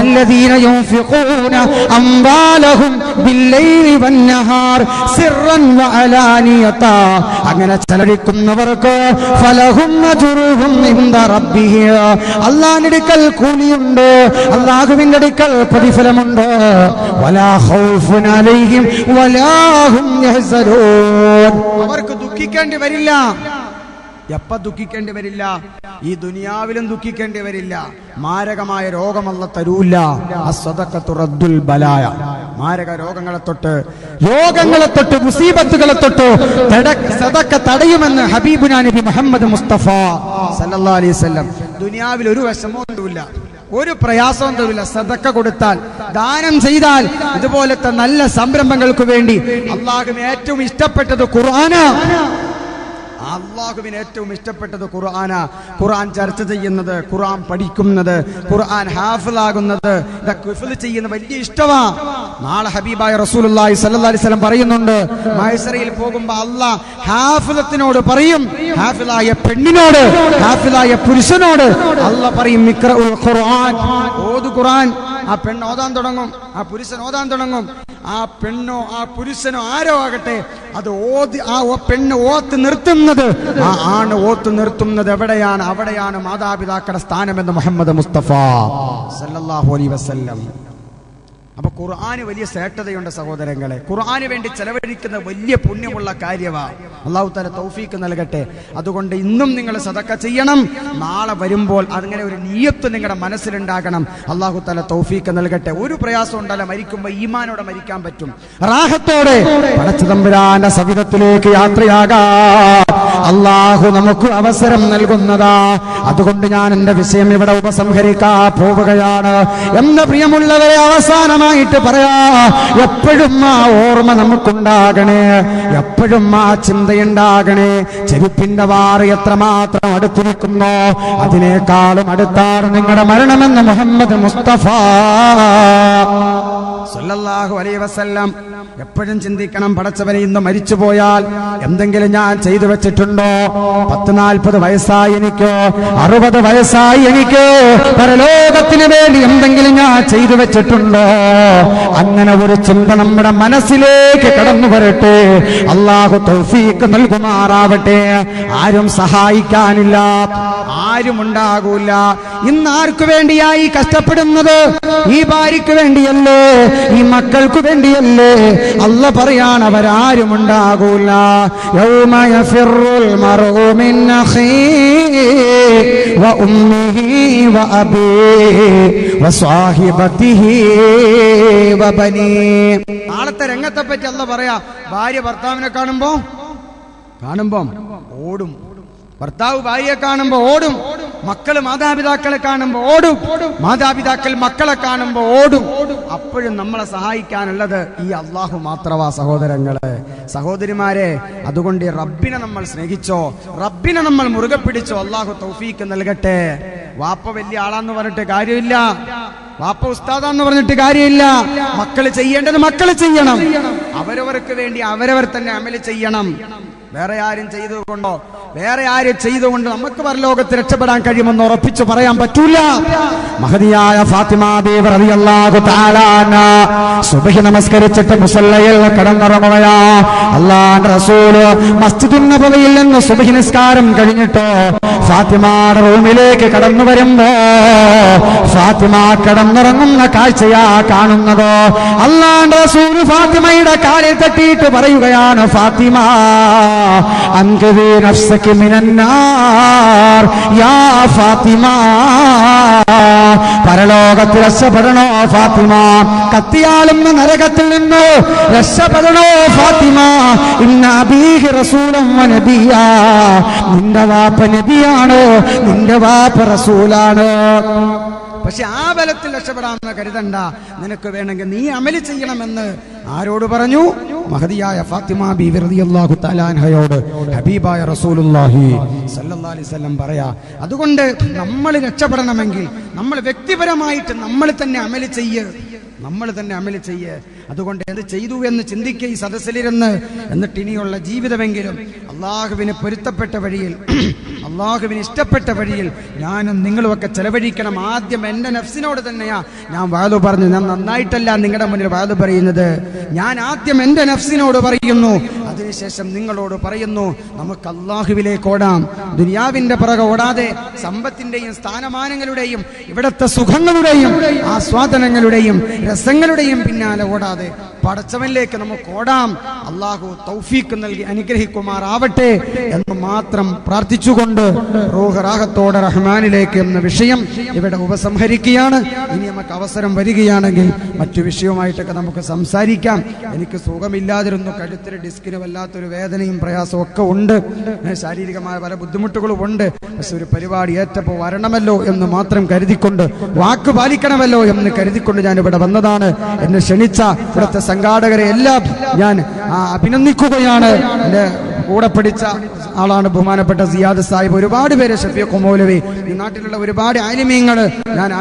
അല്ലദീന യുൻഫിഖൂന അംവാലഹും ബില്ലൈലി വന്നഹാർ സിർറൻ വഅലാനിയതാ. അങ്ങനെ ചെലവഴിക്കുന്നവർക്ക് ഫലഹും അജ്റുഹും ഇൻദ റബ്ബിഹി, അല്ലാഹുവിന്റെ അടുക്കൽ കൂലിയുണ്ട്, അല്ലാഹുവിന്റെ അടുക്കൽ പ്രതിഫലമുണ്ട്. വലാ ഖൗഫുൻ അലൈഹിം വലാ ഹും യഹ്സനൂൻ, അവർക്ക് ദുഃഖിക്കേണ്ടി വരില്ല. എപ്പ ദുഃഖിക്കേണ്ടി വരില്ല? ഈ ദുനിയാവിലും ദുഃഖിക്കേണ്ടി വരില്ല. മാരകമായ രോഗമല്ല തരൂല്ല. അസ്സദഖത്തു റദ്ദുൽ ബലായ. മാരക രോഗങ്ങളെ തൊട്ട് മുസീബത്തുകളെ തൊട്ട് സദഖ തടയുമെന്ന് ഹബീബുനാ നബി മുഹമ്മദ് മുസ്തഫ സല്ലല്ലാഹു അലൈഹി വസല്ലം. ദുനിയാവിൽ ഒരു വിഷമവും ഉണ്ടാവില്ല, ഒരു പ്രയാസവും തരില്ല. സദഖ കൊടുത്താൽ, ദാനം ചെയ്താൽ, ഇതുപോലത്തെ നല്ല സംരംഭങ്ങൾക്ക് വേണ്ടി അല്ലാഹുവിന് ഏറ്റവും ഇഷ്ടപ്പെട്ടത് ഖുർആനാണ്. അല്ലാഹുവിന് ഏറ്റവും ഇഷ്ടപ്പെട്ടത് ഖുർആനാ. ഖുർആൻ ചർച്ച ചെയ്യുന്നത്, ഖുർആൻ പഠിക്കുന്നത്, ഖുർആൻ ഹാഫിളാകുന്നത്, ഇതൊക്കെ ഹിഫ്ള് ചെയ്യുന്ന വലിയ ഇഷ്ടമാ. നാളെ ഹബീബായ റസൂലുള്ളാഹി സ്വല്ലല്ലാഹി അലൈഹി വസല്ലം പറയുന്നുണ്ട്, മഹ്ശറയിൽ പോകുമ്പോൾ അല്ലാഹ് ഹാഫിളത്തിനോട് പറയും, ഹാഫിളായ പെണ്ണിനോട്, ഹാഫിളായ പുരുഷനോട് അല്ലാഹ് പറയും, ഇഖ്റഉൽ ഖുർആൻ, ഓതു ഖുർആൻ. ആ പെണ്ണ് ഓതാൻ തുടങ്ങും, ആ പുരുഷൻ ഓതാൻ തുടങ്ങും. ആ പെണ്ണോ ആ പുരുഷനോ ആരോ ആകട്ടെ, അത് ആ പെണ്ണ് ഓത്ത് നിർത്തുന്നത്, ആ ആണ് ഓത്ത് നിർത്തുന്നത് എവിടെയാണ്? അവിടെയാണ് മാതാപിതാക്കളുടെ സ്ഥാനമെന്ന് മുഹമ്മദ് മുസ്തഫ സല്ലല്ലാഹു അലൈഹി വസല്ലം. അപ്പൊ ഖുർആന് വലിയ ശ്രേഷ്ഠതയുണ്ട് സഹോദരങ്ങളെ. ഖുർആന് വേണ്ടി ചെലവഴിക്കുന്ന വലിയ പുണ്യമുള്ള കാര്യമാണ്. അല്ലാഹു തആല തൗഫീഖ് നൽകട്ടെ. അതുകൊണ്ട് ഇന്നും നിങ്ങൾ സദഖ ചെയ്യണം. നാളെ വരുമ്പോൾ അങ്ങനെ ഒരു നിയ്യത്ത് നിങ്ങളുടെ മനസ്സിലുണ്ടാകണം. അല്ലാഹു തആല തൗഫീഖ് നൽകട്ടെ. ഒരു പ്രയാസം ഉണ്ടല്ല, മരിക്കുമ്പോൾ ഈമാനോടെ മരിക്കാൻ പറ്റും, റാഹത്തോടെ പടച്ച തമ്പുരാന്റെ സവിധത്തിലേക്ക് യാത്രയാകാം അല്ലാഹു നമുക്ക് അവസരം നൽകുന്നതാ. അതുകൊണ്ട് ഞാൻ എന്റെ വിഷയം ഇവിടെ ഉപസംഹരിക്കാൻ പോവുകയാണ്. എന്ന പ്രിയമുള്ളവരെ, അവസാനമായിട്ട് പറയാ, എപ്പോഴും ആ ഓർമ്മ നമുക്കുണ്ടാകണേ, എപ്പോഴും ആ ചിന്തയുണ്ടാകണേ. ചെരുപ്പിന്റെ വാറ് എത്രമാത്രം അടുത്തിരിക്കുന്നോ അതിനേക്കാളും അടുത്താണ് നിങ്ങളുടെ മരണമെന്ന് മുഹമ്മദ് മുസ്തഫ സല്ലല്ലാഹു അലൈഹി വസല്ലം. എപ്പോഴും ചിന്തിക്കണം, പടച്ചവനെ ഇന്ന് മരിച്ചു പോയാൽ എന്തെങ്കിലും ഞാൻ ചെയ്തു വെച്ചിട്ടുണ്ടോ? 40 വയസ്സായി എനിക്കോ, 60 വയസ്സായി എനിക്കോ, പരലോകത്തിന് വേണ്ടി എന്തെങ്കിലും ഞാൻ ചെയ്തു വെച്ചിട്ടുണ്ടോ? അങ്ങനെ ഒരു ചിന്ത നമ്മുടെ മനസ്സിലേക്ക് കടന്നു വരട്ടെ. അല്ലാഹു തൗഫീഖ് നൽകുമാറാവട്ടെ. ആരും സഹായിക്കാനില്ല, ആരും ഉണ്ടാകൂല. ഇന്ന് ആർക്കു വേണ്ടിയായി കഷ്ടപ്പെടുന്നത്? ഈ ഭാര്യയ്ക്ക് വേണ്ടിയല്ലേ, ഈ മക്കൾക്ക് വേണ്ടിയല്ലേ? അല്ല പറയാണ്, അവരാരും ഉണ്ടാകൂല. യൗമ യഫിറുൽ മർഉ മിൻ അഖീഹി വ ഉമ്മിഹി വ അബീഹി വ സ്വഹിബതിഹി വ ബനീ. നാളത്തെ രംഗത്തെ പറ്റി അല്ല പറയാ, ഭാര്യ ഭർത്താവിനെ കാണുമ്പോ ഓടും, ഭർത്താവ് ഭാര്യയെ കാണുമ്പോ ഓടും, മക്കള് മാതാപിതാക്കളെ കാണുമ്പോ ഓടും, മാതാപിതാക്കൾ മക്കളെ കാണുമ്പോ ഓടും. അപ്പോഴും നമ്മളെ സഹായിക്കാനുള്ളത് ഈ അള്ളാഹു മാത്രമാ സഹോദരങ്ങളെ, സഹോദരിമാരെ. അതുകൊണ്ട് റബ്ബിനെ നമ്മൾ സ്നേഹിച്ചോ, റബ്ബിനെ നമ്മൾ മുറുകെ പിടിച്ചോ. അള്ളാഹു തൗഫീഖ് നൽകട്ടെ. വാപ്പ വലിയ ആളാന്ന് പറഞ്ഞിട്ട് കാര്യമില്ല, വാപ്പ ഉസ്താദാന്ന് പറഞ്ഞിട്ട് കാര്യമില്ല. മക്കള് ചെയ്യേണ്ടത് മക്കള് ചെയ്യണം. അവരവർക്ക് വേണ്ടി അവരവർ തന്നെ അമല് ചെയ്യണം. വേറെ ആരും ചെയ്തുകൊണ്ട് നമുക്ക് പരലോകത്ത് രക്ഷപ്പെടാൻ കഴിയുമെന്ന് ഉറപ്പിച്ചു പറയാൻ പറ്റൂല. മഹദിയായ ഫാത്തിമ ബീവി റളിയല്ലാഹു തആല അൻഹാ സുബ്ഹി നമസ്കരിച്ചിട്ട് മുസല്ലയിൽ കടന്നിറങ്ങുകയാ. അല്ലാഹുവിന്റെ റസൂല് മസ്ജിദുൻ നബവിയിൽ നിന്ന് സുബ്ഹി നിസ്കാരം കഴിഞ്ഞിട്ട് ഫാത്തിമയുടെ റൂമിലേക്ക് കടന്നു വരുമ്പോ ഫാത്തിമ കിടന്നിറങ്ങുന്ന കാഴ്ചയാ കാണുന്നത്. അല്ലാഹുവിന്റെ റസൂല് ഫാത്തിമയുടെ കാലിൽ തട്ടിയിട്ട് പറയുകയാണ്, ഫാത്തിമ അൻഖദി നഫ്സകി മിനന്നാർ യാ ഫാത്തിമ. പരലോകത്ത് രക്ഷപ്പെടണോ ഫാത്തിമ, കത്തിയാളുന്ന നരകത്തിൽ നിന്ന് രക്ഷപ്പെടണോ ഫാത്തിമ. ഇന്ന അബീഹി റസൂലൻ വ നബിയാ, നിന്റെ വാപ്പ നബിയാണ്, നിന്റെ വാപ്പ റസൂലാണ്. പക്ഷെ ആ ബലത്തിൽ രക്ഷപ്പെടാമെന്ന് കരുതണ്ട. നിനക്ക് വേണമെങ്കിൽ നീ അമല് ചെയ്യണമെന്ന് ആരോട് പറഞ്ഞു? മഹദിയായ ഫാത്തിമ ബീവി റളിയല്ലാഹു തആല അൻഹയോട് ഹബീബായ റസൂലുള്ളാഹി സ്വല്ലല്ലാഹു അലൈഹി വസല്ലം പറയാ. അതുകൊണ്ട് നമ്മൾ രക്ഷപ്പെടണമെങ്കിൽ നമ്മൾ വ്യക്തിപരമായിട്ട് നമ്മൾ തന്നെ അമല് ചെയ്യ്. അതുകൊണ്ട് എന്ത് ചെയ്തു എന്ന് ചിന്തിക്കുക ഈ സദസ്സിലിരുന്ന്. എന്നിട്ട് ഇനിയുള്ള ജീവിതമെങ്കിലും അള്ളാഹുവിന് പൊരുത്തപ്പെട്ട വഴിയിൽ, അള്ളാഹുവിന് ഇഷ്ടപ്പെട്ട വഴിയിൽ ഞാനും നിങ്ങളുമൊക്കെ ചെലവഴിക്കണം. ആദ്യം എൻ്റെ നഫ്സിനോട് തന്നെയാ ഞാൻ വാദു പറഞ്ഞു. ഞാൻ നന്നായിട്ടല്ല നിങ്ങളുടെ മുന്നിൽ വാദു പറയുന്നത്, ഞാൻ ആദ്യം എൻ്റെ നഫ്സിനോട് പറയുന്നു. അതിനുശേഷം നിങ്ങളോട് പറയുന്നു, നമുക്ക് അള്ളാഹുവിലേക്ക് ഓടാം. ദുനിയാവിന്റെ പുറകെ ഓടാതെ സമ്പത്തിന്റെയും സ്ഥാനമാനങ്ങളുടെയും ഇവിടത്തെ സുഖങ്ങളുടെയും ആസ്വാദനങ്ങളുടെയും രസങ്ങളുടെയും പിന്നാലെ ഓടാതെ പടച്ചവനിലേക്ക് നമുക്ക് ഓടാം. അള്ളാഹു തൗഫീഖ് നൽകി അനുഗ്രഹിക്കുമാറാവട്ടെ എന്ന് മാത്രം പ്രാർത്ഥിച്ചുകൊണ്ട് റൂഹ് റാഹത്തോടെ റഹ്മാനിലേക്ക് എന്ന വിഷയം ഇവിടെ ഉപസംഹരിക്കുകയാണ്. ഇനി നമുക്ക് അവസരം വരികയാണെങ്കിൽ മറ്റു വിഷയവുമായിട്ടൊക്കെ നമുക്ക് സംസാരിക്കാം. എനിക്ക് സുഖമില്ലാതിരുന്നു, കഴുത്തിന് ഡിസ്കിന് വല്ലാത്തൊരു വേദനയും പ്രയാസവും ഒക്കെ ഉണ്ട്, ശാരീരികമായ പല ബുദ്ധിമുട്ടുകളും ഉണ്ട്. പക്ഷെ ഒരു പരിപാടി ഏറ്റപ്പോൾ വരണമല്ലോ എന്ന് മാത്രം കരുതിക്കൊണ്ട്, വാക്ക് പാലിക്കണമല്ലോ എന്ന് കരുതിക്കൊണ്ട് ഞാൻ ഇവിടെ വന്നതാണ്. എന്നെ ക്ഷണിച്ച ഇവിടുത്തെ സംഘാടകരെ എല്ലാം ഞാൻ അഭിനന്ദിക്കുകയാണ്. എൻ്റെ കൂടെ പഠിച്ച ആളാണ് ബഹുമാനപ്പെട്ട സിയാദ് സാഹിബ്, ഒരുപാട് പേര്, ഷഫീഖ് മൗലവി, ഈ നാട്ടിലുള്ള ഒരുപാട് ആലിമീങ്ങൾ ഞാൻ